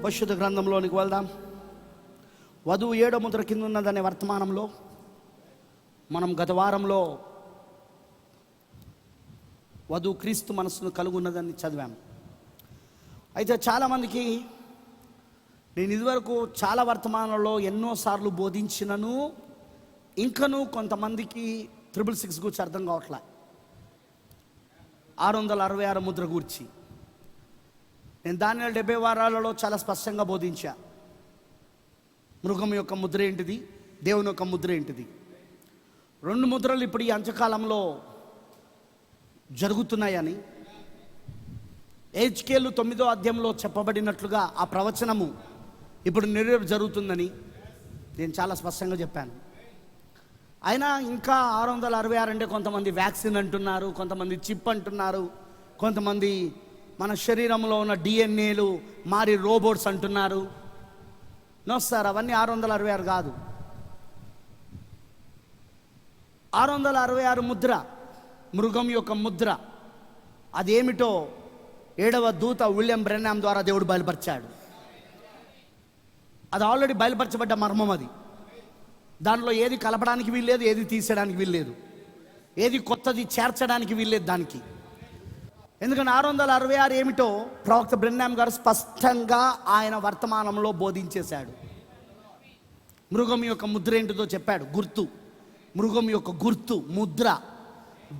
పరిశుద్ధ గ్రంథంలోనికి వెళ్దాం. వధువు 7వ ముద్ర కింద ఉన్నదనే వర్తమానంలో మనం గత వారంలో వధువు క్రీస్తు మనస్సును కలుగున్నదని చదివాము. అయితే చాలామందికి నేను ఇదివరకు చాలా వర్తమానంలో ఎన్నోసార్లు బోధించినను ఇంకనూ కొంతమందికి 666 గురించి అర్థం కావట్లే. 666 ముద్ర గూర్చి నేను దానియేలు 70 వారాలలో చాలా స్పష్టంగా బోధించా. మృగం యొక్క ముద్ర ఏంటిది, దేవుని యొక్క ముద్ర ఏంటిది. 2 ముద్రలు ఇప్పుడు ఈ అంత్యకాలంలో జరుగుతున్నాయని, హెజ్కేలు 9వ అధ్యాయంలో చెప్పబడినట్లుగా ఆ ప్రవచనము ఇప్పుడు నెరవేరు జరుగుతుందని నేను చాలా స్పష్టంగా చెప్పాను. అయినా ఇంకా 666 అంటే కొంతమంది వ్యాక్సిన్ అంటున్నారు, కొంతమంది చిప్ అంటున్నారు, కొంతమంది మన శరీరంలో ఉన్న డిఎన్ఏలు మారి రోబోట్స్ అంటున్నారు. నో సార్, అవన్నీ 666 కాదు. 666 ముద్ర మృగం యొక్క ముద్ర. అదేమిటో 7వ దూత విలియం బ్రెన్నాం ద్వారా దేవుడు బయలుపరిచాడు. అది ఆల్రెడీ బయలుపరచబడ్డ మర్మం. అది దాంట్లో ఏది కలపడానికి వీల్లేదు, ఏది తీసేయడానికి వీల్లేదు, ఏది కొత్తది చేర్చడానికి వీల్లేదు దానికి. ఎందుకంటే 666 ఏమిటో ప్రవక్త బ్రెన్నాం గారు స్పష్టంగా ఆయన వర్తమానంలో బోధించేశాడు. మృగం యొక్క ముద్ర ఏంటిదో చెప్పాడు. గుర్తు, మృగం యొక్క గుర్తు, ముద్ర,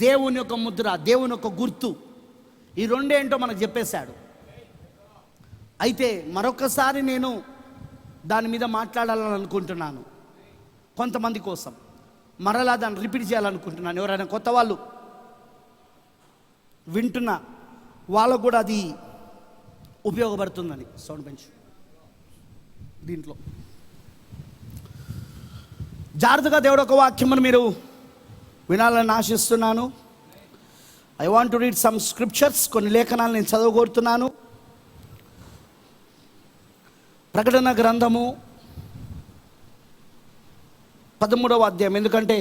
దేవుని యొక్క ముద్ర, దేవుని యొక్క గుర్తు, ఈ రెండేంటో మనకు చెప్పేశాడు. అయితే మరొకసారి నేను దాని మీద మాట్లాడాలని అనుకుంటున్నాను. కొంతమంది కోసం మరలా దాన్ని రిపీట్ చేయాలనుకుంటున్నాను. ఎవరైనా కొత్త వాళ్ళు వింటున్నా వాళ్ళకు కూడా అది ఉపయోగపడుతుందని. సౌండ్ పెంచు. దీంట్లో జాగ్రత్తగా దేవుడు ఒక వాక్యమును మీరు వినాలని ఆశిస్తున్నాను. I want to read some scriptures. కొన్ని లేఖనాలు నేను చదవగోరుతున్నాను. ప్రకటన గ్రంథము 13వ అధ్యాయం, ఎందుకంటే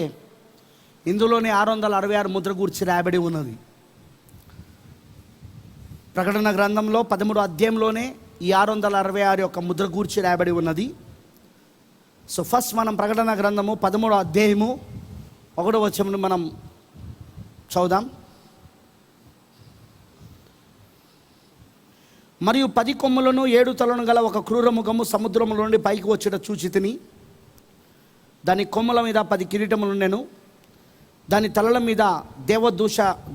ఇందులోనే 666 ముద్ర గూర్చి రాయబడి ఉన్నది. ప్రకటన గ్రంథంలో 13వ అధ్యాయంలోనే ఈ 666 యొక్క ముద్ర గూర్చి రాయబడి ఉన్నది. సో ఫస్ట్ మనం ప్రకటన గ్రంథము 13వ అధ్యాయము 1వ వచనం మనం చదువుదాం. మరియు 10 కొమ్ములను 7 తలను గల ఒక క్రూర ముఖము సముద్రములో నుండి పైకి వచ్చేట చూచితిని. దాని కొమ్మల మీద 10 కిరీటములు ఉండెను. దాని తలల మీద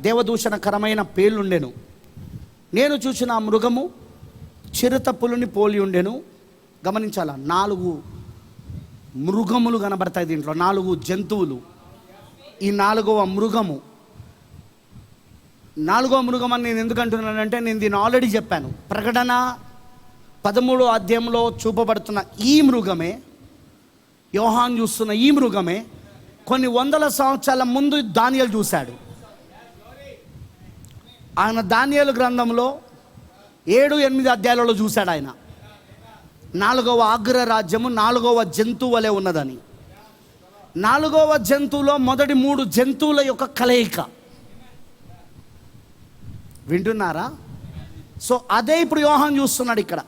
దేవదూషణకరమైన పేర్లుండెను. నేను చూసిన ఆ మృగము చిరుత పులిని పోలి ఉండెను. గమనించాల, 4 మృగములు కనబడతాయి దీంట్లో, 4 జంతువులు. ఈ 4వ మృగము, 4వ మృగం అని నేను ఎందుకంటున్నానంటే, నేను దీన్ని ఆల్రెడీ చెప్పాను. ప్రకటన 13వ అధ్యాయంలో చూపబడుతున్న ఈ మృగమే, యోహాను చూస్తున్న ఈ మృగమే కొన్ని వందల సంవత్సరాల ముందు దానియేలు చూశాడు. ఆయన దానియేలు గ్రంథంలో 7-8 అధ్యాయాలలో చూశాడు. ఆయన 4వ అగ్రరాజ్యము 4వ జంతువు వలె ఉన్నదని. 4వ జంతువులో మొదటి 3 జంతువుల యొక్క కలయిక. వింటున్నారా? సో అదే ఇప్పుడు యోహాను చూస్తున్నాడు. ఇక్కడ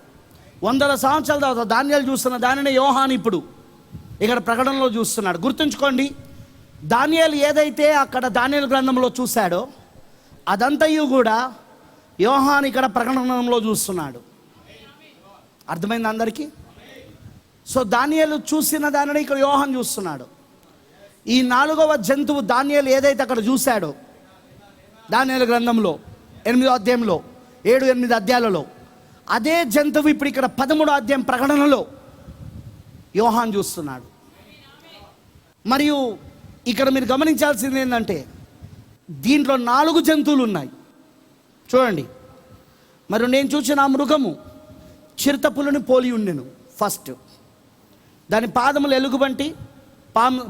100 సంవత్సరాల తర్వాత దానియేలు చూస్తున్న దానినే యోహాను ఇప్పుడు ఇక్కడ ప్రకటనలో చూస్తున్నాడు. గుర్తుంచుకోండి, దానియేలు ఏదైతే అక్కడ దానియేలు గ్రంథంలో చూశాడో అదంతయు కూడా యోహాను ఇక్కడ ప్రకటనలో చూస్తున్నాడు. అర్థమైంది అందరికీ? సో దానియేలు చూసిన దానిని ఇక్కడ యోహాను చూస్తున్నాడు. ఈ 4వ జంతువు దానియేలు ఏదైతే అక్కడ చూశాడో దానియేలు గ్రంథంలో 8వ అధ్యాయంలో 7-8 అధ్యాయాలలో, అదే జంతువు ఇప్పుడు ఇక్కడ 13వ అధ్యాయం ప్రకటనలో యోహాను చూస్తున్నాడు. మరియు ఇక్కడ మీరు గమనించాల్సింది ఏంటంటే, దీంట్లో 4 జంతువులు ఉన్నాయి. చూడండి. మరి నేను చూసిన ఆ మృగము చిరుత పులిని పోలి ఉండెను. ఫస్ట్ దాని పాదములు ఎలుగుబంటి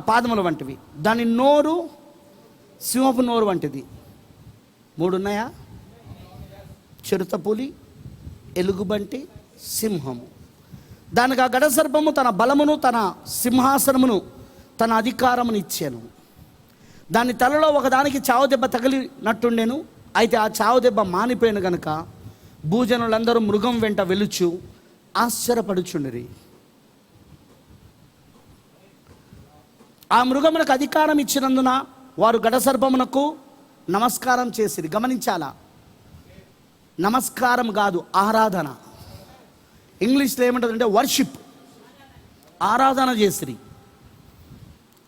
పాదముల వంటివి, దాని నోరు సింహపు నోరు వంటిది. 3 ఉన్నాయా? చిరుత పులి, ఎలుగుబంటి, సింహము. దానికి ఆ గడసర్పము తన బలమును, తన సింహాసనమును, తన అధికారమును ఇచ్చాను. దాని తలలో ఒకదానికి చావు దెబ్బ తగిలినట్టుండెను. అయితే ఆ చావు దెబ్బ మానిపోయిన గనుక భూజనులందరూ మృగం వెంట వెలుచు ఆశ్చర్యపడుచుండిరి. ఆ మృగమునకు అధికారం ఇచ్చినందున వారు ఘటసర్పమునకు నమస్కారం చేసిరి. గమనించాలా, నమస్కారం కాదు, ఆరాధన. ఇంగ్లీష్లో ఏమంటుందంటే వర్షిప్, ఆరాధన చేసిరి.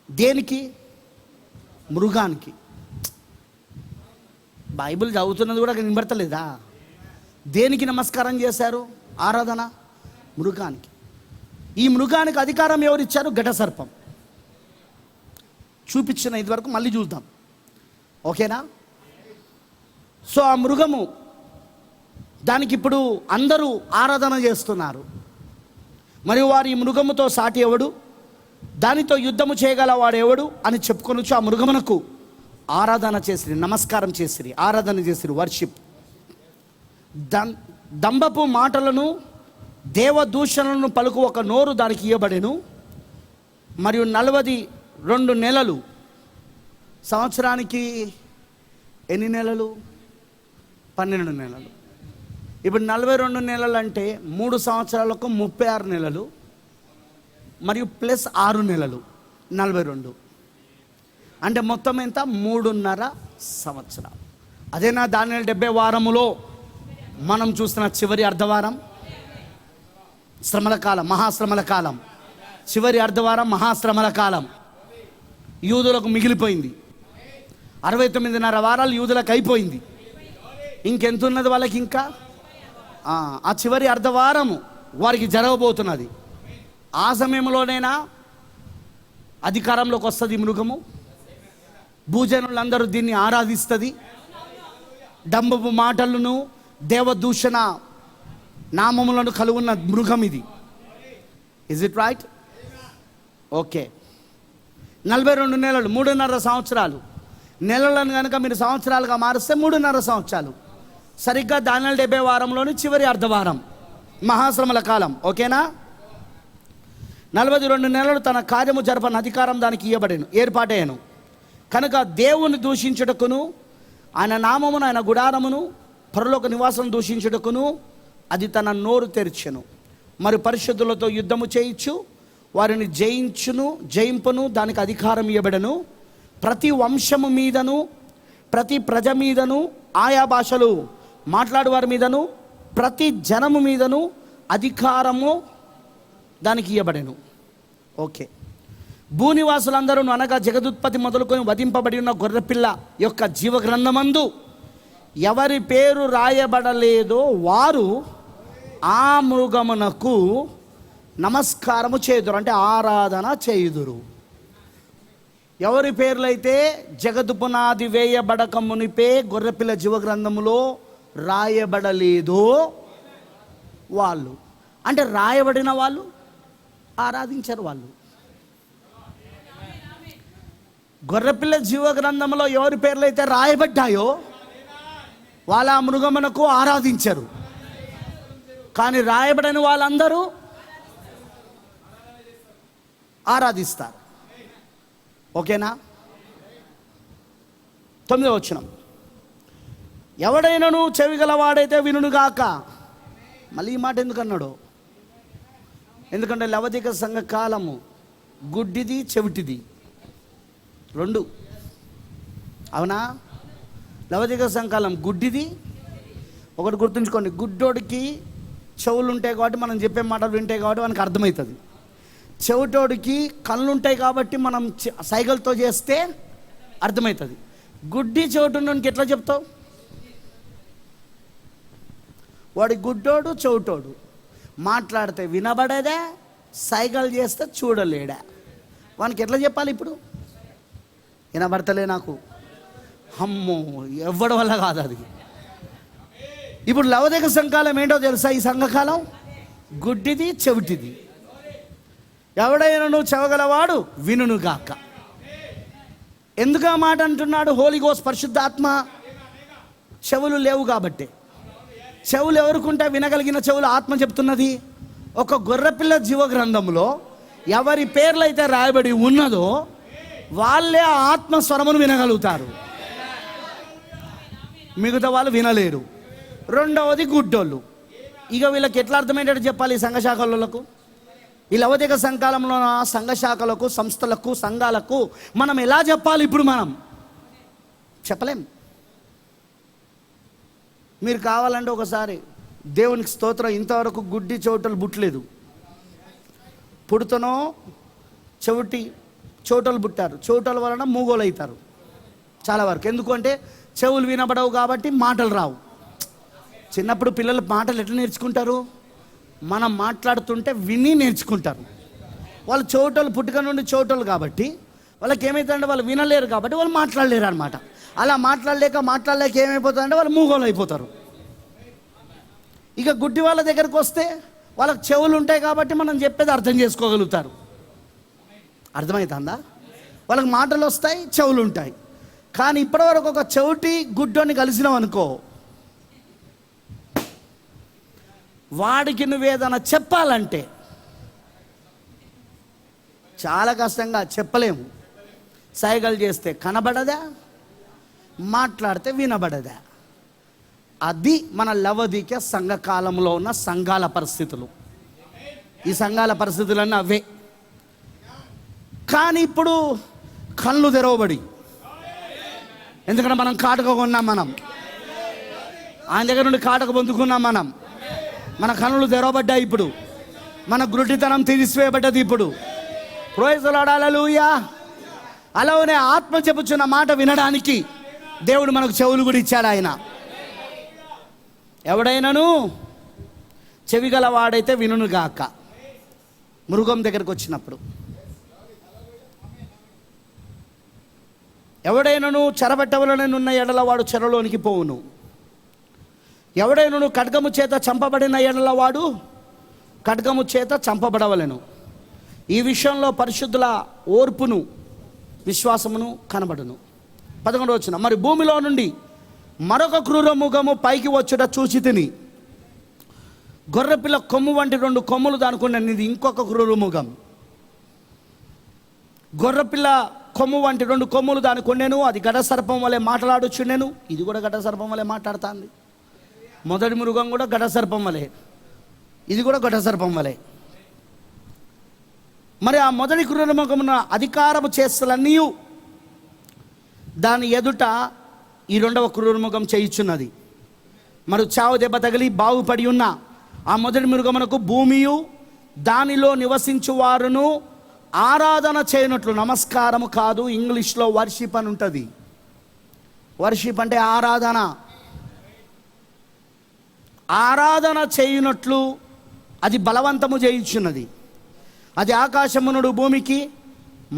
దేనికి? మృగానికి. బైబిల్ చదువుతున్నది కూడా వినబడతలేదా? దేనికి నమస్కారం చేశారు? ఆరాధన. మృగానికి. ఈ మృగానికి అధికారం ఎవరిచ్చారు? ఘటసర్పం. చూపించిన ఇదివరకు, మళ్ళీ చూద్దాం, ఓకేనా? సో ఆ మృగము, దానికి ఇప్పుడు అందరూ ఆరాధన చేస్తున్నారు. మరియు వారు ఈ మృగముతో సాటి ఎవడు, దానితో యుద్ధము చేయగల వాడు ఎవడు అని చెప్పుకొనొచ్చు ఆ మృగమునకు ఆరాధన చేసిరి, నమస్కారం చేసిరి, ఆరాధన చేసిరి, వర్షిప్. దంబపు మాటలను దేవదూషణలను పలుకు ఒక నోరు దానికి ఇవ్వబడెను. మరియు 42 నెలలు, సంవత్సరానికి ఎన్ని నెలలు? 12 నెలలు. ఇప్పుడు 42 నెలలు అంటే 3 సంవత్సరాలకు 36 నెలలు, మరియు ప్లస్ 6 నెలలు, 42. అంటే మొత్తం ఎంత? 3.5 సంవత్సరాలు. అదేనా దానియేలు 70 వారములో మనం చూస్తున్న చివరి అర్ధవారం, శ్రమల కాలం, మహాశ్రమల కాలం. చివరి అర్ధవారం మహాశ్రమల కాలం యూదులకు మిగిలిపోయింది. 69.5 వారాలు యూదులకు అయిపోయింది. ఇంకెంత ఉన్నది వాళ్ళకి? ఇంకా ఆ చివరి అర్ధవారము వారికి జరగబోతున్నది. ఆ సమయంలోనైనా అధికారంలోకి వస్తుంది మృగము. భూజనులందరూ దీన్ని ఆరాధిస్తుంది. డంబపు మాటలను, దేవదూషణ నామములను కలుగున్న మృగం ఇది. Is it right? ఓకే. 42 నెలలు, 3.5 సంవత్సరాలు. నెలలను కనుక మీరు సంవత్సరాలుగా మారిస్తే 3.5 సంవత్సరాలు. సరిగ్గా దానియేలు 70 వారంలోని చివరి అర్ధవారం, మహాశ్రమల కాలం. ఓకేనా? 42 నెలలు తన కార్యము జరపని అధికారం దానికి ఇవ్వబడేను, ఏర్పాటయ్యను. కనుక దేవుని దూషించుటకును, ఆయన నామమును, ఆయన గుడారమును, పరలోక నివాసం దూషించుటకును అది తన నోరు తెరిచెను. మరి పరిశుద్ధులతో యుద్ధము చేయించు, వారిని జయింపును దానికి అధికారం ఇవ్వబడను. ప్రతి వంశము మీదను, ప్రతి ప్రజ మీదను, ఆయా భాషలు మాట్లాడు వారి మీదను, ప్రతి జనము మీదను అధికారము దానికి ఇవ్వబడెను. ఓకే. భూనివాసులందరూ అనగా జగదుత్పత్తి మొదలుకొని వధింపబడి ఉన్న గొర్రెపిల్ల యొక్క జీవగ్రంథమందు ఎవరి పేరు రాయబడలేదో వారు ఆ మృగమునకు నమస్కారము చేయుదురు, అంటే ఆరాధన చేయుదురు. ఎవరి పేర్లైతే జగదు పునాది వేయబడక మునిపే గొర్రెపిల్ల జీవగ్రంథములో రాయబడలేదో వాళ్ళు, అంటే రాయబడిన వాళ్ళు ఆరాధించారు. వాళ్ళు గొర్రెపిల్ల జీవగ్రంథంలో ఎవరి పేర్లు అయితే రాయబడ్డాయో వాళ్ళ ఆ మృగమునకు ఆరాధించరు. కానీ రాయబడని వాళ్ళందరూ ఆరాధిస్తారు. ఓకేనా? 9వ వచనం, ఎవడైనను చెవిగలవాడైతే వినుగాక. మళ్ళీ ఈ మాట ఎందుకు అన్నాడు? ఎందుకంటే లవదిక సంఘ కాలము గుడ్డిది, చెవిటిది, 2. అవునా? లవదిక సంఘకాలం గుడ్డిది. ఒకటి గుర్తుంచుకోండి, గుడ్డోడికి చెవులు ఉంటాయి కాబట్టి మనం చెప్పే మాటలు వింటాయి కాబట్టి మనకు అర్థమవుతుంది. చెవిటోడికి కళ్ళు ఉంటాయి కాబట్టి మనం సైకిల్తో చేస్తే అర్థమవుతుంది. గుడ్డి చెవిటోడికి ఎట్లా చెప్తావు? వాడి గుడ్డోడు చెవిటోడు మాట్లాడితే వినబడేదే, సైకిల్ చేస్తే చూడలేడా. వానికి ఎట్లా చెప్పాలి? ఇప్పుడు వినబడతలే నాకు, అమ్మో ఎవ్వడం వల్ల కాదు అది. ఇప్పుడు లవదిక సంఘకాలం ఏంటో తెలుసా? ఈ సంఘకాలం గుడ్డిది, చెవిటిది. ఎవడైనా చెవగలవాడు వినుగాక. ఎందుకు ఆ మాట అంటున్నాడు? హోలీ గోస్ట్, పరిశుద్ధాత్మ చెవులు లేవు కాబట్టి. చెవులు ఎవరుకుంటే వినగలిగిన చెవులు ఆత్మ చెప్తున్నది. ఒక గొర్రెపిల్ల జీవగ్రంథంలో ఎవరి పేర్లు అయితే రాయబడి ఉన్నదో వాళ్ళే ఆ ఆత్మ స్వరమును వినగలుగుతారు, మిగతా వాళ్ళు వినలేరు. రెండవది గుడ్డోళ్ళు. ఇక వీళ్ళకి ఎట్లా అర్థమయ్యేటట్టు చెప్పాలి ఈ సంఘ శాఖలకు, ఈ లవదిక సంఘకాలంలో సంఘ శాఖలకు, సంస్థలకు, సంఘాలకు మనం ఎలా చెప్పాలి? ఇప్పుడు మనం చెప్పలేం. మీరు కావాలంటే ఒకసారి దేవునికి స్తోత్రం, ఇంతవరకు గుడ్డి చోటలు పుట్టలేదు. పుడుతనో చోటలు పుట్టారు, చోటల వలన మూగోలు అవుతారు చాలా వరకు. ఎందుకంటే చెవులు వినబడవు కాబట్టి మాటలు రావు. చిన్నప్పుడు పిల్లలు మాటలు ఎట్లా నేర్చుకుంటారు? మనం మాట్లాడుతుంటే విని నేర్చుకుంటారు. వాళ్ళు చోటలు పుట్టుక నుండి చోటలు కాబట్టి వాళ్ళకి ఏమవుతుందంటే వాళ్ళు వినలేరు కాబట్టి వాళ్ళు మాట్లాడలేరు అనమాట. అలా మాట్లాడలేక ఏమైపోతుందంటే వాళ్ళు మూగోలు అయిపోతారు. ఇక గుడ్డి వాళ్ళ దగ్గరకు వస్తే వాళ్ళకి చెవులు ఉంటాయి కాబట్టి మనం చెప్పేది అర్థం చేసుకోగలుగుతారు. అర్థమవుతుందా? వాళ్ళకి మాటలు వస్తాయి, చెవులు ఉంటాయి. కానీ ఇప్పటివరకు ఒక చెవిటి గుడ్డోని కలిసినాం అనుకో, వాడికి నువ్వేదైనా చెప్పాలంటే చాలా కష్టంగా చెప్పలేము. సైగలు చేస్తే కనబడదా, మాట్లాడితే వినబడదా. అది మన లవదిక సంఘకాలంలో ఉన్న సంఘాల పరిస్థితులు. ఈ సంఘాల పరిస్థితులన్నీ అవే. కానీ ఇప్పుడు కళ్ళు తెరవబడి, ఎందుకంటే మనం కాటుక కొన్నాం, మనం ఆయన దగ్గర నుండి కాటుక పొందుకున్నాం, మన కళ్ళు తెరవబడ్డాయి. ఇప్పుడు మన గురుటితనం తీసివేయబడ్డది. ఇప్పుడు ప్రైజ్ ది లార్డ్, హల్లెలూయా. అలానే ఆత్మ చెప్పుచున్న మాట వినడానికి దేవుడు మనకు చెవులు కూడా ఇచ్చాడు. ఆయన ఎవడైనాను చెవి గలవాడైతే వినును గాక. మృగం దగ్గరకు వచ్చినప్పుడు ఎవడైనాను చెరబెట్టవలననున్న ఎడల వాడు చెరలోనికి పోవును. ఎవడైనాను ఖడ్గము చేత చంపబడిన ఎడల వాడు ఖడ్గము చేత చంపబడవలెను. ఈ విషయంలో పరిశుద్ధుల ఓర్పును విశ్వాసమును కనబడును. 11వ వచనం, మరి భూమిలో నుండి మరొక క్రూర మృగము పైకి వచ్చుట చూచి తిని, గొర్రెపిల్ల కొమ్ము వంటి 2 కొమ్ములు దానుకున్నాను. ఇది ఇంకొక క్రూర మృగం. గొర్రెపిల్ల కొమ్ము వంటి 2 కొమ్ములు దానికొండెను. అది గడ సర్పం వలె మాట్లాడుచుండెను. ఇది కూడా గడ సర్పం వలె మాట్లాడుతుంది. మొదటి మృగం కూడా గడ సర్పం వలె, ఇది కూడా గడ సర్పం వలె. మరి ఆ మొదటి క్రూర మృగమున అధికారము చేస్తలన్నీ దాని ఎదుట ఈ 2వ క్రూర మృగం చేయుచున్నది. మరి చావు దెబ్బ తగిలి బాగుపడి ఉన్న ఆ మొదటి మృగమునకు భూమియు దానిలో నివసించు వారును ఆరాధన చేయనట్లు, నమస్కారము కాదు, ఇంగ్లీష్లో వర్షిప్ అని ఉంటుంది. వర్షిప్ అంటే ఆరాధన. ఆరాధన చేయునట్లు అది బలవంతము చేయుచున్నది. అది ఆకాశమునుడు భూమికి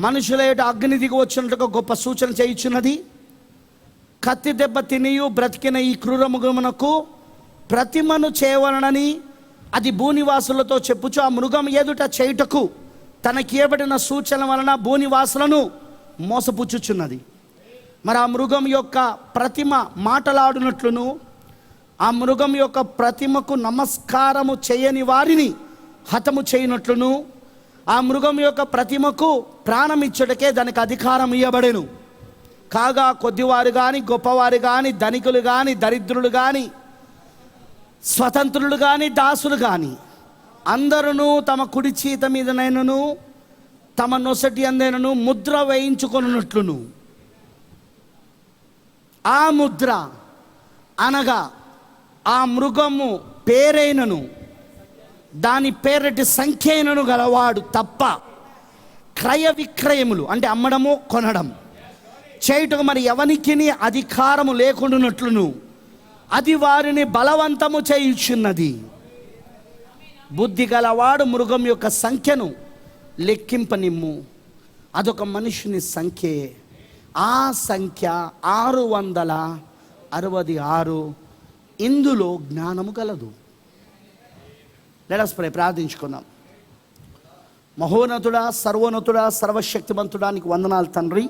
మనుషుల ఎదుట అగ్ని దిగి వచ్చినట్టుగా గొప్ప సూచన చేయుచున్నది. కత్తి దెబ్బ తినియు బ్రతికిన ఈ క్రూరమృగమునకు ప్రతిమను చేయవలనని అది భూనివాసులతో చెప్పుచు ఆ మృగం ఎదుట చేయుటకు తనకియబడిన సూచన వలన భూనివాసులను మోసపుచ్చుచున్నది. మరి ఆ మృగం యొక్క ప్రతిమ మాటలాడునట్లును, ఆ మృగం యొక్క ప్రతిమకు నమస్కారము చేయని వారిని హతము చేయనట్లును, ఆ మృగం యొక్క ప్రతిమకు ప్రాణం ఇచ్చుటకే దానికి అధికారం ఇవ్వబడెను. కాగా కొద్దివారు కానీ, గొప్పవారు కానీ, ధనికులు కానీ, దరిద్రులు కానీ, స్వతంత్రులు కానీ, దాసులు కానీ అందరూ తమ కుడి చీత మీదనైనను తమ నొసటి అందైనను ముద్ర వేయించుకొనున్నట్లును. ఆ ముద్ర అనగా ఆ మృగము పేరైనను దాని పేరటి సంఖ్యైనను గలవాడు తప్ప క్రయ విక్రయములు అంటే అమ్మడము కొనడం చేయుటకు మరి ఎవనికి అధికారము లేకుండానట్లును అది వారిని బలవంతము చేయుచున్నది. బుద్ధి గలవాడు మృగం యొక్క సంఖ్యను లెక్కింపనిమ్ము, అదొక మనుషుని సంఖ్యే. ఆ సంఖ్య 666. ఇందులో జ్ఞానము కలదు. Let us pray. ప్రార్థించుకుందాం. మహోన్నతుడా, సర్వోన్నతుడా, సర్వశక్తిమంతుడానికి వందనాలు తండ్రి.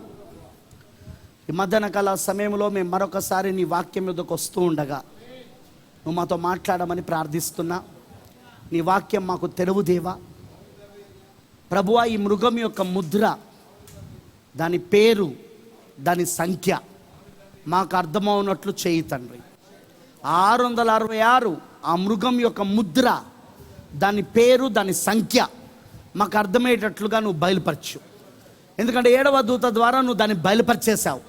ఈ మధ్యాహ్న కాల సమయంలో మేము మరొకసారి నీ వాక్యం మీదకి వస్తూ ఉండగా నువ్వు మాతో మాట్లాడమని ప్రార్థిస్తున్నా. నీ వాక్యం మాకు తెరువు దేవా. ప్రభువా, ఈ మృగం యొక్క ముద్ర, దాని పేరు, దాని సంఖ్య మాకు అర్థమవునట్లు చేయి తండ్రి. 666 ఆ మృగం యొక్క ముద్ర, దాని పేరు, దాని సంఖ్య మాకు అర్థమయ్యేటట్లుగా నువ్వు బయలుపరచు. ఎందుకంటే 7వ దూత ద్వారా నువ్వు దాన్ని బయలుపరిచేసావు.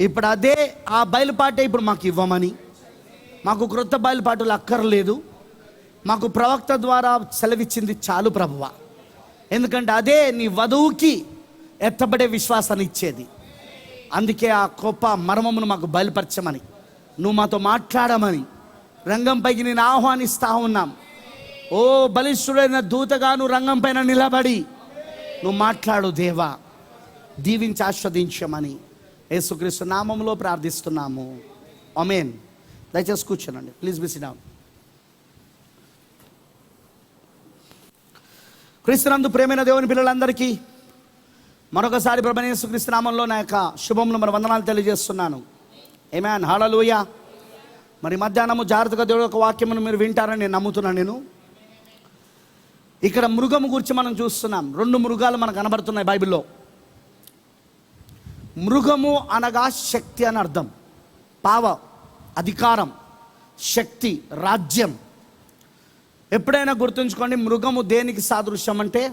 ఇప్పుడు అదే ఆ బయలుపాటే ఇప్పుడు మాకు ఇవ్వమని, మాకు క్రొత్త బయలుపాటులు అక్కర్లేదు, మాకు ప్రవక్త ద్వారా సెలవిచ్చింది చాలు ప్రభువా. ఎందుకంటే అదే నీ వధువుకి ఎత్తబడే విశ్వాసాన్ని ఇచ్చేది. అందుకే ఆ గొప్ప మర్మమును మాకు బయలుపరచమని, నువ్వు మాతో మాట్లాడమని రంగంపైకి నేను ఆహ్వానిస్తా ఉన్నాం. ఓ బలిష్ఠుడైన దూతగా నువ్వు రంగం పైన నిలబడి నువ్వు మాట్లాడు దేవా, దీవించి ఆస్వాదించమని యేసుక్రీస్తు నామములో ప్రార్థిస్తున్నాము. ఆమేన్. దయచేసి కూర్చోనండి, ప్లీజ్ బి సిట్ డౌన్. క్రీస్తునందు ప్రేమైన దేవుని పిల్లలందరికీ మరొకసారి ప్రభువైన యేసుక్రీస్తు నామంలో నా యొక్క శుభములు మరి వందనాలు తెలియజేస్తున్నాను. ఆమేన్, హల్లెలూయా. మరి మధ్యాహ్నము జాగ్రత్తగా దేవుడి యొక్క వాక్యమును మీరు వింటారని నేను నమ్ముతున్నాను. నేను ఇక్కడ మృగము గురించి మనం చూస్తున్నాం. 2 మృగాలు మనకు కనబడుతున్నాయి బైబిల్లో. మృగము అనగా శక్తి అని అర్థం. పావ, అధికారం, శక్తి, రాజ్యం. ఎప్పుడైనా గుర్తుంచుకోండి, మృగము దేనికి సాదృశ్యం అంటే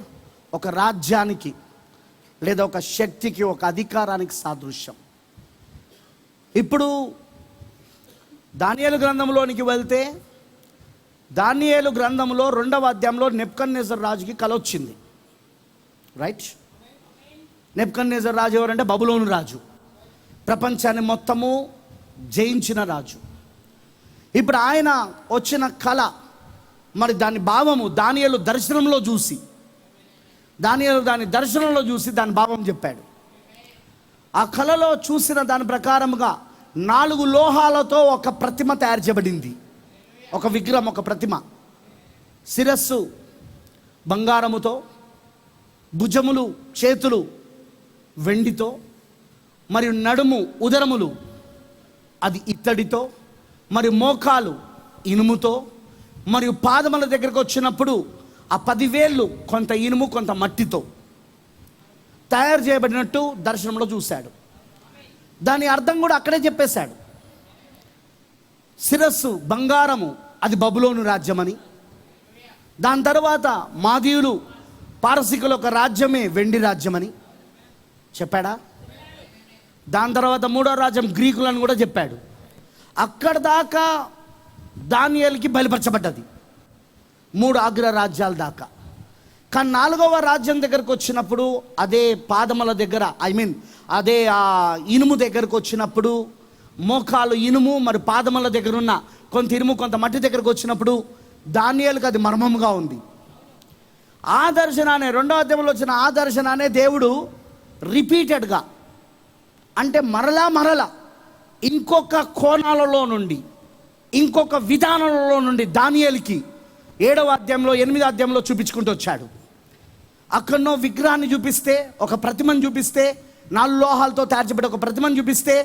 ఒక రాజ్యానికి లేదా ఒక శక్తికి, ఒక అధికారానికి సాదృశ్యం. ఇప్పుడు దానియేలు గ్రంథంలోనికి వెళ్తే, దానియేలు గ్రంథంలో 2వ అధ్యాయంలో నెబుకద్నెజర్ రాజుకి కల వచ్చింది. రైట్? నెబుకద్నెజర్ రాజు ఎవరంటే బబులోను రాజు, ప్రపంచాన్ని మొత్తము జయించిన రాజు. ఇప్పుడు ఆయన వచ్చిన కళ, మరి దాని భావము దానియేలు దర్శనంలో చూసి, దాని దర్శనంలో చూసి దాని భావం చెప్పాడు. ఆ కళలో చూసిన దాని ప్రకారముగా 4 లోహాలతో ఒక ప్రతిమ తయారు చేయబడింది. ఒక విగ్రహం, ఒక ప్రతిమ. శిరస్సు బంగారముతో, భుజములు, చేతులు వెండితో, మరియు నడుము, ఉదరములు అది ఇత్తడితో, మరియు మోకాలు ఇనుముతో, మరియు పాదముల దగ్గరకు వచ్చినప్పుడు ఆ 10 వేళ్ళు కొంత ఇనుము కొంత మట్టితో తయారు చేయబడినట్టు దర్శనంలో చూశాడు. దాని అర్థం కూడా అక్కడే చెప్పేశాడు. శిరస్సు బంగారము, అది బబులోను రాజ్యమని. దాని తర్వాత మాదీయులు, పారసీకుల ఒక రాజ్యమే వెండి రాజ్యమని చెప్పాడా. దాని తర్వాత 3వ రాజ్యం గ్రీకులను కూడా చెప్పాడు. అక్కడ దాకా దానియేలుకి బయలుపరచబడ్డది, 3 అగ్ర రాజ్యాల దాకా. కానీ 4వ రాజ్యం దగ్గరకు వచ్చినప్పుడు, అదే పాదముల దగ్గర, అదే ఆ ఇనుము దగ్గరకు వచ్చినప్పుడు, మోకాలు ఇనుము మరి పాదముల దగ్గర ఉన్న కొంత ఇనుము కొంత మట్టి దగ్గరకు వచ్చినప్పుడు దానియేలుకి అది మర్మముగా ఉంది. ఆ దర్శనాన్ని 2వ అధ్యాయంలో వచ్చిన ఆ దర్శనాన్ని దేవుడు రిపీటెడ్గా, అంటే మరలా ఇంకొక కోణాలలో నుండి, ఇంకొక విధానంలో నుండి దానియేలుకి 7వ అధ్యాయంలో 8వ అధ్యాయంలో చూపించుకుంటూ వచ్చాడు. అక్కడనో విగ్రహాన్ని చూపిస్తే, ఒక ప్రతిమను చూపిస్తే, 4 లోహాలతో తయారు చేయబడి ఒక ప్రతిమను చూపిస్తే,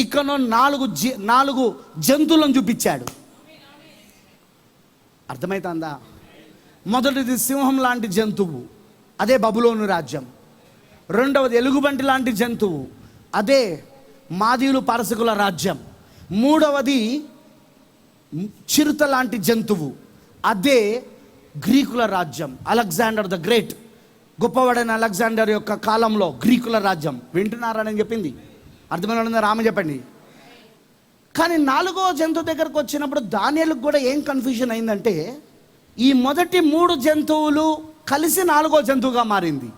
ఇక్కడనో 4 జంతువులను చూపించాడు. అర్థమవుతుందా? మొదటిది సింహం లాంటి జంతువు, అదే బబులోను రాజ్యం. 2వది ఎలుగుబంటి లాంటి జంతువు, అదే మాదీయులు పారసీకుల రాజ్యం. 3వది చిరుత లాంటి జంతువు, అదే గ్రీకుల రాజ్యం. అలెగ్జాండర్ ద గ్రేట్, గొప్పవాడైన అలెగ్జాండర్ యొక్క కాలంలో గ్రీకుల రాజ్యం. వింటున్నారని చెప్పింది అర్థమైన రామ చెప్పండి. కానీ 4వ జంతువు దగ్గరకు వచ్చినప్పుడు దానియేలుకు కూడా ఏం కన్ఫ్యూజన్ అయిందంటే, ఈ మొదటి 3 జంతువులు కలిసి 4వ జంతువుగా మారింది.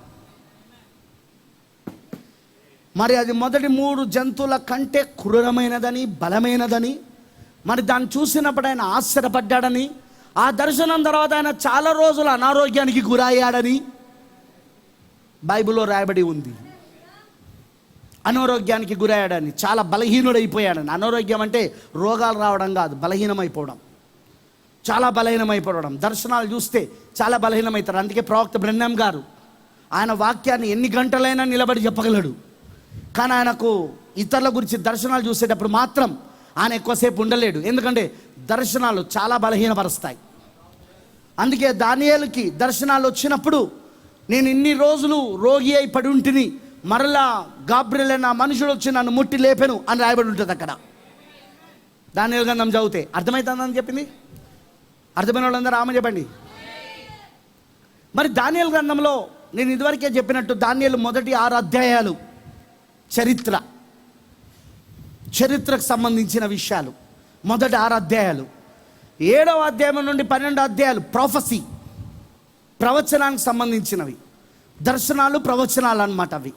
మరి అది మొదటి 3 జంతువుల కంటే క్రూరమైనదని, బలమైనదని, మరి దాన్ని చూసినప్పుడు ఆయన ఆశ్చర్యపడ్డాడని, ఆ దర్శనం తర్వాత ఆయన చాలా రోజులు అనారోగ్యానికి గురయ్యాడని బైబిల్లో రాయబడి ఉంది. అనారోగ్యానికి గురయ్యాడని, చాలా బలహీనుడైపోయాడని. అనారోగ్యం అంటే రోగాలు రావడం కాదు, బలహీనమైపోవడం, చాలా బలహీనమైపోవడం. దర్శనాలు చూస్తే చాలా బలహీనమవుతారు. అందుకే ప్రవక్త బ్రహ్నం గారు ఆయన వాక్యాన్ని ఎన్ని గంటలైనా నిలబడి చెప్పగలడు. కానీ ఆయనకు ఇతరుల గురించి దర్శనాలు చూసేటప్పుడు మాత్రం ఆయన ఎక్కువసేపు ఉండలేడు. ఎందుకంటే దర్శనాలు చాలా బలహీనపరుస్తాయి. అందుకే దానియేలుకి దర్శనాలు వచ్చినప్పుడు, నేను ఇన్ని రోజులు రోగి అయి పడి ఉంటిని, మరలా గాబ్రియల్ అనే మనుషుడు వచ్చి నన్ను ముట్టి లేపెను అని రాయబడి ఉంటుంది అక్కడ. దానియేలు గ్రంథం చదివితే అర్థమవుతుందని చెప్పింది. అర్థమైన వాళ్ళందరూ ఆమె చెప్పండి. మరి దానియేలు గ్రంథంలో నేను ఇదివరకే చెప్పినట్టు దానియేలు మొదటి 6 అధ్యాయాలు చరిత్రకు సంబంధించిన విషయాలు. మొదటి 6 అధ్యాయాలు. 7వ అధ్యాయం నుండి 12 అధ్యాయాలు ప్రొఫెసీ, ప్రవచనానికి సంబంధించినవి. దర్శనాలు, ప్రవచనాలు అన్నమాట అవి.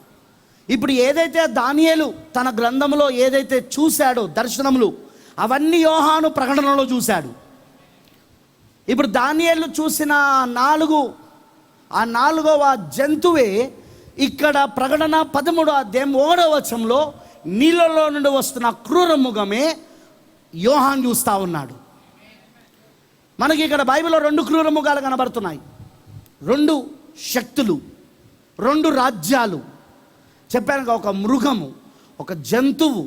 ఇప్పుడు ఏదైతే దానియేలు తన గ్రంథంలో ఏదైతే చూశాడో దర్శనములు, అవన్నీ యోహాను ప్రకటనలో చూశాడు. ఇప్పుడు దానియేలు చూసిన 4వ జంతువే ఇక్కడ ప్రకటన 13వ అధ్యాయం 1వ వచనంలో నీళ్ళలో నుండి వస్తున్న క్రూర మృగమే యోహాను చూస్తూ ఉన్నాడు. మనకి ఇక్కడ బైబిల్లో 2 క్రూర మృగాలు కనబడుతున్నాయి. 2 శక్తులు, 2 రాజ్యాలు. చెప్పాను, ఒక మృగము, ఒక జంతువు,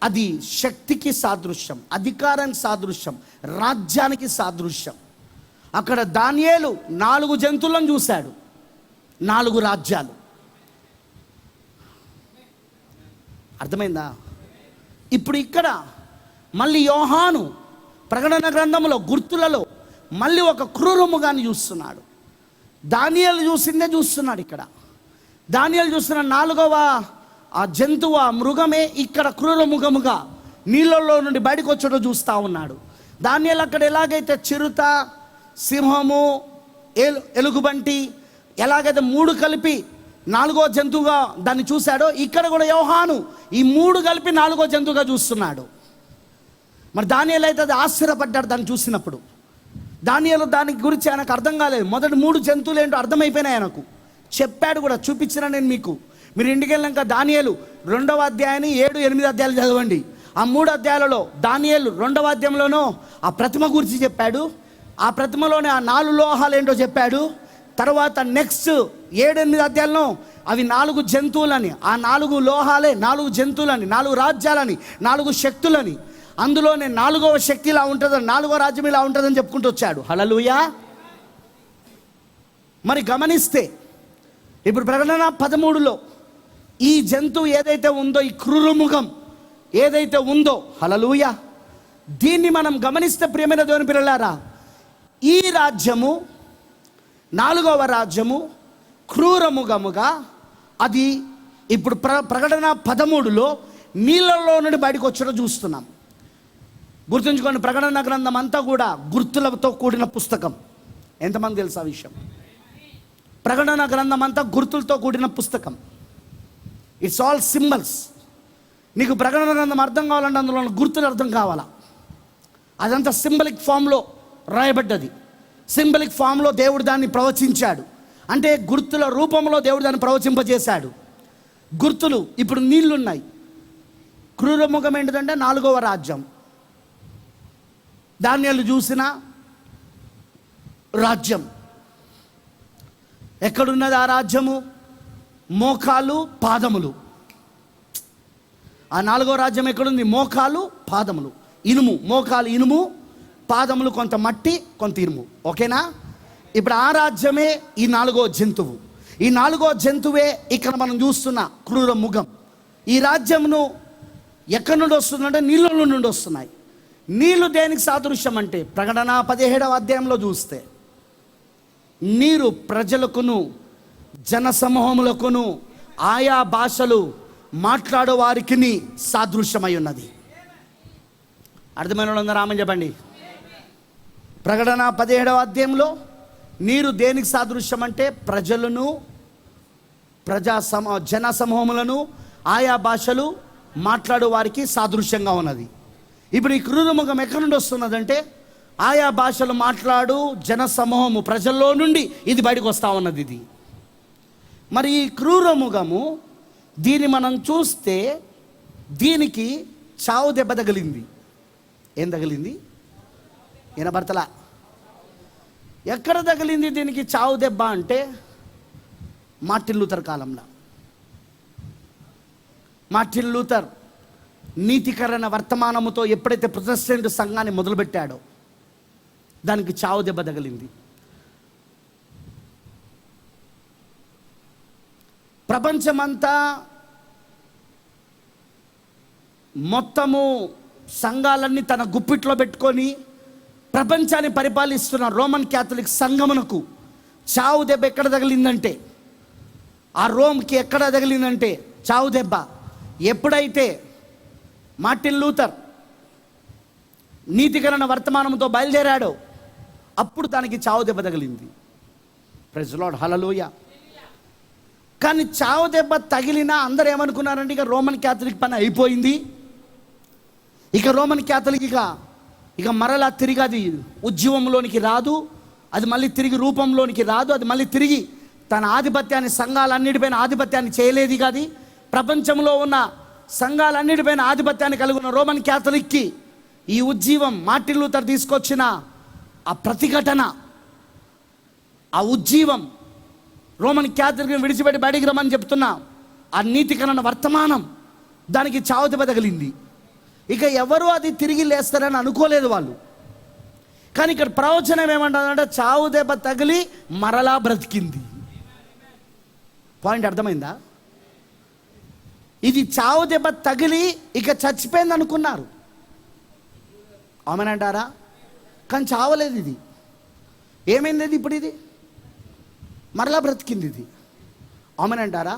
అది శక్తికి సాదృశ్యం, అధికారానికి సాదృశ్యం, రాజ్యానికి సాదృశ్యం. అక్కడ దానియేలు 4 జంతువులను చూశాడు, 4 రాజ్యాలు. అర్థమైందా? ఇప్పుడు ఇక్కడ మళ్ళీ యోహాను ప్రకటన గ్రంథంలో గుర్తులలో మళ్ళీ ఒక క్రూరముగాన్ని చూస్తున్నాడు. దానియేలు చూసిందే చూస్తున్నాడు. ఇక్కడ దానియేలు చూస్తున్న 4వ ఆ జంతువు, ఆ మృగమే ఇక్కడ క్రూరముఖముగా నీళ్ళల్లో నుండి బయటకు వచ్చడం చూస్తూ ఉన్నాడు. దానియేలు అక్కడ ఎలాగైతే చిరుత, సింహము, ఎలుగుబంటి ఎలాగైతే 3 కలిపి 4వ జంతువుగా దాన్ని చూశాడో, ఇక్కడ కూడా యోహాను ఈ 3 కలిపి 4వ జంతువుగా చూస్తున్నాడు. మరి దానియేలు అయితే అది ఆశ్చర్యపడ్డాడు దాన్ని చూసినప్పుడు. దానియేలు దానికి గురించి ఆయనకు అర్థం కాలేదు. మొదటి 3 జంతువులు ఏంటో అర్థమైపోయినాయి ఆయనకు. చెప్పాడు కూడా, చూపించిన నేను మీకు. మీరు ఇంటికి వెళ్ళాక దానియేలు 2వ అధ్యాయాన్ని 7, 8 అధ్యాయాలు చదవండి. ఆ 3 అధ్యాయాలలో దానియేలు 2వ అధ్యాయంలోనో ఆ ప్రతిమ గురించి చెప్పాడు. ఆ ప్రతిమలోనే ఆ 4 లోహాలు ఏంటో చెప్పాడు. తర్వాత నెక్స్ట్ 7, 8 అధ్యాయాలను అవి 4 జంతువులని, ఆ 4 లోహాలే 4 జంతువులని, 4 రాజ్యాలని, 4 శక్తులని. అందులోనే 4వ శక్తి ఇలా ఉంటుందని, 4వ రాజ్యం ఇలా ఉంటుందని చెప్పుకుంటూ వచ్చాడు. హల్లెలూయా. మరి గమనిస్తే ఇప్పుడు ప్రకటన 13లో ఈ జంతువు ఏదైతే ఉందో, ఈ క్రూరముఖం ఏదైతే ఉందో, హల్లెలూయా, దీన్ని మనం గమనిస్తే ప్రియమైన దేవుని పిల్లలారా, ఈ రాజ్యము 4వ రాజ్యము క్రూరముఖముగా అది ఇప్పుడు ప్రకటన 13లో నీళ్ళలో నుండి బయటకు వచ్చడం చూస్తున్నాం. గుర్తుంచుకోండి, ప్రకటన గ్రంథం అంతా కూడా గుర్తులతో కూడిన పుస్తకం. ఎంతమంది తెలుసు ఆ విషయం? ప్రకటన గ్రంథం అంతా గుర్తులతో కూడిన పుస్తకం. It's all symbols. నీకు ప్రకటన గ్రంథం అర్థం కావాలంటే అందులో గుర్తులు అర్థం కావాలా. అదంతా సింబలిక్ ఫామ్లో రాయబడ్డది. సింబలిక్ ఫామ్లో దేవుడు దాన్ని ప్రవచించాడు. అంటే గుర్తుల రూపంలో దేవుడు దాన్ని ప్రవచింపజేశాడు. గుర్తులు ఇప్పుడు నీళ్లున్నాయి. క్రూరముఖం ఏంటిదంటే 4వ రాజ్యం, దానియేలు చూసిన రాజ్యం. ఎక్కడున్నది ఆ రాజ్యము? మోకాలు, పాదములు. ఆ 4వ రాజ్యం ఎక్కడుంది? మోకాలు, పాదములు, ఇనుము. మోకాలు ఇనుము, పాదములు కొంత మట్టి, కొంత ఇనుము. ఓకేనా? ఇప్పుడు ఆ రాజ్యమే ఈ 4వ జంతువు. ఈ 4వ జంతువే ఇక్కడ మనం చూస్తున్న క్రూర ముఖం. ఈ రాజ్యమును ఎక్కడి నుండి వస్తుందంటే నీళ్ళ నుండి వస్తున్నాయి. నీళ్లు దేనికి సాదృశ్యం అంటే ప్రకటన 17వ అధ్యాయంలో చూస్తే నీరు ప్రజలకును జనసమూహములకును ఆయా భాషలు మాట్లాడే వారికి సాదృశ్యమై ఉన్నది. అర్థమైన వాళ్ళందరూ ఆమె చెప్పండి. ప్రకటన 17వ అధ్యాయంలో నీరు దేనికి సాదృశ్యం అంటే ప్రజలను, జన సమూహములను, ఆయా భాషలు మాట్లాడే వారికి సాదృశ్యంగా ఉన్నది. ఇప్పుడు ఈ క్రూరముఖం ఎక్కడి నుండి వస్తున్నదంటే ఆయా భాషలు మాట్లాడు జన సమూహము, ప్రజల్లో నుండి ఇది బయటకు వస్తూ ఉన్నది. ఇది మరి ఈ క్రూరముఖము, దీన్ని మనం చూస్తే దీనికి చావు దెబ్బ తగిలింది. ఏం తగిలింది? వినబడతలా? ఎక్కడ తగిలింది దీనికి చావు దెబ్బ అంటే మార్టిన్ లూథర్ కాలంలో. మార్టిన్ లూథర్ నీతికరణ వర్తమానముతో ఎప్పుడైతే ప్రొటెస్టెంట్ సంఘాన్ని మొదలుపెట్టాడో దానికి చావు దెబ్బ తగిలింది. ప్రపంచమంతా మొత్తము సంఘాలన్నీ తన గుప్పిట్లో పెట్టుకొని ప్రపంచాన్ని పరిపాలిస్తున్న రోమన్ క్యాథలిక్ సంఘమునకు చావు దెబ్బ ఎక్కడ తగిలిందంటే, ఆ రోమ్కి ఎక్కడ తగిలిందంటే చావు దెబ్బ ఎప్పుడైతే మార్టిన్ లూథర్ నీతికరణ వర్తమానంతో బయలుదేరాడో అప్పుడు దానికి చావు దెబ్బ తగిలింది. ప్రైజ్ లార్డ్, హల్లెలూయా. కానీ చావు దెబ్బ తగిలినా అందరూ ఏమనుకున్నారంటే ఇక రోమన్ క్యాథలిక్ పని అయిపోయింది, ఇక రోమన్ క్యాథలిక్ ఇక మరలా తిరిగి అది ఉద్యమంలోనికి రాదు, అది మళ్ళీ తిరిగి రూపంలోనికి రాదు, అది మళ్ళీ తిరిగి తన ఆధిపత్యాన్ని సంఘాలన్నిటిపైన ఆధిపత్యాన్ని చేయలేదు కాదు. ప్రపంచంలో ఉన్న సంఘాలన్నిటిపైన ఆధిపత్యాన్ని కలిగి ఉన్న రోమన్ క్యాథలిక్కి ఈ ఉజ్జీవం మార్టిన్ లూథర్ తీసుకొచ్చిన ఆ ప్రతిఘటన, ఆ ఉజ్జీవం, రోమన్ క్యాథలిక్ని విడిచిపెట్టి బయటికి రమ్మని చెప్తున్నా ఆ నీతికరణ వర్తమానం, దానికి చావు దెబ్బ తగిలింది. ఇక ఎవరు అది తిరిగి లేస్తారని అనుకోలేదు వాళ్ళు. కానీ ఇక్కడ ప్రవచనం ఏమంటుందంటే చావు దెబ్బ తగిలి మరలా బ్రతికింది. పాయింట్ అర్థమైందా? ఇది చావు దెబ్బ తగిలి ఇక చచ్చిపోయింది అనుకున్నారు, అవునంటారా? కానీ చావలేదు. ఇది ఏమైంది? ఇప్పుడు ఇది మరలా బ్రతికింది. ఇది అవునంటారా?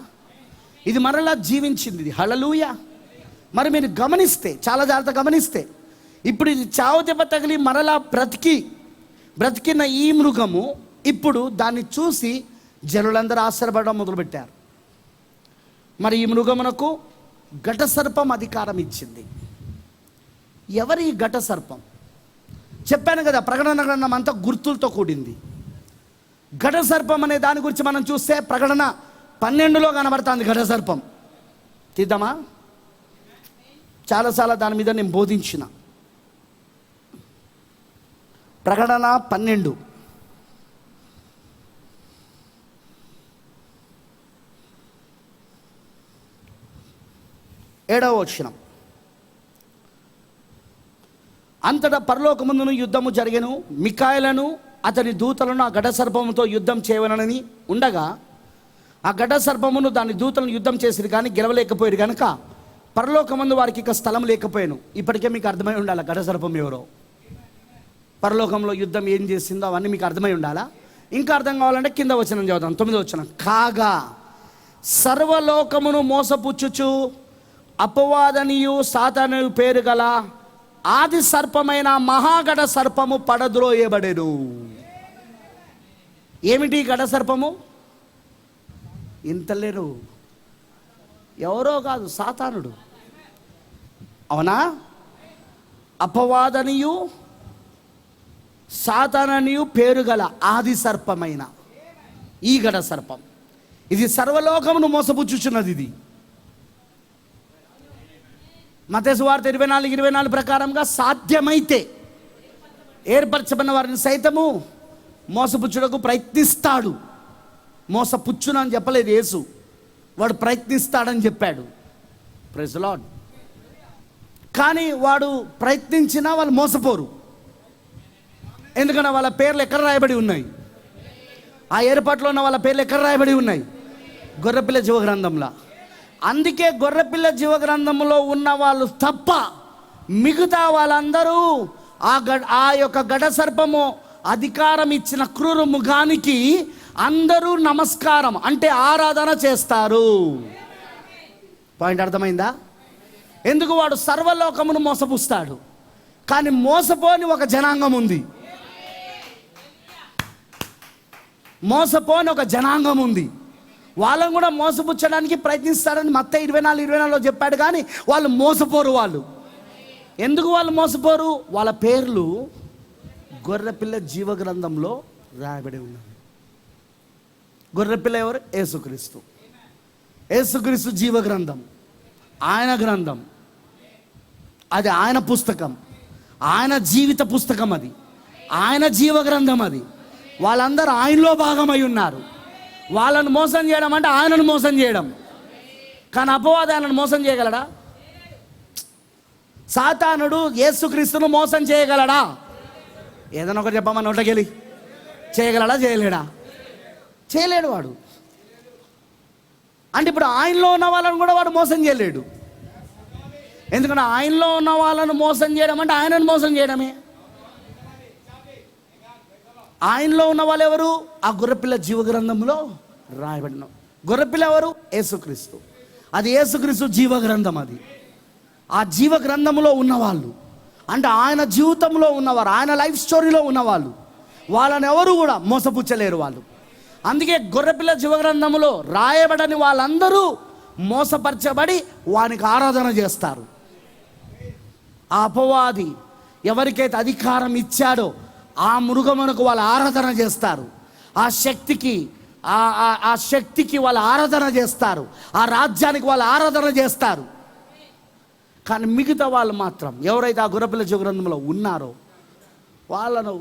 ఇది మరలా జీవించింది. ఇది హల్లెలూయా. మరి మీరు గమనిస్తే, చాలా జాగ్రత్త గమనిస్తే, ఇప్పుడు ఇది చావు దెబ్బ తగిలి మరలా బ్రతికిన ఈ మృగము ఇప్పుడు దాన్ని చూసి జనులందరూ ఆశ్చర్యపడడం మొదలుపెట్టారు. మరి ఈ మృగమునకు ఘట సర్పం అధికారం ఇచ్చింది. ఎవరి ఘట సర్పం? చెప్పాను కదా, ప్రకటన గ్రంథం అంతా గుర్తులతో కూడింది. ఘట సర్పం అనే దాని గురించి మనం చూస్తే ప్రకటన 12లో కనబడుతుంది ఘట సర్పం. తీద్దామా? చాలాసార్లు దాని మీద నేను బోధించిన. ప్రకటన 12 7వ వచనం. అంతటా పరలోకమందును యుద్ధము జరిగెను, మిఖాయేలును అతని దూతలను ఆ ఘట సర్పముతో యుద్ధం చేయవలనని ఉండగా ఆ ఘట సర్పమును దాని దూతలను యుద్ధం చేసిరు కానీ గెలవలేకపోయారు కనుక పరలోకమందు వారికి ఇక స్థలం లేకపోయాను. ఇప్పటికే మీకు అర్థమై ఉండాలి ఘట సర్పం ఎవరో, పరలోకంలో యుద్ధం ఏం చేసిందో అవన్నీ మీకు అర్థమై ఉండాలా. ఇంకా అర్థం కావాలంటే కింద వచనం చదువుతాం, 9వ వచనం. కాగా సర్వలోకమును మోసపుచ్చుచు అపవాదనియు సాతాను పేరు గల ఆది సర్పమైన మహాఘట సర్పము పడద్రోయబడెను. ఏమిటి ఘట సర్పము? ఇంతలేరు, ఎవరో కాదు, సాతానుడు. అవునా? అపవాదనియు సాతాననియు పేరు గల ఆది సర్పమైన ఈ ఘట సర్పం, ఇది సర్వలోకమును మోసపుచ్చుచున్నది. ఇది మత్తయి సువార్త 24:24 ప్రకారంగా సాధ్యమైతే ఏర్పరచబడిన వారిని సైతము మోసపుచ్చుటకు ప్రయత్నిస్తాడు. మోసపుచ్చును అని చెప్పలేదు యేసు, వాడు ప్రయత్నిస్తాడని చెప్పాడు. Praise the lord. కానీ వాడు ప్రయత్నించినా వాళ్ళు మోసపోరు, ఎందుకంటే వాళ్ళ పేర్లు ఎక్కడ రాయబడి ఉన్నాయి? ఆ ఏర్పాట్లో ఉన్న వాళ్ళ పేర్లు ఎక్కడ రాయబడి ఉన్నాయి? గొర్రెపిల్ల జీవ గ్రంథంలో. అందుకే గొర్రెపిల్ల జీవ గ్రంథంలో ఉన్న వాళ్ళు తప్ప మిగతా వాళ్ళందరూ ఆ యొక్క ఘట సర్పము అధికారం ఇచ్చిన క్రూర మృగానికి అందరూ నమస్కారం అంటే ఆరాధన చేస్తారు. పాయింట్ అర్థమైందా? ఎందుకు? వాడు సర్వలోకమును మోసపుస్తాడు. కానీ మోసపోని ఒక జనాంగం ఉంది, మోసపోని ఒక జనాంగం ఉంది. వాళ్ళని కూడా మోసపుచ్చడానికి ప్రయత్నిస్తారని మత్తయి 24:24లో చెప్పాడు. కానీ వాళ్ళు మోసపోరు. వాళ్ళు ఎందుకు వాళ్ళు మోసపోరు? వాళ్ళ పేర్లు గొర్రెపిల్ల జీవ గ్రంథంలో రాయబడి ఉన్నాయి. గొర్రెపిల్ల ఎవరు? యేసుక్రీస్తు. యేసుక్రీస్తు జీవ గ్రంథం, ఆయన గ్రంథం, అది ఆయన పుస్తకం, ఆయన జీవిత పుస్తకం, అది ఆయన జీవ గ్రంథం. అది వాళ్ళందరూ ఆయనలో భాగమై ఉన్నారు. వాళ్ళను మోసం చేయడం అంటే ఆయనను మోసం చేయడం. కానీ అపవాది ఆయనను మోసం చేయగలడా? సాతానుడు యేసుక్రీస్తును మోసం చేయగలడా? ఏదైనా ఒకటి చెప్పమని నోట్లోకెళ్ళి. చేయగలడా? చేయలేడా? చేయలేడు వాడు. అంటే ఇప్పుడు ఆయనలో ఉన్న వాళ్ళని కూడా వాడు మోసం చేయలేడు. ఎందుకంటే ఆయనలో ఉన్న వాళ్ళను మోసం చేయడం అంటే ఆయనను మోసం చేయడమే. ఆయనలో ఉన్న వాళ్ళు ఎవరు? ఆ గొర్రెపిల్ల జీవగ్రంథంలో రాయబడిన గొర్రెపిల్ల ఎవరు? యేసుక్రీస్తు. అది యేసుక్రీస్తు జీవగ్రంథం. అది ఆ జీవగ్రంథంలో ఉన్నవాళ్ళు అంటే ఆయన జీవితంలో ఉన్నవారు, ఆయన లైఫ్ స్టోరీలో ఉన్నవాళ్ళు. వాళ్ళని ఎవరు కూడా మోసపుచ్చలేరు వాళ్ళు. అందుకే గొర్రెపిల్ల జీవగ్రంథంలో రాయబడని వాళ్ళందరూ మోసపరచబడి వానికి ఆరాధన చేస్తారు. ఆ అపవాది ఎవరికైతే అధికారం ఇచ్చాడో ఆ మృగమునకు వాళ్ళు ఆరాధన చేస్తారు. ఆ శక్తికి వాళ్ళు ఆరాధన చేస్తారు. ఆ రాజ్యానికి వాళ్ళు ఆరాధన చేస్తారు. కానీ మిగతా వాళ్ళు మాత్రం, ఎవరైతే ఆ గొర్రెపిల్ల జీవగ్రంథంలో ఉన్నారో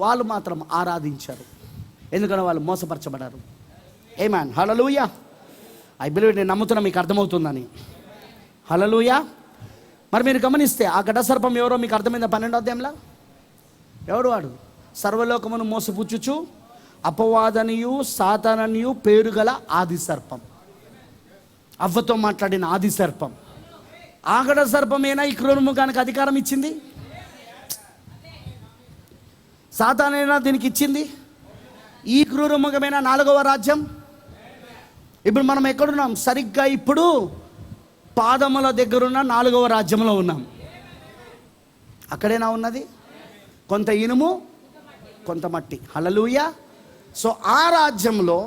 వాళ్ళు మాత్రం ఆరాధించారు. ఎందుకంటే వాళ్ళు మోసపరచబడారు. ఆమేన్. హల్లెలూయా. ఐ బిలీవ్, నేను నమ్ముతున్నా మీకు అర్థమవుతుందని. హల్లెలూయా. మరి మీరు గమనిస్తే ఆ ఘటసర్పం ఎవరో మీకు అర్థమైందా? 12వ అధ్యాయంలో ఎవడు? వాడు సర్వలోకమును మోసపుచ్చుచు అపవాదనియు సాతాననియు పేరు గల ఆది సర్పం. అవ్వతో మాట్లాడిన ఆది సర్పం. ఆ ఘట సర్పమేనా ఈ క్రూరముఖానికి అధికారం ఇచ్చింది? సాతానేనా దీనికి ఇచ్చింది? ఈ క్రూరముఖమైన 4వ రాజ్యం. ఇప్పుడు మనం ఎక్కడున్నాం? సరిగ్గా ఇప్పుడు పాదముల దగ్గరున్న 4వ రాజ్యంలో ఉన్నాం. అక్కడేనా ఉన్నది? కొంత ఇనుము, కొంత మట్టి. హల్లెలూయా. సో ఆ రాజ్యంలో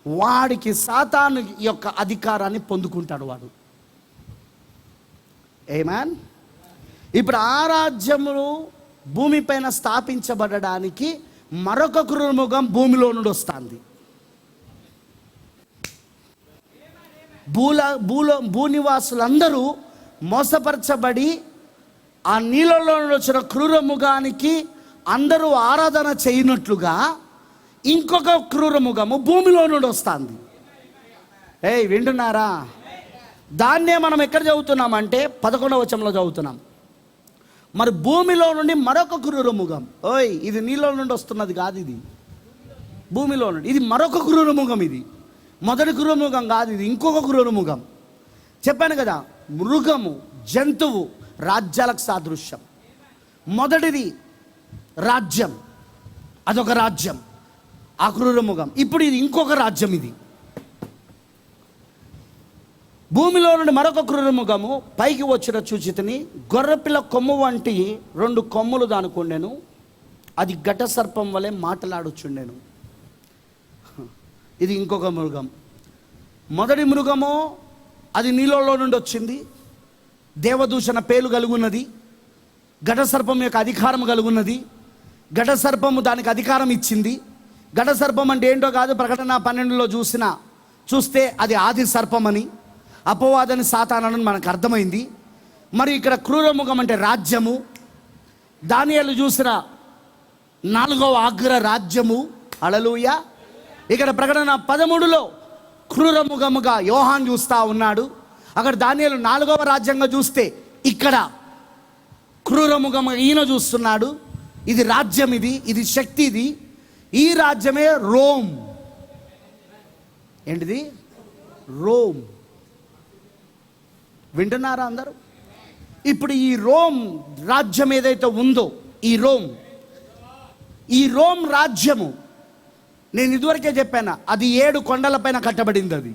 వాడికి సాతాను యొక్క అధికారాన్ని పొందుకుంటాడు వాడు. ఆమేన్. ఇప్పుడు ఆ రాజ్యములు భూమిపైన స్థాపించబడడానికి మరొక క్రూరముఖం భూమిలో నుండి వస్తుంది. భూనివాసులందరూ మోసపరచబడి ఆ నీళ్ళలో నుండి వచ్చిన క్రూరముఖానికి అందరూ ఆరాధన చేయనట్లుగా ఇంకొక క్రూరముఖము భూమిలో నుండి వస్తుంది. వింటున్నారా? దాన్నే మనం ఎక్కడ చదువుతున్నామంటే 11వ వచనంలో చదువుతున్నాం. మరి భూమిలో నుండి మరొక క్రూరముఖం. ఇది నీళ్ళ నుండి వస్తున్నది కాదు, ఇది భూమిలో నుండి. ఇది మరొక క్రూరముఖం. ఇది మొదటి క్రూరముఖం కాదు, ఇది ఇంకొక క్రూరముఖం. చెప్పాను కదా, మృగము, జంతువు రాజ్యాలకు సాదృశ్యం. మొదటిది రాజ్యం, అదొక రాజ్యం, ఆ క్రూరముఖం. ఇప్పుడు ఇది ఇంకొక రాజ్యం. ఇది భూమిలో నుండి మరొక క్రూరముఖము పైకి వచ్చిన చూచితిని. గొర్రెపిల్ల కొమ్ము వంటి 2 కొమ్ములు దానుకుండెను. అది ఘట సర్పం వలె మాటలాడుచుండెను. ఇది ఇంకొక మృగం. మొదటి మృగము అది నీళ్ళలో నుండి వచ్చింది. దేవదూషణ పేలు కలుగున్నది. ఘట సర్పం యొక్క అధికారం కలుగున్నది. ఘట సర్పము దానికి అధికారం ఇచ్చింది. ఘట సర్పం అంటే ఏంటో కాదు, ప్రకటన 12లో చూస్తే అది ఆది సర్పం అని, అపవాదని సాతానని మనకు అర్థమైంది. మరి ఇక్కడ క్రూరముఖం అంటే రాజ్యము. దానియేలు చూసిన 4వ అగ్ర రాజ్యము. హల్లెలూయా. ఇక్కడ ప్రకటన 13లో క్రూరముఖముగా యోహాను చూస్తూ ఉన్నాడు. అక్కడ దానియేలు 4వ రాజ్యంగా చూస్తే ఇక్కడ క్రూరముఖముగా ఈయన చూస్తున్నాడు. ఇది రాజ్యం, ఇది శక్తి. ఈ రాజ్యమే రోమ్. ఏంటిది? రోమ్. వింటున్నారా అందరూ? ఇప్పుడు ఈ రోమ్ రాజ్యం ఏదైతే ఉందో, ఈ రోమ్ రాజ్యము, నేను ఇదివరకే చెప్పాను, అది 7 కొండలపైన కట్టబడింది. అది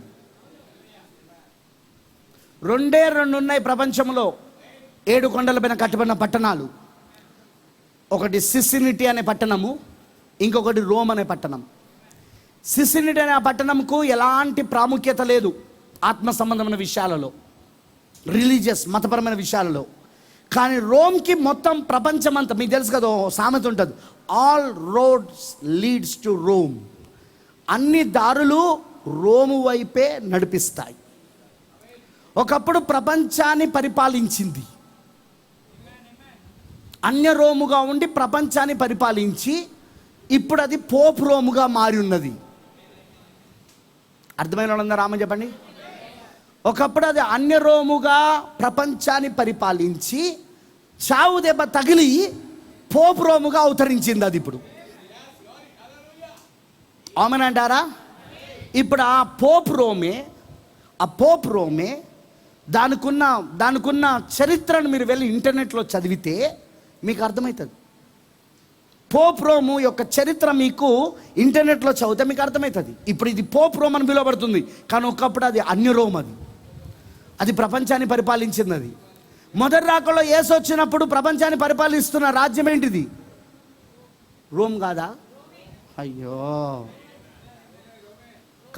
2 ఉన్నాయి ప్రపంచంలో 7 కొండలపైన కట్టబడిన పట్టణాలు. ఒకటి సిసినిటీ అనే పట్టణము, ఇంకొకటి రోమ్ అనే పట్టణం. సిసినిటీ అనే ఆ పట్టణంకు ఎలాంటి ప్రాముఖ్యత లేదు ఆత్మ సంబంధమైన విషయాలలో, రిలీజియస్ మతపరమైన విషయాలలో. కానీ రోమ్కి మొత్తం ప్రపంచమంతా, మీకు తెలుసు కదా, సామెత ఉంటుంది, all roads leads to Rome. అన్ని దారులు రోము వైపే నడిపిస్తాయి. ఒకప్పుడు ప్రపంచాన్ని పరిపాలించింది, అన్య రోముగా ఉండి ప్రపంచాన్ని పరిపాలించి ఇప్పుడు అది పోప్ రోముగా మారి ఉన్నది. అర్థమైన వాళ్ళందరూ రామ చెప్పండి. ఒకప్పుడు అది అన్య రోముగా ప్రపంచాన్ని పరిపాలించి చావు దెబ్బ తగిలి పోప్ రోముగా అవతరించింది. అది ఇప్పుడు ఆమెనంటారా? ఇప్పుడు ఆ పోప్ రోమే దానికున్న చరిత్రను మీరు వెళ్ళి ఇంటర్నెట్లో చదివితే మీకు అర్థమవుతుంది. పోప్ రోము యొక్క చరిత్ర మీకు ఇంటర్నెట్లో చదివితే మీకు అర్థమవుతుంది. ఇప్పుడు ఇది పోప్ రోమ్ అని పిలువబడుతుంది, కానీ ఒకప్పుడు అది అన్య రోమ్. అది ప్రపంచాన్ని పరిపాలించింది. అది మొదటి రాకలో యేసు వచ్చినప్పుడు ప్రపంచాన్ని పరిపాలిస్తున్న రాజ్యం ఏంటిది? రోమ్ కాదా? అయ్యో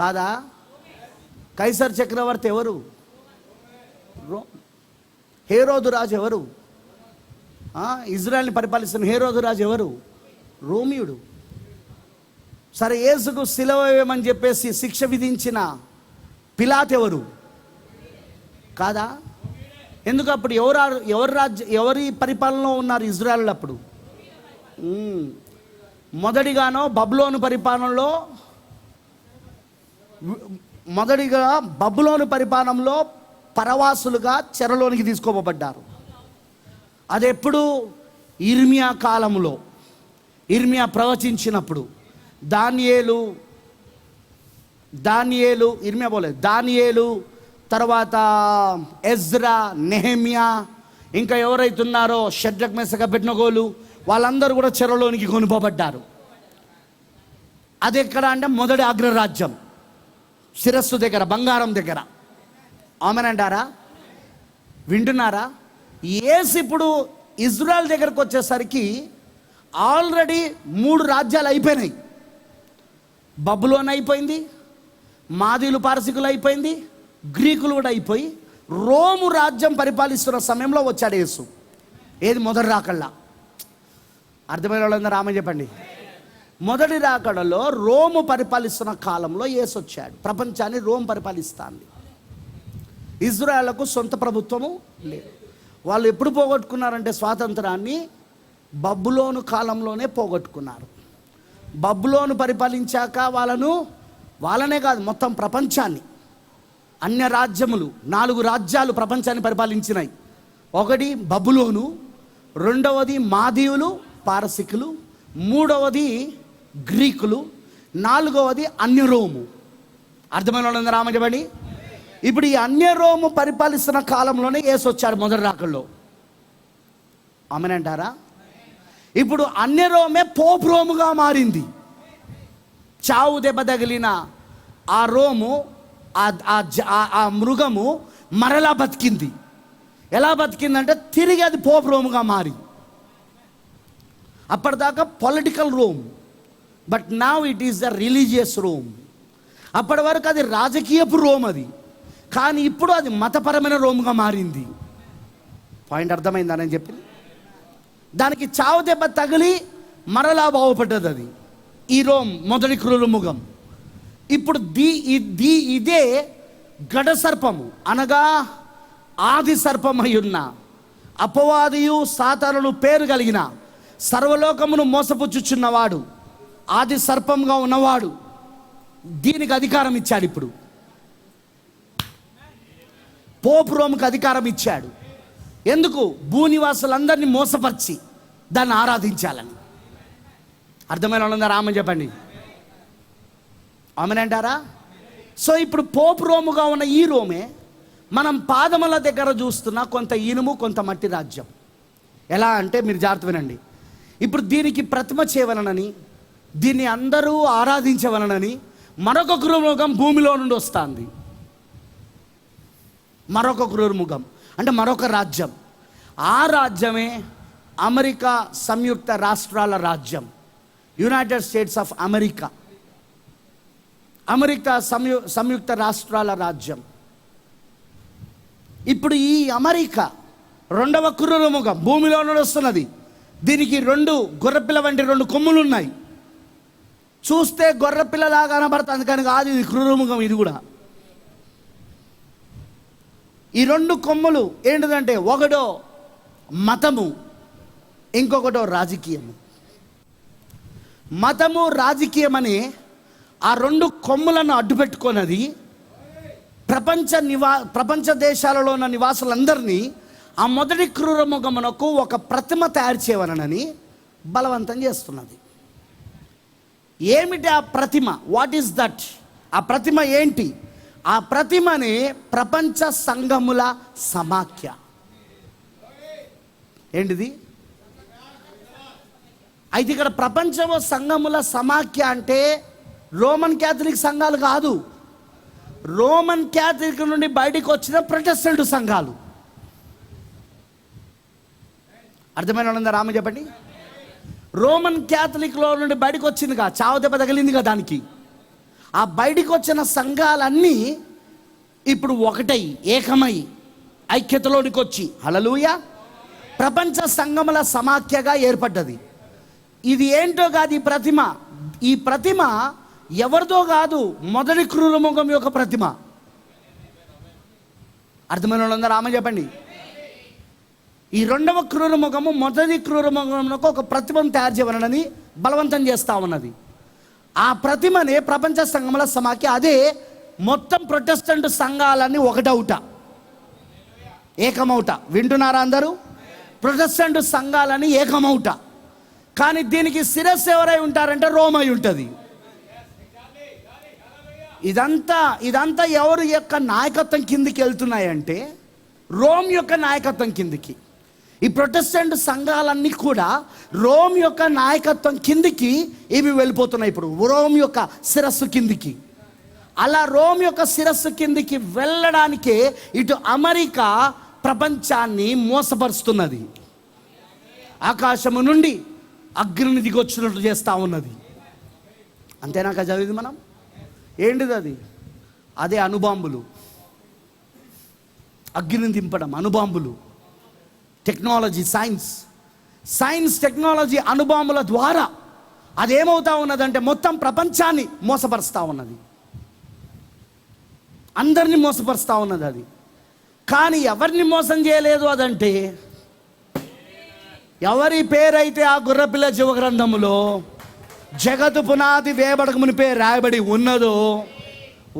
కాదా? కైసర్ చక్రవర్తి ఎవరు? రోమ్. హేరోదు రాజు ఎవరు? ఇజ్రాయెల్ని పరిపాలిస్తున్న హేరోదు రాజు ఎవరు? రోమియుడు. సరే, యేసుకు సిలువ వేయమని చెప్పేసి శిక్ష విధించిన పిలాత్ ఎవరు? కాదా? ఎందుకు? అప్పుడు ఎవరి పరిపాలనలో ఉన్నారు ఇజ్రాయెల్ అప్పుడు? మొదటిగా బబులోను పరిపాలనలో పరవాసులుగా చెరలోనికి తీసుకోబడ్డారు. అది ఎప్పుడు? ఇర్మియా కాలంలో. ఇర్మియా ప్రవచించినప్పుడు దానియేలు తర్వాత ఎజ్రా, నెహెమ్యా, ఇంకా ఎవరైతున్నారో షడ్రక్, మెషక్, అబేద్నెగోలు, వాళ్ళందరూ కూడా చెరలోనికి కొనుపోబడ్డారు. అది ఎక్కడ అంటే మొదటి అగ్రరాజ్యం, శిరస్సు దగ్గర, బంగారం దగ్గర. ఆమెనంటారా? వింటున్నారా? యేసు ఇప్పుడు ఇజ్రాయెల్ దగ్గరకు వచ్చేసరికి ఆల్రెడీ 3 రాజ్యాలు అయిపోయినాయి. బబులోన్ అయిపోయింది, మాదీలు పారసీకులు అయిపోయింది, గ్రీకులు కూడా అయిపోయి రోము రాజ్యం పరిపాలిస్తున్న సమయంలో వచ్చాడు యేసు. ఏది? మొదటి రాకళ్ళ. అర్థమైన వాళ్ళందరూ ఆమె చెప్పండి. మొదటి రాకడలో రోము పరిపాలిస్తున్న కాలంలో యేసు వచ్చాడు. ప్రపంచాన్ని రోమ్ పరిపాలిస్తుంది. ఇజ్రాయెల్కు సొంత ప్రభుత్వము లేదు. వాళ్ళు ఎప్పుడు పోగొట్టుకున్నారంటే స్వాతంత్రాన్ని బబులోను కాలంలోనే పోగొట్టుకున్నారు. బబులోను పరిపాలించాక వాళ్ళనే కాదు, మొత్తం ప్రపంచాన్ని, అన్య రాజ్యములు 4 రాజ్యాలు ప్రపంచాన్ని పరిపాలించినాయి. ఒకటి బబులోను, రెండవది మాదీయులు పారసికులు, మూడవది గ్రీకులు, 4వది అన్య రోము. అర్థమైన వాళ్ళందరూ ఆమె చెప్పండి. ఇప్పుడు ఈ అన్య రోము పరిపాలిస్తున్న కాలంలోనే యేసు వచ్చాడు మొదటి రాకల్లో. ఆమెనంటారా? ఇప్పుడు అన్య రోమే పోప్ రోముగా మారింది. చావు దెబ్బ తగిలిన ఆ రోము, ఆ మృగము మరలా బతికింది. ఎలా బతికిందంటే తిరిగి అది పోప్ రోముగా మారి. అప్పటిదాకా political Rome, but now it is the religious Rome. అప్పటి వరకు అది రాజకీయపు రోమ్ అది, కానీ ఇప్పుడు అది మతపరమైన రోమ్గా మారింది. పాయింట్ అర్థమైందని చెప్పింది. దానికి చావు దెబ్బ తగిలి మరలా బాగుపడ్డది అది, ఈ రోమ్, మొదటి క్రూరముఖం. ఇప్పుడు ఇదే గడ సర్పము, అనగా ఆది సర్పమై ఉన్న అపవాదియు సాతానులు పేరు కలిగిన సర్వలోకమును మోసపుచ్చుచున్నవాడు, ఆది సర్పంగా ఉన్నవాడు, దీనికి అధికారం ఇచ్చాడు. ఇప్పుడు పోప్ రోమ్కి అధికారం ఇచ్చాడు. ఎందుకు? భూనివాసులందరినీ మోసపరిచి దాన్ని ఆరాధించాలని. అర్థమైన వాళ్ళందరూ ఆమె చెప్పండి. ఆమెనంటారా? సో ఇప్పుడు పోప్ రోముగా ఉన్న ఈ రోమే మనం పాదముల దగ్గర చూస్తున్న కొంత ఇనుము కొంత మట్టి రాజ్యం. ఎలా అంటే మీరు జాగ్రత్త వినండి. ఇప్పుడు దీనికి ప్రతిమ చేయవలనని, దీన్ని అందరూ ఆరాధించవలనని మరొక క్రూరముఖం భూమిలో నుండి వస్తుంది. మరొక క్రూరముఖం అంటే మరొక రాజ్యం. ఆ రాజ్యమే అమెరికా సంయుక్త రాష్ట్రాల రాజ్యం, United States of America. America సంయుక్త రాష్ట్రాల రాజ్యం. ఇప్పుడు ఈ అమెరికా 2వ క్రూరముఖం భూమిలో నుండి వస్తున్నది. దీనికి 2 గొర్రెపిల్ల వంటి 2 కొమ్ములు ఉన్నాయి. చూస్తే గొర్రెపిల్లలాగా కనబడుతుంది, కానీ కాదు, ఇది క్రూరముఖం. ఇది కూడా ఈ 2 కొమ్ములు ఏంటిదంటే, ఒకటో మతము, ఇంకొకటో రాజకీయము. మతము, రాజకీయమని ఆ 2 కొమ్ములను అడ్డుపెట్టుకున్నది ప్రపంచ దేశాలలో ఉన్న నివాసులందరినీ ఆ మొదటి క్రూరముఖమునకు ఒక ప్రతిమ తయారు చేయవలనని బలవంతం చేస్తున్నది. ఏమిటి ఆ ప్రతిమ? What is that? ఆ ప్రతిమ ఏంటి? ఆ ప్రతిమని ప్రపంచ సంఘముల సమాఖ్య. ఏంటిది? అయితే ఇక్కడ ప్రపంచంలో సంఘముల సమాఖ్య అంటే రోమన్ క్యాథలిక్ సంఘాలు కాదు, రోమన్ క్యాథలిక్ నుండి బయటికి వచ్చిన ప్రొటెస్టెంట్ సంఘాలు. అర్థమైన వాళ్ళందరూ రామ చెప్పండి. రోమన్ క్యాథలిక్లో నుండి బయటకు వచ్చిందిగా, చావు దెబ్బ తగిలిందిగా దానికి. ఆ బయటికి వచ్చిన సంఘాలన్నీ ఇప్పుడు ఒకటై ఏకమై ఐక్యతలోనికి వచ్చి హల్లెలూయా ప్రపంచ సంఘముల సమాఖ్యగా ఏర్పడ్డది. ఇది ఏంటో కాదు, ఈ ప్రతిమ ఎవరిదో కాదు, మొదటి క్రూరముఖం యొక్క ప్రతిమ. అర్థమైన వాళ్ళందరూ రామ చెప్పండి. ఈ రెండవ క్రూరముఖము మొదటి క్రూరముఖమునకు ఒక ప్రతిమను తయారు చేయవలనని బలవంతం చేస్తూ ఉన్నది. ఆ ప్రతిమనే ప్రపంచ సంఘముల సమాఖ్య. అదే మొత్తం ప్రొటెస్టెంట్ సంఘాలన్నీ ఒకటవుట, ఏకమవుట. వింటున్నారా అందరూ? ప్రొటెస్టెంట్ సంఘాలని ఏకమవుట. కానీ దీనికి శిరస్సు ఎవరై ఉంటారంటే రోమ్ అయి ఉంటుంది. ఇదంతా ఎవరి యొక్క నాయకత్వం కిందికి వెళ్తున్నాయంటే రోమ్ యొక్క నాయకత్వం కిందికి. ఈ ప్రొటెస్టెంట్ సంఘాలన్నీ కూడా రోమ్ యొక్క నాయకత్వం కిందికి ఇవి వెళ్ళిపోతున్నాయి. ఇప్పుడు రోమ్ యొక్క శిరస్సు కిందికి. అలా రోమ్ యొక్క శిరస్సు కిందికి వెళ్ళడానికే ఇటు అమెరికా ప్రపంచాన్ని మోసపరుస్తున్నది. ఆకాశము నుండి అగ్నిని దిగొచ్చినట్లు చేస్తూ ఉన్నది. అంతేనాక చదివింది మనం. ఏంటిది అది? అదే అణుబాంబులు, అగ్నిని దింపడం, అణుబాంబులు. టెక్నాలజీ, సైన్స్ టెక్నాలజీ అణుబాంబుల ద్వారా అదేమవుతా ఉన్నదంటే మొత్తం ప్రపంచాన్ని మోసపరుస్తూ ఉన్నది, అందరినీ మోసపరుస్తూ ఉన్నది అది. కానీ ఎవరిని మోసం చేయలేదు అదంటే, ఎవరి పేరైతే ఆ గుర్రపిల్ల జీవ గ్రంథములో జగత్తు పునాది వేయబడక మునిపే రాయబడి ఉన్నదో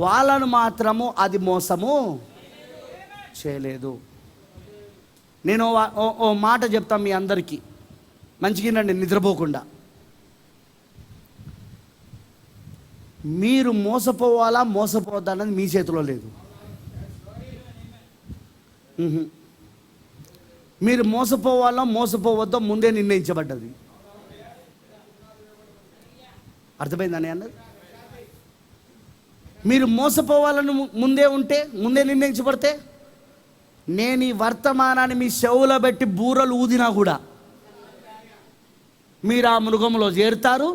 వాళ్ళను మాత్రము అది మోసము చేయలేదు. నేను ఓ మాట చెప్తాను మీ అందరికీ, మంచిగానండి, నిద్రపోకుండా. మీరు మోసపోవాలా మోసపోవద్దా అన్నది మీ చేతిలో లేదు. మీరు మోసపోవాలో మోసపోవద్దో ముందే నిర్ణయించబడ్డది. అర్థమైందని అన్నది. మీరు మోసపోవాలని ముందే నిర్ణయించబడితే, నేను ఈ వర్తమానాన్ని మీ చెవులో పెట్టి బూరలు ఊదినా కూడా మీరు ఆ మృగంలో చేరుతారు,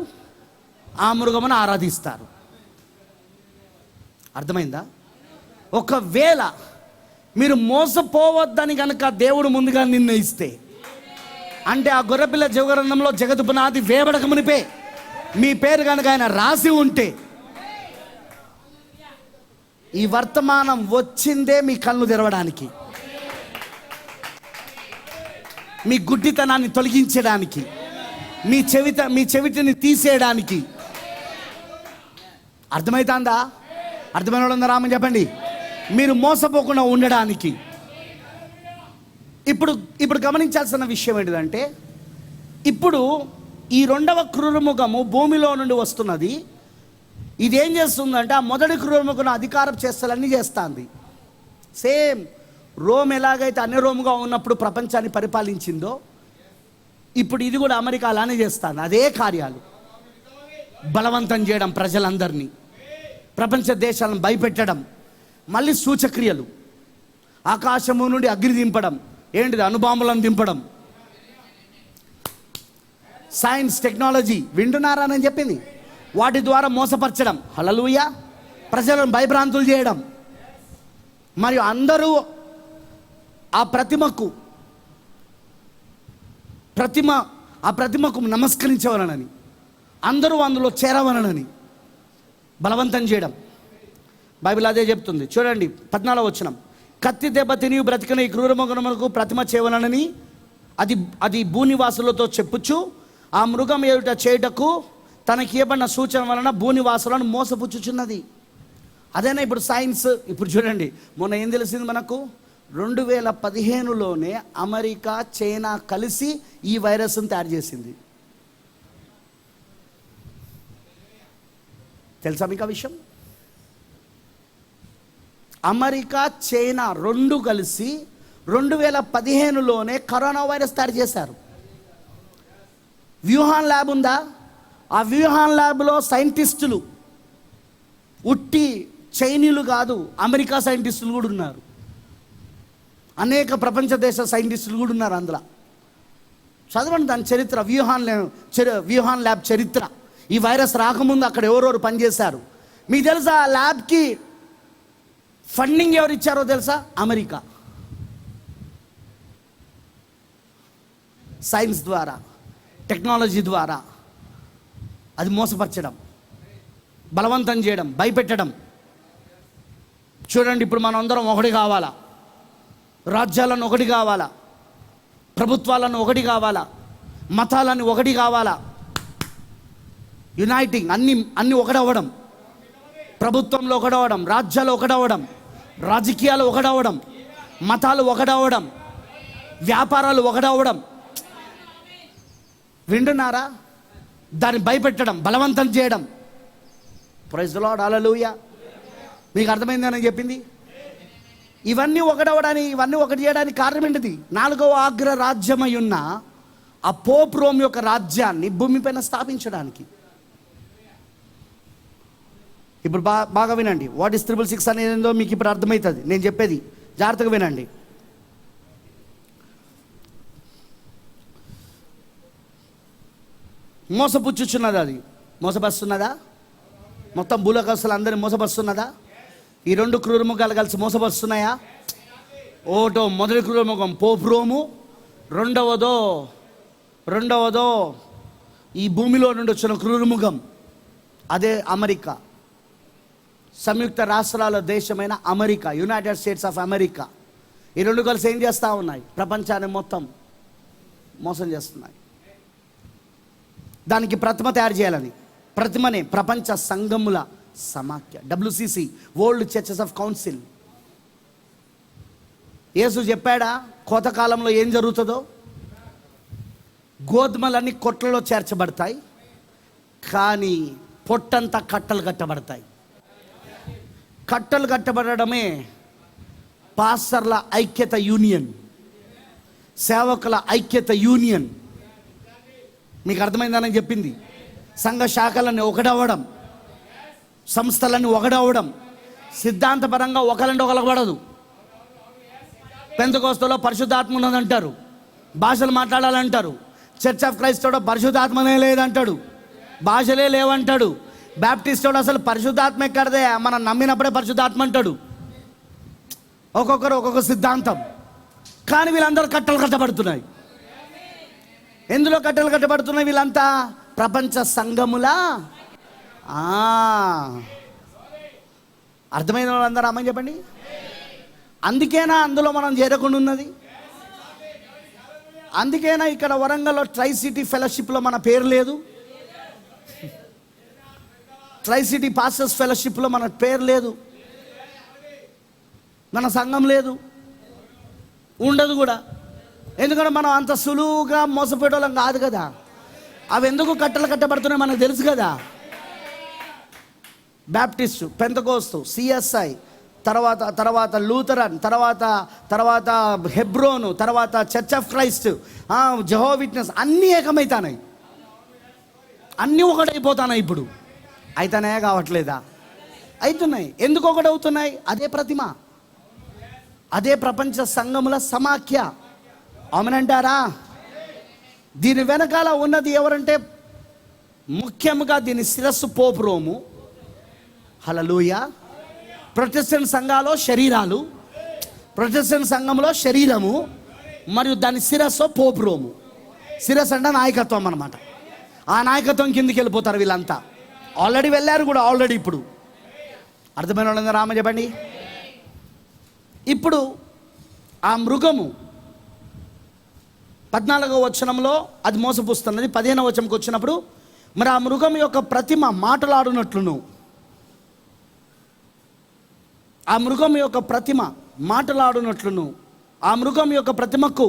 ఆ మృగమును ఆరాధిస్తారు. అర్థమైందా? ఒకవేళ మీరు మోసపోవద్దని కనుక దేవుడు ముందుగా నిర్ణయిస్తే, అంటే ఆ గొర్రెపిల్ల జీవగ్రంథంలో జగత్తు పునాది వేయబడక మునిపే మీ పేరు కనుక ఆయన రాసి ఉంటే, ఈ వర్తమానం వచ్చిందే మీ కళ్ళు తెరవడానికి, మీ గుడ్డితనాన్ని తొలగించడానికి, మీ చెవిటిని తీసేయడానికి. అర్థమవుతుందా? అర్థమైన వాళ్ళందరూ రామని చెప్పండి. మీరు మోసపోకుండా ఉండడానికి. ఇప్పుడు గమనించాల్సిన విషయం ఏంటిదంటే, ఇప్పుడు ఈ రెండవ క్రూరముఖము భూమిలో నుండి వస్తున్నది. ఇది ఏం చేస్తుందంటే, ఆ మొదటి క్రూరముఖను అధికారం చేస్తాలన్నీ చేస్తుంది. సేమ్ రోమ్ ఎలాగైతే అన్ని రోముగా ఉన్నప్పుడు ప్రపంచాన్ని పరిపాలించిందో, ఇప్పుడు ఇది కూడా అమెరికా అలానే చేస్తుంది. అదే కార్యాలు, బలవంతం చేయడం, ప్రజలందరినీ, ప్రపంచ దేశాలను భయపెట్టడం, మళ్ళీ సూచక్రియలు, ఆకాశము నుండి అగ్ని దింపడం, ఏంటిది అణుబాంబులను దింపడం, సైన్స్ టెక్నాలజీ. వింటున్నారా అని చెప్పింది. వాటి ద్వారా మోసపరచడం, హల్లెలూయా, ప్రజలను భయభ్రాంతులు చేయడం, మరియు అందరూ ఆ ప్రతిమకు నమస్కరించవలనని, అందరూ అందులో చేరవలనని బలవంతం చేయడం. బైబిల్ అదే చెప్తుంది. చూడండి 14వ వచనం. కత్తి దెబ్బ తిని బ్రతికిన ఈ క్రూరమృగమునకు ప్రతిమ చేయవలనని అది భూనివాసులతో చెప్పుచు, ఆ మృగం ఏమిట చేయుటకు తనకి ఇవ్వబడిన సూచన వలన భూనివాసులను మోసపుచ్చుచున్నది. అదేనా ఇప్పుడు సైన్స్. ఇప్పుడు చూడండి, మొన్న ఏం తెలిసింది మనకు? 2015లోనే అమెరికా, చైనా కలిసి ఈ వైరస్ను తయారు చేసింది. తెలుసా మీకు ఆ విషయం? అమెరికా, చైనా రెండు కలిసి 2015లోనే కరోనా వైరస్ తయారు చేశారు. వ్యూహాన్ ల్యాబ్ ఉందా? ఆ వ్యూహాన్ ల్యాబ్లో సైంటిస్టులు ఉట్టి చైనీయులు కాదు, అమెరికా సైంటిస్టులు కూడా ఉన్నారు, అనేక ప్రపంచ దేశ సైంటిస్టులు కూడా ఉన్నారు అందులో. చదవండి దాని చరిత్ర, వ్యూహాన్ ల్యాబ్ చరిత్ర. ఈ వైరస్ రాకముందు అక్కడ ఎవరెవరు పనిచేశారు. మీకు తెలుసా ఆ ల్యాబ్కి ఫండింగ్ ఎవరు ఇచ్చారో తెలుసా? అమెరికా. సైన్స్ ద్వారా, టెక్నాలజీ ద్వారా అది మోసపరచడం, బలవంతం చేయడం, భయపెట్టడం. చూడండి, ఇప్పుడు మనం అందరం ఒకటి కావాలా, రాజ్యాలను ఒకటి కావాలా, ప్రభుత్వాలను ఒకటి కావాలా, మతాలను ఒకటి కావాలా, యునైటింగ్, అన్ని ఒకటవ్వడం, ప్రభుత్వంలో ఒకటవ్వడం, రాజ్యాలు ఒకటవ్వడం, రాజకీయాలు ఒకటవ్వడం, మతాలు ఒకటవ్వడం, వ్యాపారాలు ఒకటవ్వడం. వింటున్నారా? దాన్ని భయపెట్టడం, బలవంతం చేయడం. ప్రైజ్ ది లార్డ్, హల్లెలూయా. మీకు అర్థమైందని చెప్పింది. ఇవన్నీ ఒకటవడానికి, ఇవన్నీ ఒకటి చేయడానికి కారణం ఏంటిది? 4వ అగ్ర రాజ్యమై ఉన్న ఆ పోప్ రోమ్ యొక్క రాజ్యాన్ని భూమిపైన స్థాపించడానికి. ఇప్పుడు బాగా వినండి. వాట్ ఈస్ 666 అనేది ఏందో మీకు ఇప్పుడు అర్థమవుతుంది. నేను చెప్పేది జాగ్రత్తగా వినండి. మోసపుచ్చుచున్నది, అది మోసపరుస్తున్నదా? మొత్తం భూలోకస్తులు అందరినీ మోసపరుస్తున్నదా? ఈ 2 క్రూరముఖాలు కలిసి మోసపరుస్తున్నాయా? ఓటో మొదటి క్రూరముఖం పోప్ రోము, రెండవదో ఈ భూమిలో నుండి వచ్చిన క్రూరముఖం, అదే అమెరికా. సంయుక్త రాష్ట్రాల దేశమైన America, United States of America. ఈ 2 కలిసి ఏం చేస్తూ ఉన్నాయి? ప్రపంచాన్ని మొత్తం మోసం చేస్తున్నాయి. దానికి ప్రతిమ తయారు చేయాలని, ప్రతిమనే ప్రపంచ సంఘముల సమాఖ్య, WCC, World Churches of Council. యేసు చెప్పాడా కోతకాలంలో ఏం జరుగుతుందో? గోధుమలన్నీ కొట్లలో చేర్చబడతాయి, కానీ పొట్టంతా కట్టలు కట్టబడతాయి. కట్టలు కట్టబడమే పాస్టర్ల ఐక్యత యూనియన్, సేవకుల ఐక్యత యూనియన్. మీకు అర్థమైందని చెప్పింది. సంఘ శాఖలన్నీ ఒకటవ్వడం, సంస్థలన్నీ ఒకటవ్వడం, సిద్ధాంతపరంగా ఒకరంటే ఒకరికి పడదు. పెంతెకోస్తలో పరిశుద్ధాత్మ ఉన్నదంటారు, భాషలు మాట్లాడాలంటారు. చర్చ్ ఆఫ్ క్రైస్తవుడు పరిశుద్ధాత్మనే లేదంటాడు, భాషలే లేవంటాడు. బ్యాప్టిస్టోడు అసలు పరిశుద్ధాత్మ ఎక్కడదే, మనం నమ్మినప్పుడే పరిశుద్ధాత్మ అంటాడు. ఒక్కొక్కరు ఒక్కొక్క సిద్ధాంతం. కానీ వీళ్ళందరూ కట్టలు కట్టబడుతున్నాయి. ఎందులో కట్టలు కట్టబడుతున్నాయి వీళ్ళంతా? ప్రపంచ సంఘములా. అర్థమైన వాళ్ళందరూ అమ్మని చెప్పండి. అందుకేనా అందులో మనం చేరకుండా ఉన్నది? అందుకేనా ఇక్కడ వరంగల్లో ట్రై సిటీ ఫెలోషిప్లో మన పేరు లేదు? ట్రై సిటీ పాస్టర్స్ ఫెలోషిప్లో మన పేరు లేదు, మన సంఘం లేదు, ఉండదు కూడా. ఎందుకంటే మనం అంత సులువుగా మోసపోయేటోళ్ళం కాదు కదా. అవి ఎందుకు కట్టలు కట్టబడుతున్నాయి మనకు తెలుసు కదా. బ్యాప్టిస్టు, పెంతెకోస్తు, CSI, తర్వాత లూథరన్, తర్వాత హెబ్రోను, తర్వాత church of Christ, Jehovah witness, అన్నీ ఏకమవుతాయి, అన్నీ ఒకటైపోతున్నాయి. ఇప్పుడు అయితేనే కావట్లేదా? అవుతున్నాయి. ఎందుకు ఒకటి అవుతున్నాయి? అదే ప్రతిమ, అదే ప్రపంచ సంఘముల సమాఖ్య. అవునంటారా? దీని వెనకాల ఉన్నది ఎవరంటే ముఖ్యంగా దీని శిరస్సు పోప్ రోము. హల్లెలూయా. ప్రొటెస్టెంట్ సంఘాలో శరీరాలు, ప్రొటెస్టెంట్ సంఘంలో శరీరము, మరియు దాని శిరస్సు పోప్ రోము. శిరస్సు అంటే నాయకత్వం అన్నమాట. ఆ నాయకత్వం కిందికి వెళ్ళిపోతారు వీళ్ళంతా. ఆల్రెడీ వెళ్ళారు కూడా, ఆల్రెడీ. ఇప్పుడు అర్థమైన వాళ్ళందరూ రామ చెప్పండి. ఇప్పుడు ఆ మృగము 14వ వచనంలో అది మోసపుస్తున్నది. 15వ వచనంకి వచ్చినప్పుడు మరి ఆ మృగం యొక్క ప్రతిమ మాటలాడునట్లును, ఆ మృగం యొక్క ప్రతిమ మాటలాడునట్లును, ఆ మృగం యొక్క ప్రతిమకు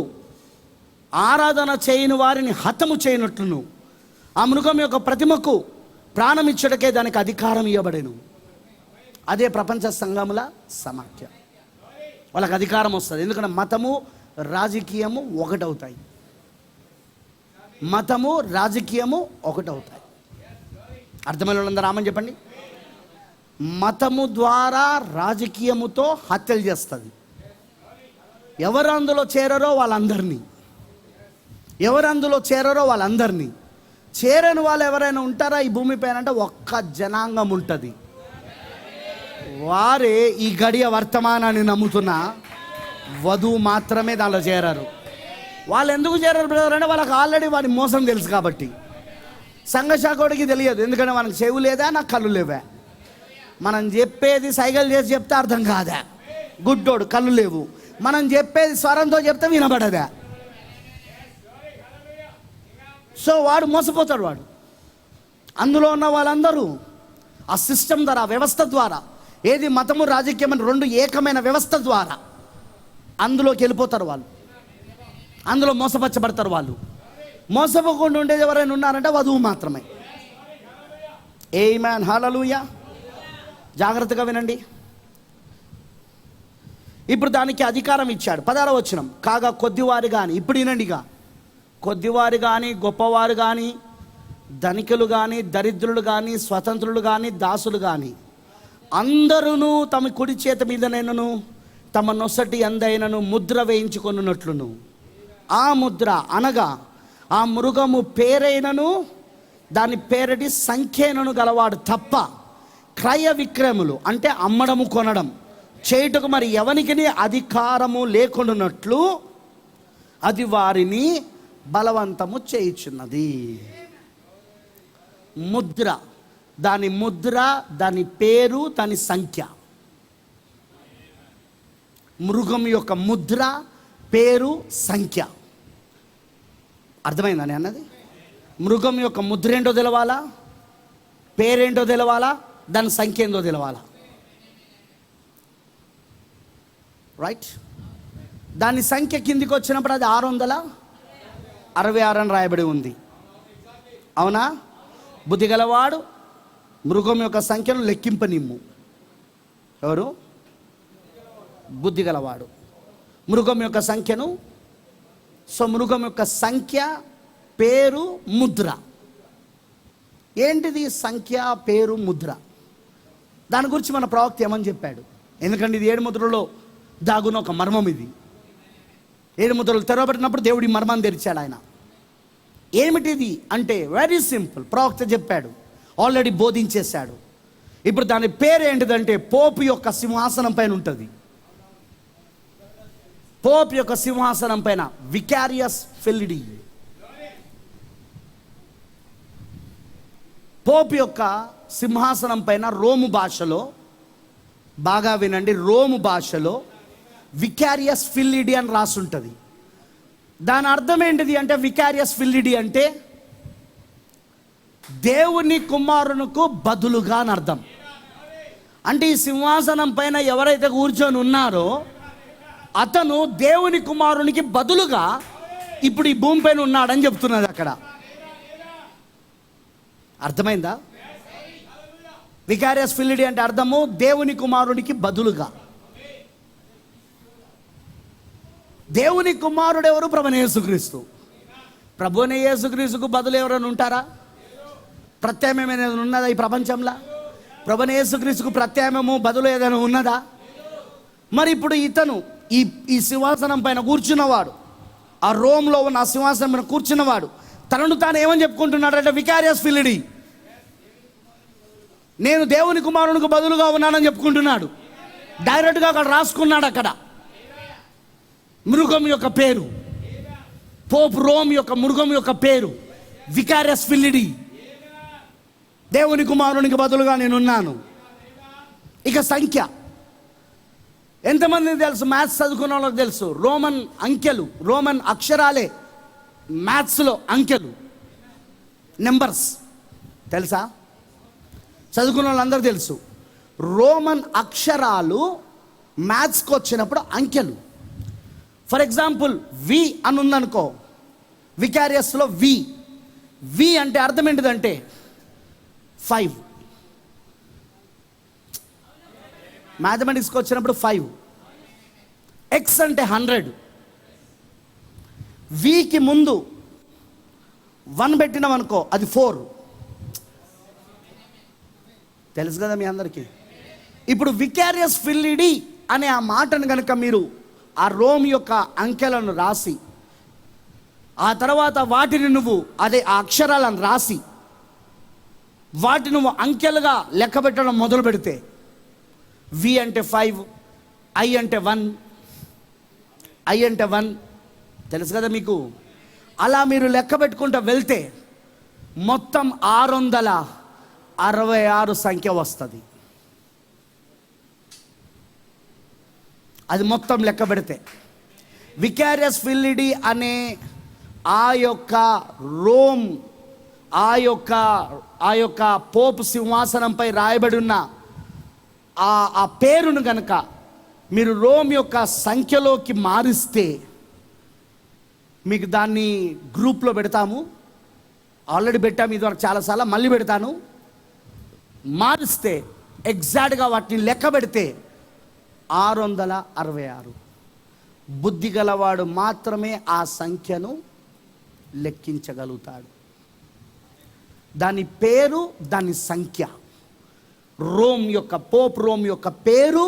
ఆరాధన చేయని వారిని హతము చేయనట్లును, ఆ మృగం యొక్క ప్రతిమకు ప్రాణం ఇచ్చటకే దానికి అధికారం ఇవ్వబడేను. అదే ప్రపంచ సంఘముల సమాఖ్య. వాళ్ళకి అధికారం వస్తుంది. ఎందుకంటే మతము రాజకీయము ఒకటవుతాయి. మతము రాజకీయము ఒకటవుతాయి. అర్థమైన వాళ్ళందరూ ఆమని చెప్పండి. మతము ద్వారా రాజకీయముతో హత్యలు చేస్తుంది. ఎవరు అందులో చేరరో వాళ్ళందరినీ, ఎవరు అందులో చేరరో వాళ్ళందరినీ, చేరని వాళ్ళు ఎవరైనా ఉంటారా ఈ భూమిపైన అంటే ఒక్క జనాంగం ఉంటుంది. వారే ఈ గడియ వర్తమానాన్ని నమ్ముతున్న వధువు మాత్రమే దానిలో చేరారు. వాళ్ళు ఎందుకు చేరారు బ్రదర్ అంటే వాళ్ళకి ఆల్రెడీ వాడి మోసం తెలుసు కాబట్టి. సంఘశాఖోడికి తెలియదు, ఎందుకంటే మనకు చెవు లేదా, నాకు కళ్ళు లేవా. మనం చెప్పేది సైగలు చేసి చెప్తే అర్థం కాదా, గుడ్డోడు కళ్ళు లేవు. మనం చెప్పేది స్వరంతో చెప్తే వినబడదా. సో వాడు మోసపోతాడు. వాడు అందులో ఉన్న వాళ్ళందరూ ఆ సిస్టమ్ ద్వారా, వ్యవస్థ ద్వారా, ఏది మతము రాజకీయం అని రెండు ఏకమైన వ్యవస్థ ద్వారా అందులోకి వెళ్ళిపోతారు. వాళ్ళు అందులో మోసపరచబడతారు. వాళ్ళు మోసపోకుండా ఉండేది ఎవరైనా ఉన్నారంటే వధువు మాత్రమే. ఆమేన్, హల్లెలూయా. జాగ్రత్తగా వినండి. ఇప్పుడు దానికి అధికారం ఇచ్చాడు. 16వ వచనం, కాగా కొద్దివారు కానీ, ఇప్పుడు వినండిగా, కొద్దివారు కానీ, గొప్పవారు కానీ, ధనికులు కానీ, దరిద్రులు కానీ, స్వతంత్రులు కానీ, దాసులు కానీ, అందరూ తమ కుడి చేతి మీదనైనను తమ నొసటి అందైనను ముద్ర వేయించుకొనున్నట్లును, ఆ ముద్ర అనగా ఆ మృగము పేరైనను దాని పేరటి సంఖ్యనను గలవాడు తప్ప క్రయ విక్రయములు అంటే అమ్మడము కొనడం చేయుటకు మరి ఎవనికి అధికారము లేకుండానట్లు అది వారిని బలవంతము చేయుచున్నది. ముద్ర, దాని ముద్ర, దాని పేరు, దాని సంఖ్య. మృగం యొక్క ముద్ర, పేరు, సంఖ్య. అర్థమైందని అన్నది. మృగం యొక్క ముద్ర ఏంటో తెలవాలా, పేరేంటో తెలవాలా, దాని సంఖ్య ఏందో తెలవాలా. రైట్. దాని సంఖ్య కిందికి వచ్చినప్పుడు అది 666 అని రాయబడి ఉంది. అవునా? బుద్ధి గలవాడు మృగం యొక్క సంఖ్యను లెక్కింపనిమ్ము. ఎవరు? బుద్ధి గలవాడు మృగం యొక్క సంఖ్యను. సో మృగం యొక్క సంఖ్య, పేరు, ముద్ర. ఏంటిది సంఖ్య, పేరు, ముద్ర? దాని గురించి మన ప్రవక్త ఏమని చెప్పాడు? ఎందుకంటే ఇది 7 ముద్రలో దాగున ఒక మర్మం. ఇది 7 ముద్రలు తెరవబడినప్పుడు దేవుడి మర్మాన్ని తెరిచాడు ఆయన. ఏమిటిది అంటే వెరీ సింపుల్. ప్రవక్త చెప్పాడు, ఆల్రెడీ బోధించేశాడు. ఇప్పుడు దాని పేరు ఏంటిదంటే పోపు యొక్క సింహాసనం పైన ఉంటుంది. పోప్ యొక్క సింహాసనం పైన వికారియస్ ఫిలిడి. పోప్ యొక్క సింహాసనం పైన రోము భాషలో, బాగా వినండి, రోము భాషలో వికారియస్ ఫిలిడి అని రాసుంటుంది. దాని అర్థం ఏంటిది అంటే వికారియస్ ఫిలిడి అంటే దేవుని కుమారునికి బదులుగా అని అర్థం. అంటే ఈ సింహాసనం పైన ఎవరైతే కూర్చొని ఉన్నారో అతను దేవుని కుమారునికి బదులుగా ఇప్పుడు ఈ భూమి పైన ఉన్నాడని చెప్తున్నది అక్కడ. అర్థమైందా? వికారియస్ ఫిలిడి అంటే అర్థము దేవుని కుమారునికి బదులుగా. దేవుని కుమారుడు ఎవరు? ప్రభువైన యేసుక్రీస్తు. ప్రభువైన యేసుక్రీస్తుకు బదులు ఎవరైనా ఉంటారా? ప్రత్యామ్నాయం ఏదైనా ఉన్నదా ఈ ప్రపంచంలో? ప్రభువైన యేసుక్రీస్తుకు ప్రత్యామ్నాయము బదులు ఏదైనా ఉన్నదా? మరి ఇప్పుడు ఇతను ఈ సింహాసనం పైన కూర్చున్నవాడు, ఆ రోమ్లో ఉన్న ఆ సింహాసనం పైన కూర్చున్నవాడు తనను తాను ఏమని చెప్పుకుంటున్నాడు అంటే వికారియస్ ఫిలిడి, నేను దేవుని కుమారునికి బదులుగా ఉన్నానని చెప్పుకుంటున్నాడు. డైరెక్ట్గా అక్కడ రాసుకున్నాడు. అక్కడ మృగం యొక్క పేరు, పోప్ రోమ్ యొక్క మృగం యొక్క పేరు వికారియస్ ఫిలిడి. దేవుని కుమారునికి బదులుగా నేనున్నాను. ఇక సంఖ్య ఎంతమందికి తెలుసు? మ్యాథ్స్ చదువుకున్న వాళ్ళకి తెలుసు. రోమన్ అంకెలు, రోమన్ అక్షరాలే మ్యాథ్స్లో అంకెలు, నెంబర్స్. తెలుసా? చదువుకున్న వాళ్ళందరూ తెలుసు. రోమన్ అక్షరాలు మ్యాథ్స్కి వచ్చినప్పుడు అంకెలు. ఫర్ ఎగ్జాంపుల్ వి అని ఉందనుకో, వికారియస్లో వి. వి అంటే అర్థం ఏంటిదంటే 5. మ్యాథమెటిక్స్కి వచ్చినప్పుడు 5. ఎక్స్ అంటే 100. వికి ముందు 1 పెట్టినాం అనుకో, అది 4. తెలుసు కదా మీ అందరికీ. ఇప్పుడు వికారియస్ ఫిల్లిడి అనే ఆ మాటను కనుక మీరు ఆ రోమ్ యొక్క అంకెలను రాసి, ఆ తర్వాత వాటిని నువ్వు అదే ఆ అక్షరాలను రాసి వాటిని నువ్వు అంకెలుగా లెక్క పెట్టడం మొదలు పెడితే, వి అంటే 5, ఐ అంటే 1, ఐ అంటే 1, తెలుసు కదా మీకు. అలా మీరు లెక్క పెట్టుకుంటూ వెళ్తే మొత్తం 666 సంఖ్య వస్తుంది. అది మొత్తం లెక్క పెడితే వికారియస్ ఫిల్లిడి అనే ఆ యొక్క రోమ్, ఆ యొక్క పోపు సింహాసనంపై రాయబడి ఉన్న ఆ పేరును కనుక మీరు రోమ్ యొక్క సంఖ్యలోకి మారిస్తే, మీకు దాన్ని గ్రూప్లో పెడతాము, ఆల్రెడీ పెట్టాము ఇదివరకు చాలాసార్లు, మళ్ళీ పెడతాను. మారిస్తే ఎగ్జాక్ట్గా వాటిని లెక్క పెడితే 666. బుద్ధి గలవాడు మాత్రమే ఆ సంఖ్యను లెక్కించగలుగుతాడు. దాని పేరు, దాని సంఖ్య, రోమ్ యొక్క పోప్ రోమ్ యొక్క పేరు,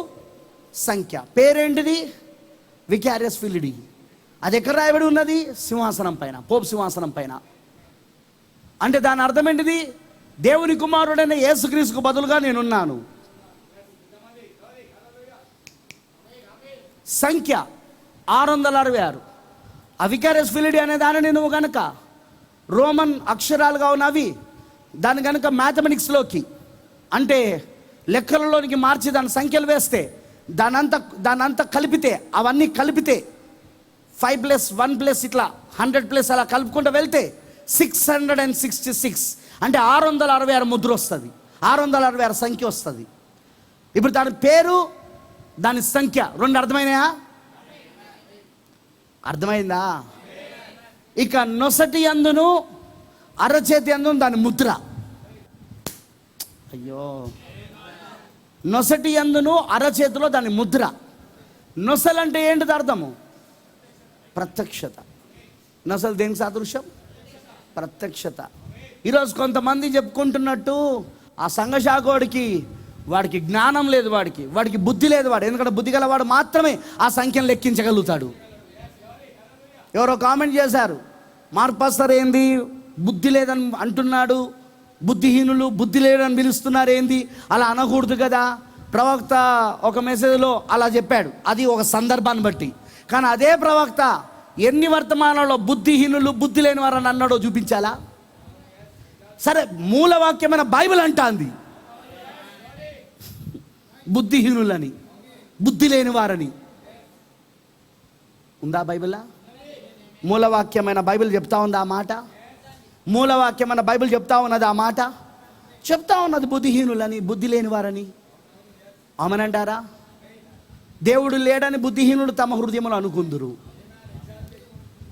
సంఖ్య. పేరేంటిది? వికారియస్ ఫిల్లిడి. అది ఎక్కడ రాయబడి ఉన్నది? సింహాసనం పైన, పోప్ సింహాసనం పైన. అంటే దాని అర్థం ఏంటిది? దేవుని కుమారుడైన యేసుక్రీస్తుకు బదులుగా నేనున్నాను. సంఖ్య 666. ఆ వికారియస్ ఫిల్లిడి అనే దానిని నువ్వు కనుక రోమన్ అక్షరాలుగా ఉన్నవి దాని కనుక మ్యాథమెటిక్స్లోకి అంటే లెక్కలలోనికి మార్చి దాని సంఖ్యలు వేస్తే, దానంతా కలిపితే, అవన్నీ కలిపితే 5+1+ ఇట్లా 100+ అలా కలుపుకుంటూ వెళ్తే 666 అంటే 666 ముద్ర వస్తుంది, 666 సంఖ్య వస్తుంది. ఇప్పుడు దాని పేరు, దాని సంఖ్య రెండు అర్థమైనాయా? అర్థమైందా? ఇక నొసటి అందును అరచేతి అందును దాని ముద్ర. అయ్యో, నొసటి అందును అరచేతిలో దాని ముద్ర. నొసలంటే ఏంటిది అర్థము? ప్రత్యక్షత. నొసలు దేనికి సాదృశ్యం? ప్రత్యక్షత. ఈరోజు కొంతమంది చెప్పుకుంటున్నట్టు ఆ సంఘశాఖోడికి వాడికి జ్ఞానం లేదు, వాడికి బుద్ధి లేదు. ఎందుకంటే బుద్ధి గలవాడు మాత్రమే ఆ సంఖ్యను లెక్కించగలుగుతాడు. ఎవరో కామెంట్ చేశారు, మార్క్ పాస్టర్ ఏంది బుద్ధి లేదని అంటున్నాడు, బుద్ధిహీనులు బుద్ధి లేదని పిలుస్తున్నారు ఏంది, అలా అనకూడదు కదా. ప్రవక్త ఒక మెసేజ్లో అలా చెప్పాడు, అది ఒక సందర్భాన్ని బట్టి. కానీ అదే ప్రవక్త ఎన్ని వర్తమానాల్లో బుద్ధిహీనులు బుద్ధి లేని వారని అన్నాడో చూపించాలా? సరే, మూలవాక్యమైన బైబిల్ అంటాంది బుద్ధిహీనులని, బుద్ధి లేని వారని. ఉందా బైబిల్లా? మూలవాక్యమైన బైబిల్ చెప్తా ఉంది ఆ మాట. మూలవాక్యమైన బైబిల్ చెప్తా ఉన్నది ఆ మాట. చెప్తా ఉన్నది బుద్ధిహీనులని, బుద్ధి లేని వారని. అవునంటారా? దేవుడు లేడని బుద్ధిహీనుడు తమ హృదయంలో అనుకుందురు.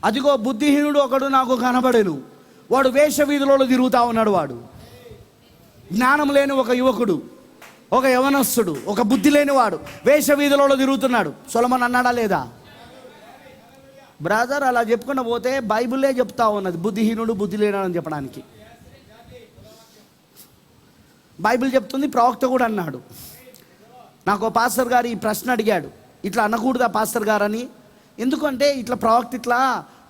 అదిగో బుద్ధిహీనుడు ఒకడు నాకు కనబడెను, వాడు వేష వీధులలో తిరుగుతూ ఉన్నాడు. వాడు జ్ఞానం లేని ఒక యువకుడు, ఒక యవనస్తుడు, ఒక బుద్ధి లేనివాడు వేష వీధులలో తిరుగుతున్నాడు. సొలొమోను అన్నాడా లేదా? బ్రదర్, అలా చెప్పుకుంటూ పోతే బైబిలే చెప్తా ఉన్నది బుద్ధిహీనుడు బుద్ధి లేనాడని చెప్పడానికి. బైబిల్ చెప్తుంది, ప్రవక్త కూడా అన్నాడు. నాకు పాస్టర్ గారు ఈ ప్రశ్న అడిగాడు, ఇట్లా అనకూడదా పాస్టర్ గారని. ఎందుకంటే ఇట్లా ప్రవక్త ఇట్లా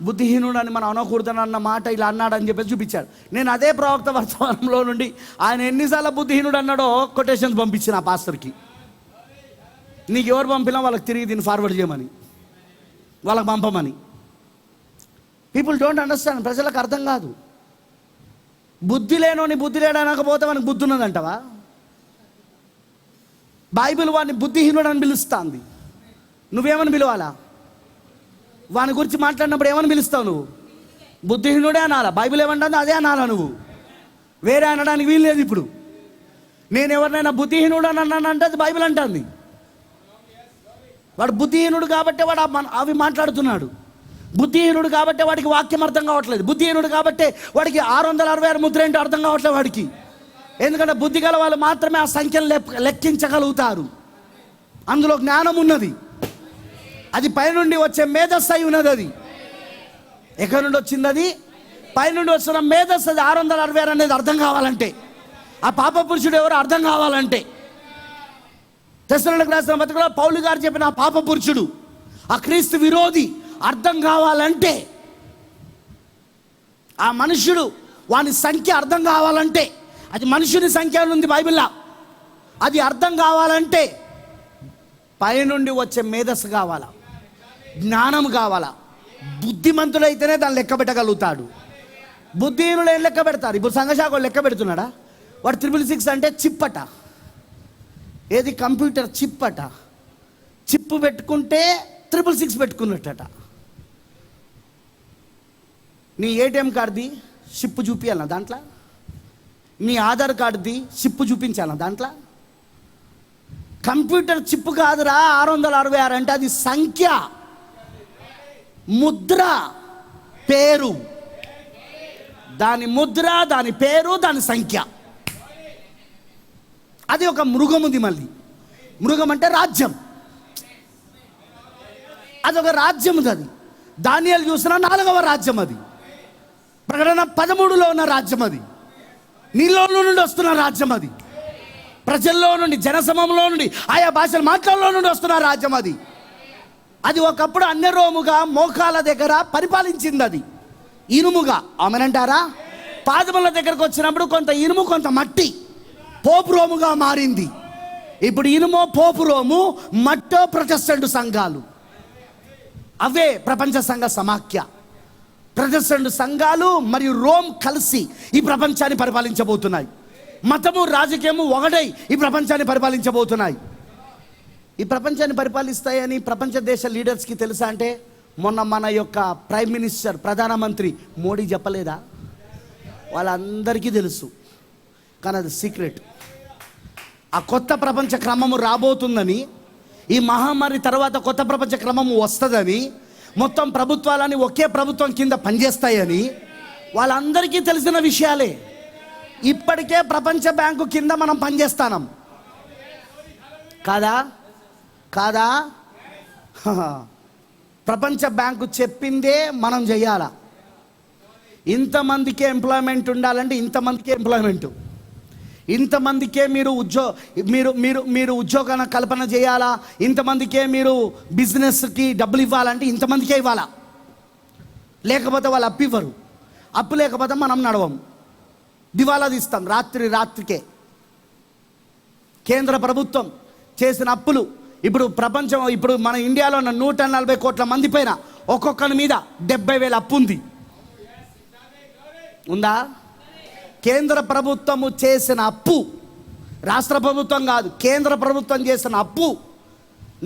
బుద్ధిహీనుడు అని మనం అనకూడదని అన్న మాట ఇలా అన్నాడని చెప్పేసి చూపించాడు. నేను అదే ప్రవక్త వర్తమానంలో నుండి ఆయన ఎన్నిసార్లు బుద్ధిహీనుడు అన్నాడో కొటేషన్స్ పంపించిన ఆ పాస్టర్కి. నీకు ఎవరు పంపినా వాళ్ళకి తిరిగి దీన్ని ఫార్వర్డ్ చేయమని, వాళ్ళకి పంపమని. People don't understand. ప్రజలకు అర్థం కాదు. బుద్ధి లేనోని బుద్ధి లేడనకపోతే మనకు బుద్ధి ఉన్నదంటవా? బైబిల్ వాడిని బుద్ధిహీనుడు అని పిలుస్తుంది. నువ్వేమని పిలవాలా? వాని గురించి మాట్లాడినప్పుడు ఏమని పిలుస్తావు నువ్వు? బుద్ధిహీనుడే అనాలా? బైబిల్ ఏమంటుంది అదే అనాలా నువ్వు. వేరే అనడానికి వీలు లేదు. ఇప్పుడు నేను ఎవరినైనా బుద్ధిహీనుడు అని అన్నానంటే అది బైబిల్ అంటుంది. వాడు బుద్ధిహీనుడు కాబట్టి వాడు అవి మాట్లాడుతున్నాడు. బుద్ధిహీనుడు కాబట్టి వాడికి వాక్యం అర్థం కావట్లేదు. బుద్ధిహీనుడు కాబట్టి వాడికి 666 ముద్ర ఏంటో అర్థం కావట్లేదు వాడికి. ఎందుకంటే బుద్ధి గల వాళ్ళు మాత్రమే ఆ సంఖ్యను లెక్కించగలుగుతారు. అందులో జ్ఞానం ఉన్నది. అది పైనుండి వచ్చే మేధస్సు అయి ఉన్నది. అది ఎక్కడి నుండి వచ్చింది? అది పైనుండి వస్తున్న మేధస్సు అది 666 అనేది అర్థం కావాలంటే, ఆ పాప పురుషుడు ఎవరు అర్థం కావాలంటే, తెస్సలోనికీయులకు రాసిన పత్రికలో పౌలు గారు చెప్పిన ఆ పాప పురుషుడు, ఆ క్రీస్తు విరోధి అర్థం కావాలంటే, ఆ మనుష్యుడు వాని సంఖ్య అర్థం కావాలంటే, అది మనుషుని సంఖ్య ఉంది బైబిల్లో, అది అర్థం కావాలంటే పైనుండి వచ్చే మేధస్సు కావాలా, జ్ఞానం కావాలా. బుద్ధిమంతుడైతేనే దాన్ని లెక్క పెట్టగలుగుతాడు. బుద్ధిహీనులు ఏం లెక్క పెడతారు? ఇప్పుడు సంఘశాఖ లెక్క పెడుతున్నాడా? వాడు 666 అంటే చిప్పట, ఏది కంప్యూటర్ చిప్పట, చిప్పు పెట్టుకుంటే 666 పెట్టుకున్నట్టట. నీ ఏటీఎం కార్డుది చిప్పు చూపించాలన్నా దాంట్లో, నీ ఆధార్ కార్డుది చిప్పు చూపించాలన్నా దాంట్లో. కంప్యూటర్ చిప్పు కాదురా 666 అంటే, అది సంఖ్య, ముద్ర, పేరు. దాని ముద్ర, దాని పేరు, దాని సంఖ్య. అది ఒక మృగముది. మళ్ళీ మృగం అంటే రాజ్యం, అదొక రాజ్యం. అది దానియేలు చూసిన 4వ రాజ్యం, అది ప్రకటన 13లో ఉన్న రాజ్యం, అది నీలో నుండి వస్తున్న రాజ్యం, అది ప్రజల్లో నుండి, జనసమూహంలో నుండి, ఆయా భాషల మాటల్లో నుండి వస్తున్న రాజ్యం. అది అది ఒకప్పుడు అన్యరోముగా మోకాల దగ్గర పరిపాలించింది. అది ఇనుముగా, ఆమెనంటారా? పాదముల దగ్గరకు వచ్చినప్పుడు కొంత ఇనుము, కొంత మట్టి, పోపు రోముగా మారింది. ఇప్పుడు ఇనుమో పోపు రోము, మట్టో ప్రొటెస్టెంట్ సంఘాలు, అవే ప్రపంచ సంఘ సమాఖ్య. ప్రొటెస్టెంట్ సంఘాలు మరియు రోమ్ కలిసి ఈ ప్రపంచాన్ని పరిపాలించబోతున్నాయి. మతము, రాజకీయము ఒకటై ఈ ప్రపంచాన్ని పరిపాలించబోతున్నాయి. ఈ ప్రపంచాన్ని పరిపాలిస్తాయని ప్రపంచ దేశ లీడర్స్కి తెలుసా అంటే, మొన్న మన యొక్క ప్రైమ్ మినిస్టర్, ప్రధానమంత్రి మోడీ చెప్పలేదా? వాళ్ళందరికీ తెలుసు, కానీ అది సీక్రెట్. ఆ కొత్త ప్రపంచ క్రమము రాబోతుందని, ఈ మహమ్మారి తర్వాత కొత్త ప్రపంచ క్రమము వస్తుందని, మొత్తం ప్రభుత్వాలని ఒకే ప్రభుత్వం కింద పనిచేస్తాయని వాళ్ళందరికీ తెలిసిన విషయాలే. ఇప్పటికే ప్రపంచ బ్యాంకు కింద మనం పనిచేస్తాం కాదా? కాదా? ప్రపంచ బ్యాంకు చెప్పిందే మనం చెయ్యాలా. ఇంతమందికే ఎంప్లాయ్మెంట్ ఉండాలంటే ఇంతమందికే ఎంప్లాయ్మెంట్, ఇంతమందికే మీరు మీరు ఉద్యోగాన్ని కల్పన చేయాలా, ఇంతమందికే మీరు బిజినెస్కి డబ్బులు ఇవ్వాలంటే ఇంతమందికే ఇవ్వాలా. లేకపోతే వాళ్ళు అప్పు ఇవ్వరు. అప్పు లేకపోతే మనం నడవం, దివాలా తీస్తాం రాత్రికే. కేంద్ర ప్రభుత్వం చేసిన అప్పులు ఇప్పుడు ప్రపంచం, ఇప్పుడు మన ఇండియాలో ఉన్న 140 కోట్ల మంది పైన ఒక్కొక్కరి మీద 70,000 అప్పు ఉంది. ఉందా? కేంద్ర ప్రభుత్వము చేసిన అప్పు, రాష్ట్ర ప్రభుత్వం కాదు, కేంద్ర ప్రభుత్వం చేసిన అప్పు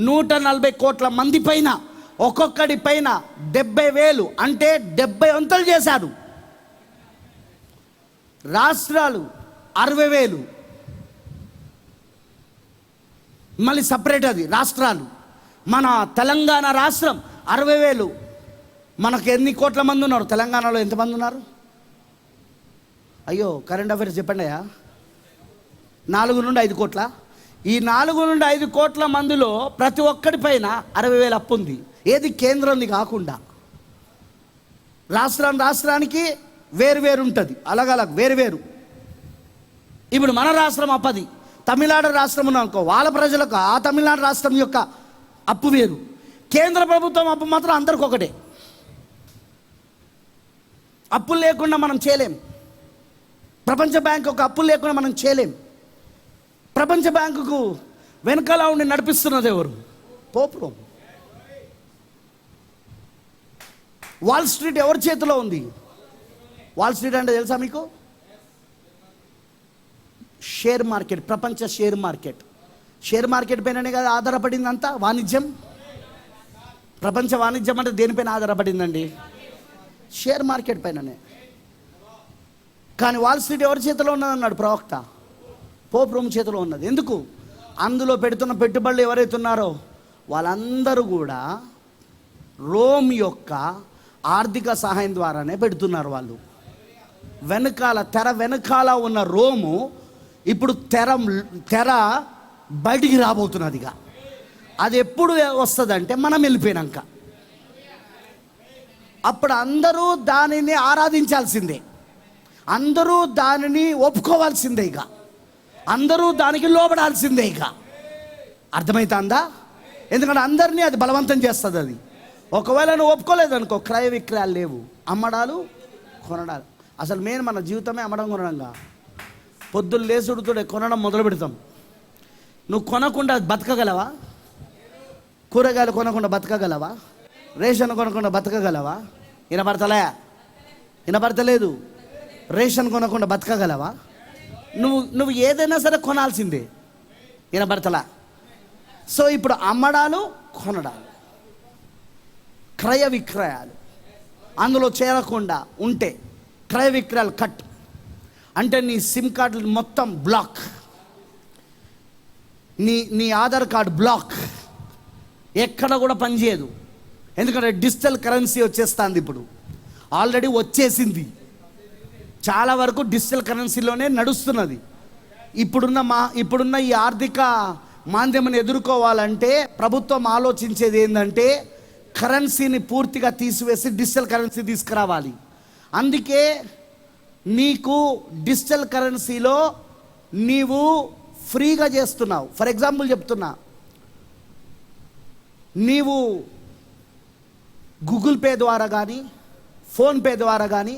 140 కోట్ల మంది పైన, ఒక్కొక్కడి పైన 70,000 అంటే 70 వంతులు చేశాడు. రాష్ట్రాలు 60,000, మళ్ళీ సపరేట్ అది రాష్ట్రాలు. మన తెలంగాణ రాష్ట్రం 60,000. మనకు ఎన్ని కోట్ల మంది ఉన్నారు తెలంగాణలో? ఎంతమంది ఉన్నారు? అయ్యో, కరెంట్ అఫైర్స్ చెప్పండి అయ్యా. 4 నుండి 5 కోట్ల. ఈ 4 నుండి 5 కోట్ల మందిలో ప్రతి ఒక్కడి పైన 60,000 అప్పు ఉంది. ఏది? కేంద్రంది కాకుండా. రాష్ట్రానికి వేరు ఉంటుంది, అలగలగ్ వేరు. ఇప్పుడు మన రాష్ట్రం అప్పది, తమిళనాడు రాష్ట్రం ఉన్నానుకో, వాళ్ళ ప్రజలకు ఆ తమిళనాడు రాష్ట్రం యొక్క అప్పు వేరు. కేంద్ర ప్రభుత్వం అప్పు మాత్రం అందరికి ఒకటే. అప్పులు లేకుండా మనం చేయలేం. ప్రపంచ బ్యాంకు ఒక అప్పులు లేకుండా మనం చేయలేం. ప్రపంచ బ్యాంకుకు వెనకాల ఉండి నడిపిస్తున్నది ఎవరు? పోపు. వాల్ స్ట్రీట్ ఎవరి చేతిలో ఉంది? వాల్ స్ట్రీట్ అంటే తెలుసా మీకు? షేర్ మార్కెట్, ప్రపంచ షేర్ మార్కెట్. షేర్ మార్కెట్ పైననే కదా ఆధారపడింది అంతా వాణిజ్యం. ప్రపంచ వాణిజ్యం అంటే దేనిపైన ఆధారపడిందండి? షేర్ మార్కెట్ పైననే. కానీ వాల్ స్ట్రీట్ ఎవరి చేతిలో ఉన్నదన్నాడు ప్రవక్త? పోప్ రోమ్ చేతిలో ఉన్నది. ఎందుకు? అందులో పెడుతున్న పెట్టుబడులు ఎవరైతే ఉన్నారో వాళ్ళందరూ కూడా రోమ్ యొక్క ఆర్థిక సహాయం ద్వారానే పెడుతున్నారు. వాళ్ళు తెర వెనకాల ఉన్న రోము ఇప్పుడు తెర బయటికి రాబోతున్నదిగా. అది ఎప్పుడు వస్తుందంటే మనం వెళ్ళిపోయినాక. అప్పుడు అందరూ దానిని ఆరాధించాల్సిందే, అందరూ దానిని ఒప్పుకోవాల్సిందే, ఇక అందరూ దానికి లోబడాల్సిందే. ఇక అర్థమవుతుందా? ఎందుకంటే అందరినీ అది బలవంతం చేస్తుంది. అది ఒకవేళ నువ్వు ఒప్పుకోలేదనుకో, క్రయ విక్రయాలు లేవు, అమ్మడాలు కొనడాలు. అసలు మెయిన్ మన జీవితమే అమ్మడం కొనడంగా. పొద్దున్న లేసుడుతోడే కొనడం మొదలు పెడతాం. నువ్వు కొనకుండా బతకగలవా? కూరగాయలు కొనకుండా బతకగలవా? రేషన్ కొనకుండా బతకగలవా? వినపడతలేదు. రేషన్ కొనకుండా బతకగలవా? నువ్వు ఏదైనా సరే కొనాల్సిందే. వినపడతలా? సో ఇప్పుడు అమ్మడాలు కొనడాలు, క్రయ విక్రయాలు, అందులో చేరకుండా ఉంటే క్రయ విక్రయాలు కట్. అంటే నీ సిమ్ కార్డు మొత్తం బ్లాక్, నీ ఆధార్ కార్డు బ్లాక్, ఎక్కడ కూడా పనిచేయదు. ఎందుకంటే డిజిటల్ కరెన్సీ వచ్చేస్తుంది. ఇప్పుడు ఆల్రెడీ వచ్చేసింది, చాలా వరకు డిజిటల్ కరెన్సీలోనే నడుస్తున్నది. ఇప్పుడున్న ఈ ఆర్థిక మాంద్యమని ఎదుర్కోవాలంటే ప్రభుత్వం ఆలోచించేది ఏంటంటే కరెన్సీని పూర్తిగా తీసివేసి డిజిటల్ కరెన్సీ తీసుకురావాలి. అందుకే నీకు డిజిటల్ కరెన్సీలో నీవు ఫ్రీగా చేస్తున్నావు. ఫర్ ఎగ్జాంపుల్ చెప్తున్నా, నీవు గూగుల్ పే ద్వారా కానీ ఫోన్పే ద్వారా కానీ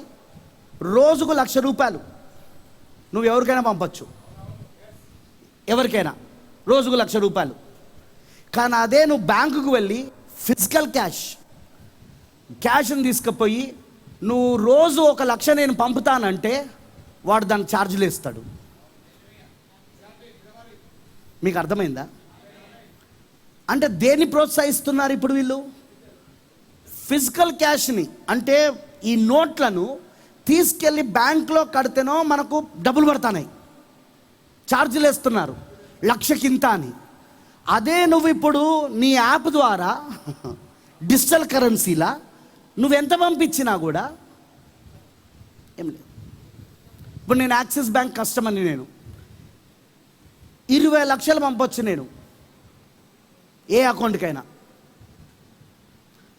రోజుకు ₹1,00,000 నువ్వు ఎవరికైనా పంపచ్చు, ఎవరికైనా రోజుకు ₹1,00,000. కానీ అదే నువ్వు బ్యాంకుకు వెళ్ళి ఫిజికల్ క్యాష్ని తీసుకుపోయి నువ్వు రోజు ₹1,00,000 నేను పంపుతానంటే వాడు దానికి ఛార్జీలు వేస్తాడు. మీకు అర్థమైందా? అంటే దేన్ని ప్రోత్సహిస్తున్నారు ఇప్పుడు వీళ్ళు? ఫిజికల్ క్యాష్ని, అంటే ఈ నోట్లను తీసుకెళ్ళి బ్యాంక్లో కడితేనో మనకు డబ్బులు పడుతున్నాయి, ఛార్జీలు వేస్తున్నారు ₹1,00,000కింత అని. అదే నువ్వు ఇప్పుడు నీ యాప్ ద్వారా డిజిటల్ కరెన్సీలా నువ్వెంత పంపించినా కూడా ఏం లేదు. ఇప్పుడు నేను యాక్సిస్ బ్యాంక్ కస్టమర్ని, నేను 20 లక్షలు పంపొచ్చు నేను ఏ అకౌంట్కైనా.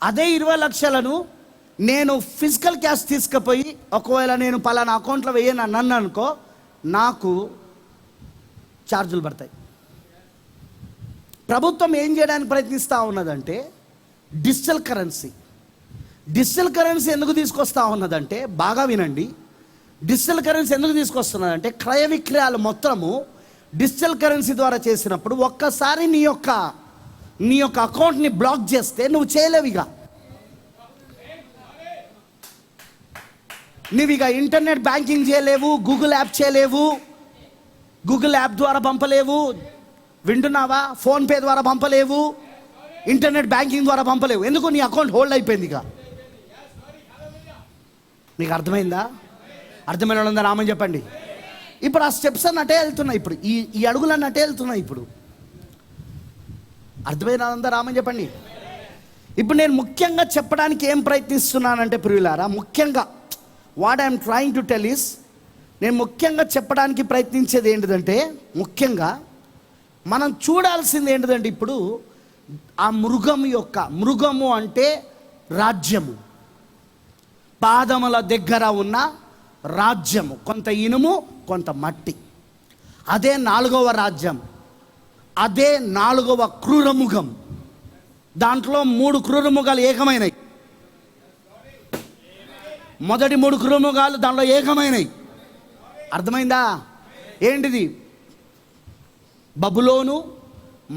అదే 20 లక్షలను నేను ఫిజికల్ క్యాష్ తీసుకుపోయి ఒకవేళ నేను పలానా అకౌంట్లో వేయను నన్ను అనుకో, నాకు ఛార్జీలు పడతాయి. ప్రభుత్వం ఏం చేయడానికి ప్రయత్నిస్తూ ఉన్నదంటే డిజిటల్ కరెన్సీ ఎందుకు తీసుకొస్తా ఉన్నదంటే, బాగా వినండి, డిజిటల్ కరెన్సీ ఎందుకు తీసుకొస్తున్నదంటే క్రయ విక్రయాలు మొత్తము డిజిటల్ కరెన్సీ ద్వారా చేసినప్పుడు ఒక్కసారి నీ యొక్క అకౌంట్ని బ్లాక్ చేస్తే నువ్వు చేయలేవు. నువ్వు ఇక ఇంటర్నెట్ బ్యాంకింగ్ చేయలేవు, గూగుల్ యాప్ చేయలేవు, గూగుల్ యాప్ ద్వారా పంపలేవు, వింటున్నావా? ఫోన్పే ద్వారా పంపలేవు, ఇంటర్నెట్ బ్యాంకింగ్ ద్వారా పంపలేవు. ఎందుకు? నీ అకౌంట్ హోల్డ్ అయిపోయింది. ఇక నీకు అర్థమైందా? అర్థమైన వాళ్ళందరూ రామని చెప్పండి. ఇప్పుడు ఆ స్టెప్స్ అన్నీ అటే వెళ్తున్నాయి, ఇప్పుడు ఈ అడుగులన్నీ అటే వెళ్తున్నాయి. ఇప్పుడు అర్థమైన వాళ్ళందరూ రామని చెప్పండి. ఇప్పుడు నేను ముఖ్యంగా చెప్పడానికి ఏం ప్రయత్నిస్తున్నానంటే ప్రియులారా, ముఖ్యంగా what I'm trying to tell is, నేను ముఖ్యంగా చెప్పడానికి ప్రయత్నించేది ఏంటిదంటే, ముఖ్యంగా మనం చూడాల్సింది ఏంటిదంటే ఇప్పుడు ఆ మృగము అంటే రాజ్యము, పాదముల దగ్గర ఉన్న రాజ్యము, కొంత ఇనుము కొంత మట్టి. అదే 4వ రాజ్యం, అదే 4వ క్రూరముఖం. దాంట్లో 3 క్రూరముఖాలు ఏకమైనవి. మొదటి 3 క్రూరముఖాలు దాంట్లో ఏకమైనవి. అర్థమైందా? ఏంటిది? బబులోను,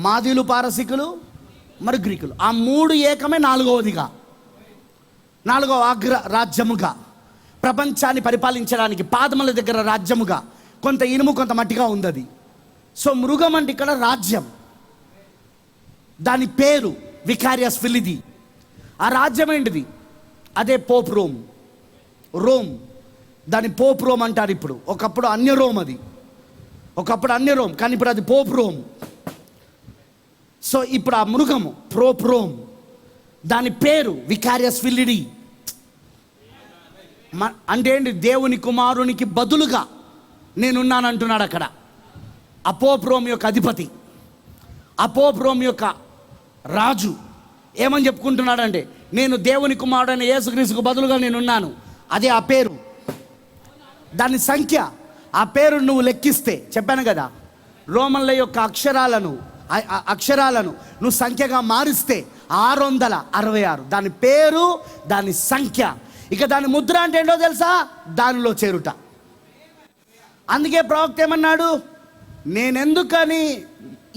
మాదీలు, పారసికులు, మరి గ్రీకులు. ఆ 3 ఏకమే 4వదిగా, 4వ అగ్ర రాజ్యముగా, ప్రపంచాన్ని పరిపాలించడానికి పాదముల దగ్గర రాజ్యముగా, కొంత ఇనుము కొంత మట్టిగా ఉంది అది. సో మృగం అంటే ఇక్కడ రాజ్యం, దాని పేరు వికారియస్ ఫిలిది. ఆ రాజ్యం ఏంటిది? అదే పోప్ రోమ్. దాని పోప్ రోమ్ అంటారు ఇప్పుడు. ఒకప్పుడు అన్య రోమ్, అది ఒకప్పుడు అన్య రోమ్, కానీ ఇప్పుడు అది పోప్ రోమ్. సో ఇప్పుడు ఆ మృగము పోప్ రోమ్, దాని పేరు వికారియస్ ఫిలిడి. అంటే ఏంటి? దేవుని కుమారునికి బదులుగా నేనున్నానంటున్నాడు అక్కడ. పోప్ రోమ్ యొక్క అధిపతి, పోప్ రోమ్ యొక్క రాజు ఏమని చెప్పుకుంటున్నాడంటే, నేను దేవుని కుమారుడైన యేసుక్రీస్తుకు బదులుగా నేనున్నాను. అదే ఆ పేరు, దాని సంఖ్య. ఆ పేరు నువ్వు లెక్కిస్తే, చెప్పాను కదా, రోమన్ల యొక్క అక్షరాలను నువ్వు సంఖ్యగా మారిస్తే 666. దాని పేరు, దాని సంఖ్య. ఇక దాని ముద్ర అంటే ఏంటో తెలుసా? దానిలో చేరుట. అందుకే ప్రవక్త ఏమన్నాడు? నేనెందుకని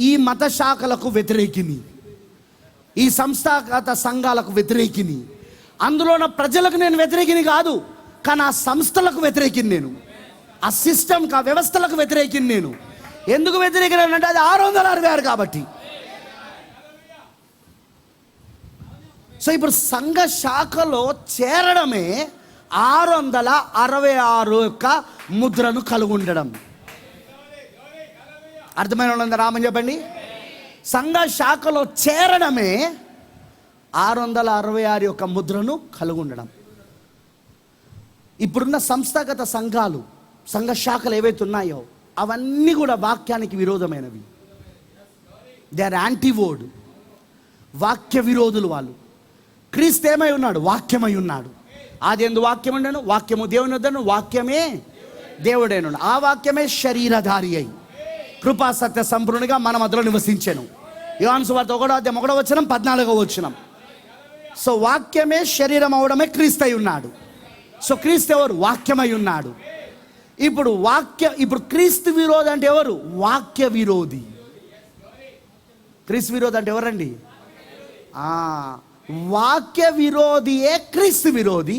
ఈ మత శాఖలకు వ్యతిరేకిని, ఈ సంస్థాగత సంఘాలకు వ్యతిరేకిని, అందులో ఉన్న ప్రజలకు నేను వ్యతిరేకిని కాదు, కానీ ఆ సంస్థలకు వ్యతిరేకిని నేను, ఆ సిస్టమ్కి, ఆ వ్యవస్థలకు వ్యతిరేకిని నేను. ఎందుకు వ్యతిరేకిని అంటే అది 666 కాబట్టి. సో ఇప్పుడు సంఘ శాఖలో చేరడమే 666 యొక్క ముద్రను కలిగి ఉండడం. అర్థమైన వాళ్ళందరూ రామని చెప్పండి. సంఘ శాఖలో చేరడమే 666 యొక్క ముద్రను కలిగి ఉండడం. ఇప్పుడున్న సంస్థాగత సంఘాలు, సంఘ శాఖలు ఏవైతే ఉన్నాయో అవన్నీ కూడా వాక్యానికి విరోధమైనవి. దే ఆర్ యాంటీవర్డ్, వాక్య విరోధులు వాళ్ళు. క్రీస్తు ఏమై ఉన్నాడు? వాక్యమై ఉన్నాడు. ఆదియందు వాక్యం ఉండను, వాక్యము దేవుని వద్దను, వాక్యమే దేవుడైన. ఆ వాక్యమే శరీరధారి అయి కృపా సత్య సంపూర్ణంగా మన మధ్యలో నివసించెను. యోహాను సువార్త 1:14 సో వాక్యమే శరీరం అవడమే క్రీస్తు అయి ఉన్నాడు. సో క్రీస్తు ఎవరు? వాక్యమై ఉన్నాడు. ఇప్పుడు క్రీస్తు విరోధి అంటే ఎవరు? వాక్య విరోధి. క్రీస్తు విరోధి అంటే ఎవరండి? వాక్య విరోధియే క్రీస్తు విరోధి.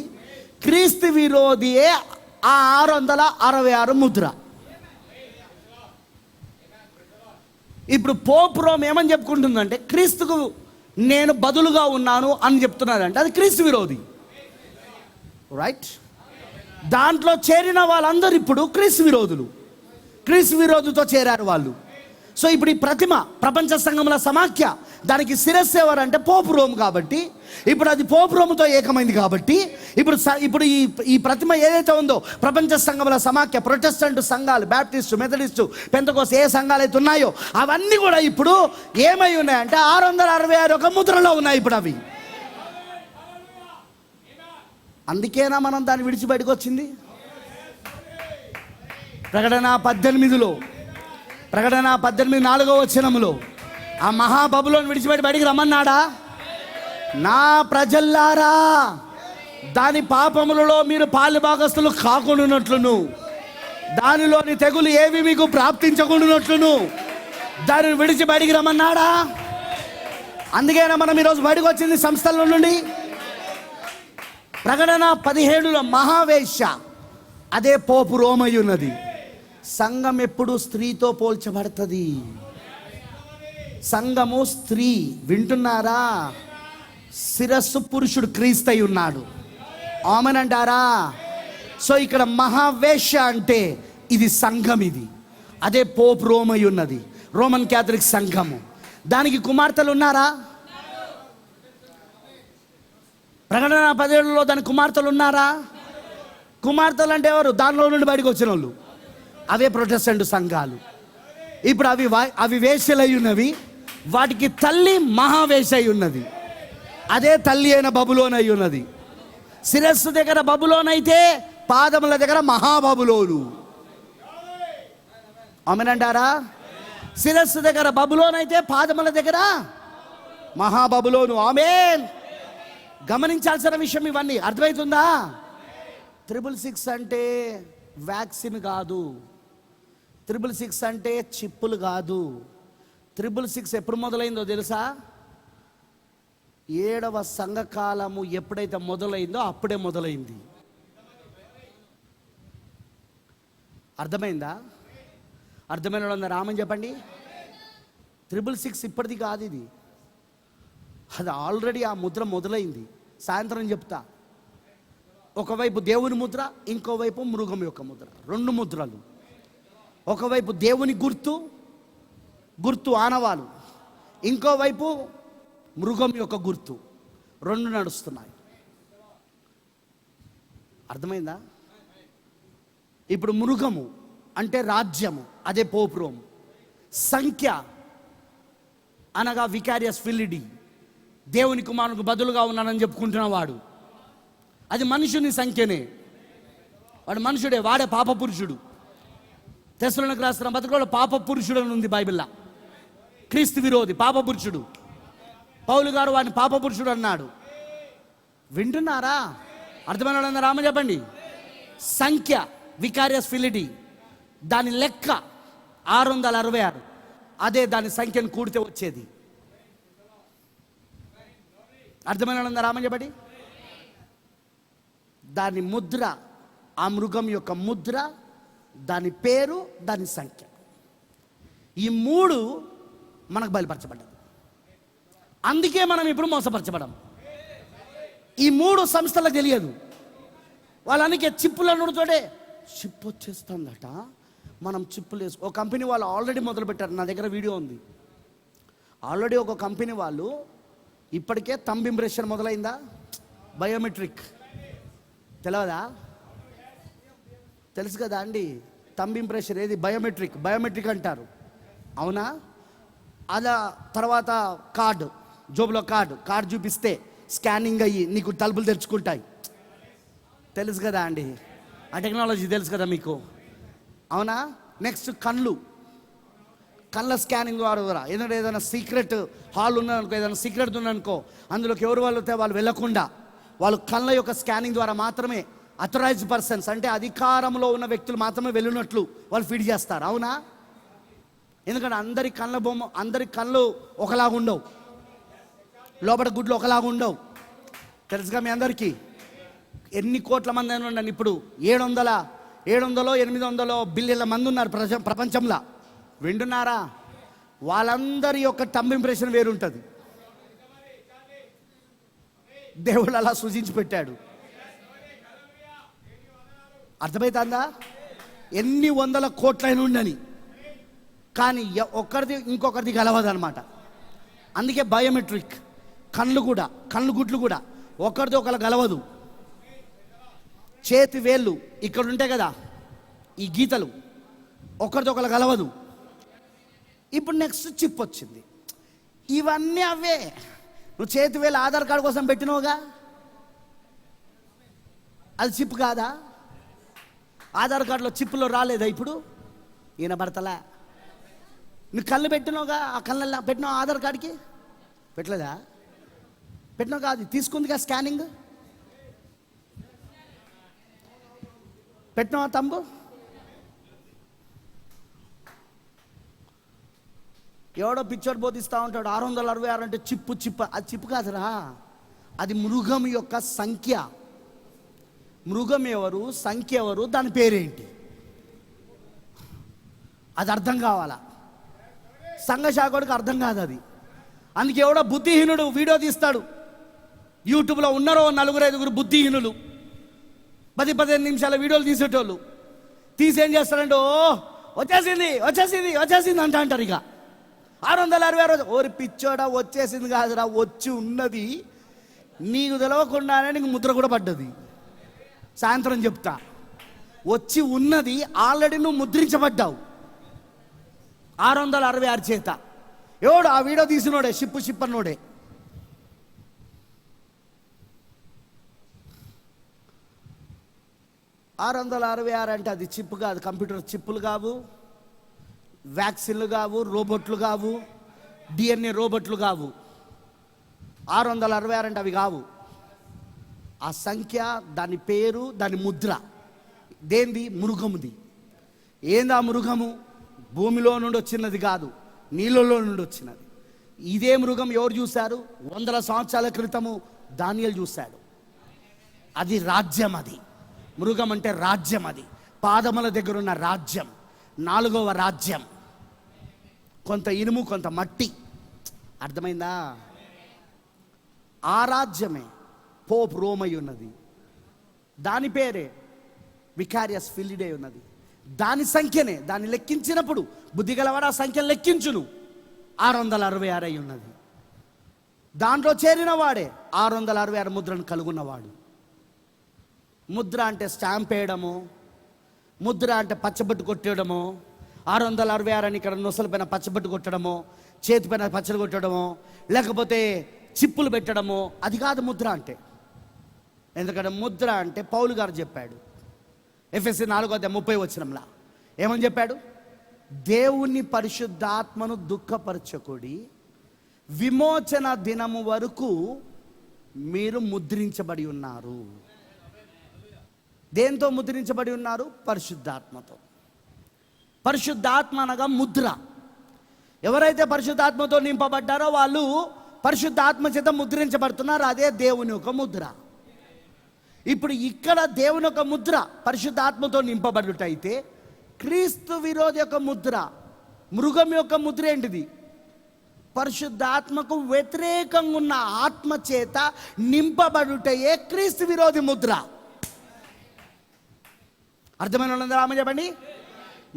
క్రీస్తు విరోధియే ఆ 666 ముద్ర. ఇప్పుడు పోప్ రోమ్ ఏమని చెప్పుకుంటుందంటే క్రీస్తుకు నేను బదులుగా ఉన్నాను అని చెప్తున్నారంటే అది క్రీస్తు విరోధి, రైట్? దాంట్లో చేరిన వాళ్ళందరూ ఇప్పుడు క్రీస్తు విరోధులు, క్రీస్తు విరోధితో చేరారు వాళ్ళు. సో ఇప్పుడు ఈ ప్రతిమ ప్రపంచ సంఘముల సమాఖ్య, దానికి శిరస్సు ఎవరంటే పోపు రోమ్. కాబట్టి ఇప్పుడు అది పోపు రోముతో ఏకమైంది. కాబట్టి ఇప్పుడు ఈ ప్రతిమ ఏదైతే ఉందో ప్రపంచ సంఘముల సమాఖ్య, ప్రొటెస్టెంట్ సంఘాలు, బ్యాప్టిస్టు, మెథడిస్టు, పెంతెకోస్తు ఏ సంఘాలు అయితే ఉన్నాయో అవన్నీ కూడా ఇప్పుడు ఏమై ఉన్నాయంటే 666 ఒక ముద్రలో ఉన్నాయి ఇప్పుడు అవి. అందుకేనా మనం దాన్ని విడిచి బయటకు వచ్చింది? ప్రకటన 18:4 ఆ మహాబబులోని విడిచిపెట్టి బయటికి రమ్మన్నాడా? నా ప్రజల్లారా, దాని పాపములలో మీరు పాలుభాగస్తులు కాకుండానట్లును, దానిలోని తెగులు ఏవి మీకు ప్రాప్తించకుండానట్లును దానిని విడిచి బయటికి రమ్మన్నాడా? అందుకేనా మనం ఈరోజు బయటకు వచ్చింది సంస్థల నుండి. ప్రకటన 17 మహావేశ్య, అదే పోపు రోమై ఉన్నది. సంఘం ఎప్పుడు స్త్రీతో పోల్చబడుతుంది. సంఘము స్త్రీ, వింటున్నారా? శిరస్సు పురుషుడు క్రీస్తు అయి ఉన్నాడు. ఆమెనంటారా? సో ఇక్కడ మహావేశ్య అంటే ఇది సంఘం, ఇది అదే పోప్ రోమై ఉన్నది, రోమన్ క్యాథలిక్ సంఘము. దానికి కుమార్తెలు ఉన్నారా? ప్రకటన 17లో దాని కుమార్తెలు ఉన్నారా? కుమార్తెలు అంటే ఎవరు? దానిలో నుండి బయటకు వచ్చిన వాళ్ళు, అవే ప్రొటెస్టెంట్ సంఘాలు. ఇప్పుడు అవి వేశ్యలై ఉన్నవి. వాటికి తల్లి మహావేశ్య అయి ఉన్నది. అదే తల్లి అయిన బబులోన్ అయి ఉన్నది. శిరస్సు దగ్గర బబులోన్ అయితే పాదముల దగ్గర మహాబబులోను. ఆమెనంటారా? శిరస్సు దగ్గర బబులోన్ అయితే పాదముల దగ్గర మహాబబులోను. ఆమేన్. గమనించాల్సిన విషయం ఇవన్నీ. అర్థమవుతుందా? 666 అంటే వ్యాక్సిన్ కాదు. 666 అంటే చిప్పులు కాదు. 666 ఎప్పుడు మొదలైందో తెలుసా? 7వ సంఘకాలము ఎప్పుడైతే మొదలైందో అప్పుడే మొదలైంది. అర్థమైందా? అర్థమైన వాళ్ళందరూ రామని చెప్పండి. 666 ఇప్పటిది కాదు, ఇది అది ఆల్రెడీ ఆ ముద్ర మొదలైంది. సాయంత్రం చెప్తా. ఒకవైపు దేవుని ముద్ర, ఇంకోవైపు మృగం యొక్క ముద్ర. 2 ముద్రలు. ఒకవైపు దేవుని గుర్తు ఆనవాలు, ఇంకోవైపు మృగం యొక్క గుర్తు. 2 నడుస్తున్నాయి. అర్థమైందా? ఇప్పుడు మృగము అంటే రాజ్యము, అదే పోప్ రోమ్. సంఖ్య అనగా వికారియస్ ఫిలిడి, దేవుని కుమారునికి బదులుగా ఉన్నానని చెప్పుకుంటున్నవాడు. అది మనుషుని సంఖ్యనే, వాడు మనుషుడే, వాడే పాప పురుషుడు. తెస్సలోనికీయులకు రాసిన పత్రికలో పాప పురుషుడు అని ఉంది బైబిల్లో. క్రీస్తు విరోధి, పాప పురుషుడు. పౌలు గారు వాడిని పాప పురుషుడు అన్నాడు. వింటున్నారా? అర్థమైన వాళ్ళందరూ రామ చెప్పండి. సంఖ్య వికారియస్ ఫిలిటీ, దాని లెక్క 666. అదే దాని సంఖ్యను కూడితే వచ్చేది. అర్థమైన వాళ్ళందరూ రామ చెప్పండి. దాని ముద్ర, ఆ మృగం యొక్క ముద్ర, దాని పేరు, దాని సంఖ్య, ఈ 3 మనకు బయలుపరచబడ్డది. అందుకే మనం ఇప్పుడు మోసపరచబడం. ఈ 3 సంస్థలకు తెలియదు. వాళ్ళనికి చిప్పులు అనుడుతోటే చిప్పు వచ్చేస్తుందట, మనం చిప్పులు వేసు. ఒక కంపెనీ వాళ్ళు ఆల్రెడీ మొదలుపెట్టారు, నా దగ్గర వీడియో ఉంది. ఆల్రెడీ ఒక కంపెనీ వాళ్ళు ఇప్పటికే థంబ్ ఇంప్రెషన్ మొదలైందా, బయోమెట్రిక్ తెలియదా? తెలుసు కదా అండి, థంబ్ ఇంప్రెషన్ ఏది బయోమెట్రిక్ అంటారు, అవునా? అలా తర్వాత కార్డు, జోబులో కార్డు చూపిస్తే స్కానింగ్ అయ్యి నీకు తలుపులు తెరుచుకుంటాయి. తెలుసు కదా అండి, ఆ టెక్నాలజీ తెలుసు కదా మీకు, అవునా? నెక్స్ట్ కళ్ళ స్కానింగ్ ద్వారా ఏదైనా సీక్రెట్ హాల్ ఉన్నదనుకో, ఏదైనా సీక్రెట్ ఉందనుకో, అందులోకి ఎవరు వాళ్ళు వెళ్ళకుండా వాళ్ళు కళ్ళ యొక్క స్కానింగ్ ద్వారా మాత్రమే అథరైజ్డ్ పర్సన్స్, అంటే అధికారంలో ఉన్న వ్యక్తులు మాత్రమే వెళ్ళినట్లు వాళ్ళు ఫీడ్ చేస్తారు, అవునా? ఎందుకంటే అందరి కళ్ళు ఒకలాగా ఉండవు, లోపల గుడ్లు ఒకలాగా ఉండవు. తెలుసుగా మీ అందరికీ. ఎన్ని కోట్ల మంది అయినా ఉండండి, ఇప్పుడు 700 800 బిలియన్ల మంది ఉన్నారు ప్రపంచంలో. వింటున్నారా? వాళ్ళందరి యొక్క థంబ్ ఇంప్రెషన్ వేరుంటుంది. దేవుడు అలా సూచించి పెట్టాడు. అర్థమవుతుందా? ఎన్ని 100 కోట్లైన ఉండని, కానీ ఒక్కరిది ఇంకొకరిది కలవదనమాట. అందుకే బయోమెట్రిక్. కళ్ళు గుడ్లు కూడా ఒకరిది ఒకరు కలవదు. చేతి వేళ్ళు ఇక్కడ ఉంటాయి కదా, ఈ గీతలు ఒకరిది ఒకరు కలవదు. ఇప్పుడు నెక్స్ట్ చిప్ వచ్చింది. ఇవన్నీ అవే. నువ్వు చేతి వేలు ఆధార్ కార్డు కోసం పెట్టినావుగా, అది చిప్ కాదా? ఆధార్ కార్డులో చిప్పులో రాలేదా? ఇప్పుడు ఈయన భర్తలా నువ్వు కళ్ళు పెట్టినావుగా, ఆ కళ్ళల్లో పెట్టినావు ఆధార్ కార్డుకి, పెట్టలేదా? పెట్టినావు కాదు, తీసుకుందిగా స్కానింగ్, పెట్టినావా తంబు? ఎవడో పిక్చర్ బోధిస్తూ ఉంటాడు 666 అంటే చిప్పు. అది చిప్పు కాదురా, అది మృగం యొక్క సంఖ్య. మృగం ఎవరు, సంఖ్య ఎవరు, దాని పేరేంటి, అది అర్థం కావాలా. సంఘశాఖడికి అర్థం కాదు అది. అందుకే ఎవడో బుద్ధిహీనుడు వీడియో తీస్తాడు యూట్యూబ్లో. ఉన్నారో 4-5 బుద్ధిహీనులు 10-15 నిమిషాల వీడియోలు తీసేటోళ్ళు. తీసి ఏం చేస్తారంటే, వచ్చేసింది అంటారు. ఇక 666 ఓరి పిచ్చోడా, వచ్చేసింది కాదురా, వచ్చి ఉన్నది. నీకు తెలవకుండానే నీకు ముద్ర కూడా పడ్డది. సాయంత్రం చెప్తా, వచ్చి ఉన్నది, ఆల్రెడీ నువ్వు ముద్రించబడ్డావు 666 చేత. ఎవడు ఆ వీడియో తీసినోడే, షిప్ అన్నోడే. $666 అంటే అది చిప్ కాదు, కంప్యూటర్ చిప్పులు కావు, వ్యాక్సిన్లు కావు, రోబోట్లు కావు, DNA రోబోట్లు కావు. 666 అంటే అవి కావు. ఆ సంఖ్య, దాని పేరు, దాని ముద్ర దేంది? మృగముది. ఏంది ఆ మృగము? భూమిలో నుండి వచ్చినది కాదు, నీళ్ళలో నుండి వచ్చినది. ఇదే మృగం ఎవరు చూశారు? 100 సంవత్సరాల క్రితము దానియేలు చూశాడు. అది రాజ్యం. అది మృగం అంటే రాజ్యం. అది పాదముల దగ్గర ఉన్న రాజ్యం, 4వ రాజ్యం. కొంత ఇనుము, కొంత మట్టి. అర్థమైందా? ఆ రాజ్యమే పోప్ రోమై ఉన్నది. దాని పేరే వికారియస్ ఫిలిడే ఉన్నది. దాని సంఖ్యనే, దాన్ని లెక్కించినప్పుడు బుద్ధి గలవాడు ఆ సంఖ్యను లెక్కించును. 666 అయి ఉన్నది. దాంట్లో చేరిన వాడే 666 ముద్రను కలుగున్నవాడు. ముద్ర అంటే స్టాంప్ వేయడము, ముద్ర అంటే పచ్చబొట్టు కొట్టడము. 666 అని ఇక్కడ నొసల పైన పచ్చబొట్టు కొట్టడము, చేతి పైన పచ్చడి కొట్టడము, లేకపోతే చిప్పులు పెట్టడమో అది కాదు ముద్ర అంటే. ఎందుకంటే ముద్ర అంటే పౌలు గారు చెప్పాడు ఎఫెసీ 4:30 ఏమని చెప్పాడు? దేవుని పరిశుద్ధాత్మను దుఃఖపరచకుడి, విమోచన దినము వరకు మీరు ముద్రించబడి ఉన్నారు. దేంతో ముద్రించబడి ఉన్నారు? పరిశుద్ధాత్మతో. పరిశుద్ధాత్మ అనగా ముద్ర. ఎవరైతే పరిశుద్ధాత్మతో నింపబడ్డారో వాళ్ళు పరిశుద్ధాత్మ చేత ముద్రించబడుతున్నారు. అదే దేవుని యొక్క ముద్ర. ఇప్పుడు ఇక్కడ దేవుని యొక్క ముద్ర పరిశుద్ధాత్మతో నింపబడుటైతే, క్రీస్తు విరోధి యొక్క ముద్ర, మృగం యొక్క ముద్ర ఏంటిది? పరిశుద్ధాత్మకు వ్యతిరేకంగా ఉన్న ఆత్మ చేత నింపబడుటయే క్రీస్తు విరోధి ముద్ర. అర్థమైన వాళ్ళందరూ ఆమె చెప్పండి.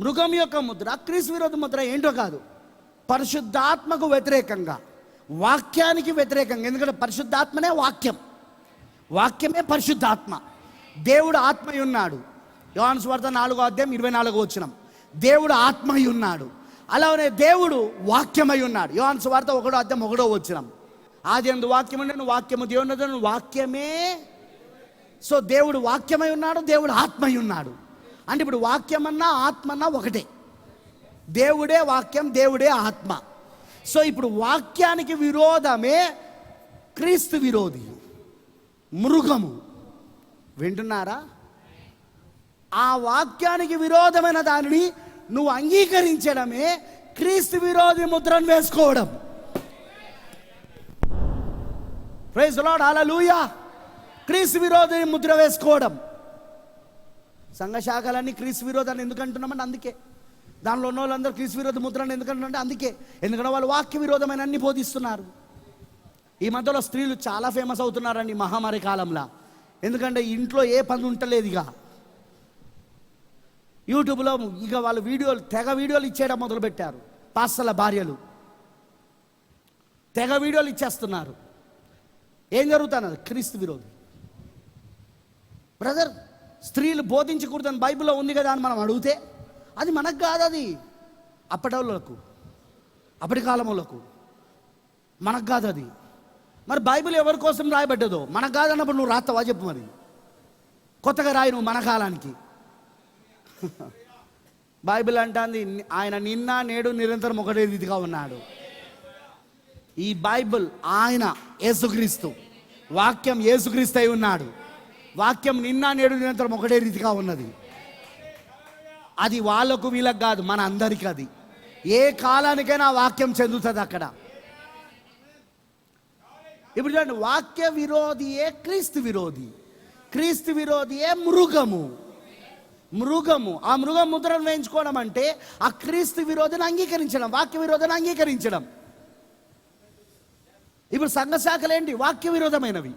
మృగం యొక్క ముద్ర, క్రీస్తు విరోధి ముద్ర ఏంటో కాదు, పరిశుద్ధాత్మకు వ్యతిరేకంగా, వాక్యానికి వ్యతిరేకంగా. ఎందుకంటే పరిశుద్ధాత్మనే వాక్యం, వాక్యమే పరిశుద్ధాత్మ. దేవుడు ఆత్మయ్య ఉన్నాడు. యోహాను సువార్త 4:24 దేవుడు ఆత్మయ్య ఉన్నాడు. అలానే దేవుడు వాక్యమై ఉన్నాడు. యోహాను సువార్త 1:1 ఆదియందు వాక్యం ఉండెను, వాక్యము దేవుని, వాక్యమే. సో దేవుడు వాక్యమై ఉన్నాడు, దేవుడు ఆత్మయ్య ఉన్నాడు. అంటే ఇప్పుడు వాక్యమన్నా ఆత్మన్నా ఒకటే. దేవుడే వాక్యం, దేవుడే ఆత్మ. సో ఇప్పుడు వాక్యానికి విరోధమే క్రీస్తు విరోధి, మృగము. వింటున్నారా? ఆ వాక్యానికి విరోధమైన దానిని నువ్వు అంగీకరించడమే క్రీస్తు విరోధి ముద్రను వేసుకోవడం. ప్రైజ్ ది లార్డ్, హల్లెలూయా. క్రీస్తు విరోధి ముద్ర వేసుకోవడం. సంఘ శాఖలన్నీ క్రీస్తు విరోధాన్ని ఎందుకు అంటున్నామంటే అందుకే. దానిలో ఉన్న వాళ్ళందరూ క్రీస్తు విరోధ ముద్రను ఎందుకంటే అందుకే. ఎందుకంటే వాళ్ళు వాక్య విరోధమైన అన్ని బోధిస్తున్నారు. ఈ మధ్యలో స్త్రీలు చాలా ఫేమస్ అవుతున్నారండి మహమ్మారి కాలంలో. ఎందుకంటే ఇంట్లో ఏ పని ఉంటలేదు. ఇక యూట్యూబ్లో ఇక వాళ్ళు తెగ వీడియోలు ఇచ్చేయడం మొదలుపెట్టారు. పాస్టర్ల భార్యలు తెగ వీడియోలు ఇచ్చేస్తున్నారు. ఏం జరుగుతున్నది? క్రీస్తు విరోధి. బ్రదర్, స్త్రీలు బోధించకూడదని బైబిల్లో ఉంది కదా అని మనం అడిగితే అది మనకు కాదు, అది అప్పటి కాలములకు మనకు కాదు అది. మరి బైబిల్ ఎవరి కోసం రాయబడ్డదో మనకు కాదన్నప్పుడు నువ్వు రాస్తావా చెప్పు. మరి కొత్తగా రాయి నువ్వు మన కాలానికి. బైబిల్ అంటుంది ఆయన నిన్న నేడు నిరంతరం ఒకటే రీతిగా ఉన్నాడు. ఈ బైబిల్ ఆయన యేసుక్రీస్తు, వాక్యం యేసుక్రీస్తు అయి ఉన్నాడు. వాక్యం నిన్న నేడు నిరంతరం ఒకటే రీతిగా ఉన్నది. అది వాళ్ళకు వీళ్ళకు కాదు, మన అందరికీ. అది ఏ కాలానికైనా వాక్యం చెందుతుంది అక్కడ. ఇప్పుడు చూడండి, వాక్య విరోధియే క్రీస్తు విరోధి, క్రీస్తు విరోధియే మృగము. ఆ మృగం ముద్రను వేయించుకోవడం అంటే ఆ క్రీస్తు విరోధిని అంగీకరించడం, వాక్య విరోధాన్ని అంగీకరించడం. ఇప్పుడు సంఘ శాఖలు ఏంటి? వాక్య విరోధమైనవి.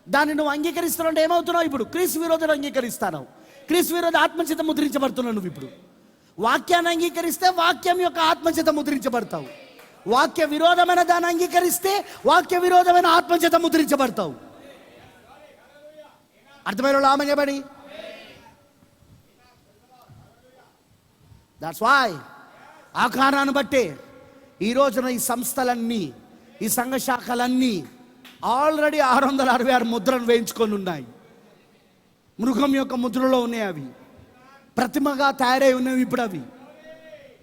దాన్ని నువ్వు అంగీకరిస్తున్నావు, ఏమవుతున్నావు? ఇప్పుడు క్రీస్తు విరోధాన్ని అంగీకరిస్తాను, క్రీస్తు విరోధ ఆత్మచేత ముద్రించబడుతున్నావు. నువ్వు ఇప్పుడు వాక్యాన్ని అంగీకరిస్తే వాక్యం యొక్క ఆత్మచేత ముద్రించబడతావు. వాక్య విరోధమైన దాన్ని అంగీకరిస్తే వాక్య విరోధమైన ఆత్మచేత ముద్రించబడతావు. అర్థమైన ఆమె చెప్పండి. దట్స్ వై ఆ కారణాన్ని బట్టే ఈ రోజున ఈ సంస్థలన్నీ, ఈ సంఘ శాఖలన్నీ ఆల్రెడీ 666 ముద్రను వేయించుకొని ఉన్నాయి. మృగం యొక్క ముద్రలో ఉన్నాయి. అవి ప్రతిమగా తయారై ఉన్నవి ఇప్పుడు. అవి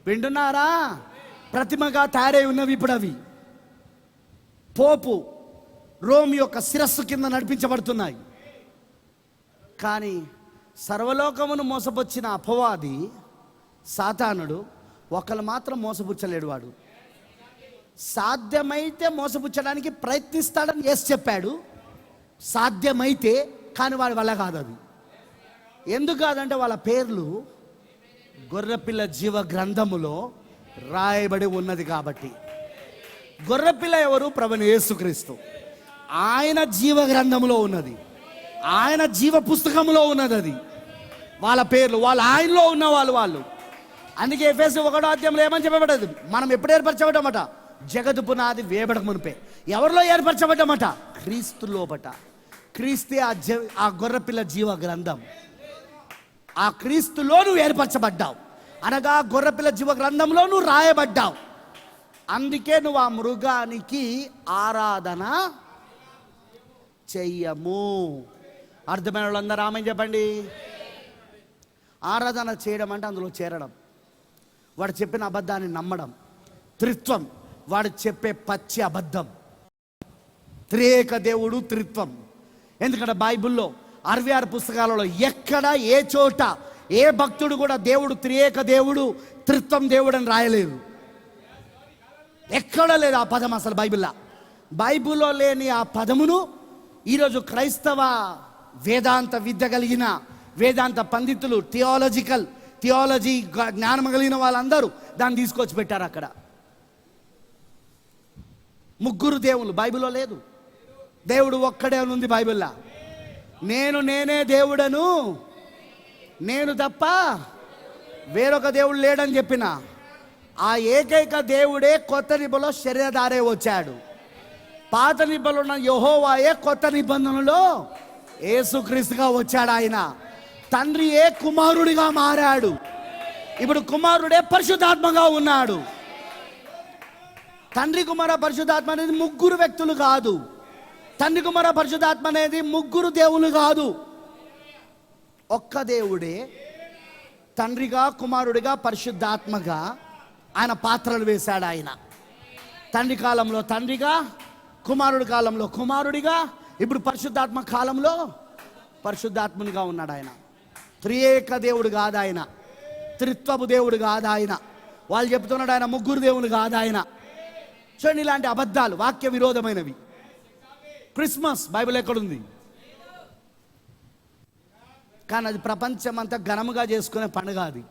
వింటున్నారా? ప్రతిమగా తయారై ఉన్నవి ఇప్పుడు. అవి పోపు రోమ్ యొక్క శిరస్సు కింద నడిపించబడుతున్నాయి. కానీ సర్వలోకమును మోసపుచ్చిన అపవాది సాతానుడు ఒకళ్ళు మాత్రం మోసపుచ్చలేడు. వాడు సాధ్యమైతే మోసపుచ్చడానికి ప్రయత్నిస్తాడని యేసు చెప్పాడు. సాధ్యమైతే, కానీ వాడి వల్ల కాదు. అది ఎందుకు కాదంటే వాళ్ళ పేర్లు గొర్రెపిల్ల జీవ గ్రంథములో రాయబడి ఉన్నది కాబట్టి. గొర్రెపిల్ల ఎవరు? ప్రభువైన యేసుక్రీస్తు. ఆయన జీవ గ్రంథములో ఉన్నది, ఆయన జీవ పుస్తకంలో ఉన్నది. అది వాళ్ళ పేర్లు, వాళ్ళు ఆయనలో ఉన్న వాళ్ళు. అందుకే ఎఫెసీ 1:1 ఏమని చెప్పబడ్డది? మనం ఎప్పుడు ఏర్పరచబడ్డామట? జగత్తు పునాది వేయబడక మునిపే. ఎవరిలో ఏర్పరచబడ్డామట? క్రీస్తు లోపట. క్రీస్తే ఆ గొర్రెపిల్ల జీవ గ్రంథం. ఆ క్రీస్తులో నువ్వు ఏర్పరచబడ్డావు, అనగా గొర్రెపిల్ల జీవ గ్రంథంలో నువ్వు రాయబడ్డావు. అందుకే నువ్వు ఆ మృగానికి ఆరాధన చెయ్యము. అర్థమైన వాళ్ళందరూ ఆమె చెప్పండి. ఆరాధన చేయడం అంటే అందులో చేరడం, వాడు చెప్పిన అబద్ధాన్ని నమ్మడం. త్రిత్వం, వాడు చెప్పే పచ్చి అబద్ధం. త్రియేక దేవుడు త్రిత్వం. ఎందుకంటే బైబిల్లో 66 పుస్తకాలలో ఎక్కడ ఏ చోట ఏ భక్తుడు కూడా దేవుడు త్రియేక దేవుడు త్రిత్వం దేవుడు అని రాయలేదు. ఎక్కడ లేదు ఆ పదం అసలు బైబిల్లో లేని ఆ పదమును ఈరోజు క్రైస్తవ వేదాంత విద్య కలిగిన వేదాంత పండితులు, థియాలజీ జ్ఞానం కలిగిన వాళ్ళందరూ దాన్ని తీసుకొచ్చి పెట్టారు. అక్కడ 3 దేవుళ్ళు బైబిల్లో లేదు. దేవుడు ఒక్కడే ఉంది బైబిల్లో. నేనే దేవుడను, నేను తప్ప వేరొక దేవుడు లేడని చెప్పిన ఆ ఏకైక దేవుడే కొత్త నిబంధనలో శరీరధారే వచ్చాడు. పాత నిబంధనలో ఉన్న యెహోవాయే కొత్త నిబంధనలో యేసుక్రీస్తుగా వచ్చాడు. ఆయన తండ్రియే కుమారుడిగా మారాడు. ఇప్పుడు కుమారుడే పరిశుద్ధాత్మగా ఉన్నాడు. తండ్రి, కుమార, పరిశుద్ధాత్మ అనేది 3 వ్యక్తులు కాదు. తండ్రి, కుమార, పరిశుద్ధాత్మ అనేది 3 దేవులు కాదు. ఒక్క దేవుడే తండ్రిగా, కుమారుడిగా, పరిశుద్ధాత్మగా ఆయన పాత్రలు వేశాడు. ఆయన తండ్రి కాలంలో తండ్రిగా, కుమారుడి కాలంలో కుమారుడిగా, ఇప్పుడు పరిశుద్ధాత్మ కాలంలో పరిశుద్ధాత్మునిగా ఉన్నాడు. ఆయన త్రియేక దేవుడు కాదు, ఆయన త్రిత్వపు దేవుడు కాదు. ఆయన వాళ్ళు చెప్తున్నాడు ఆయన 3 దేవులు కాదు. ఆయన చూడండి, ఇలాంటి అబద్ధాలు వాక్య విరోధమైనవి. క్రిస్మస్ బైబిల్ ఎక్కడుంది? కానీ అది ప్రపంచమంతా ఘనముగా చేసుకునే పండుగ. అది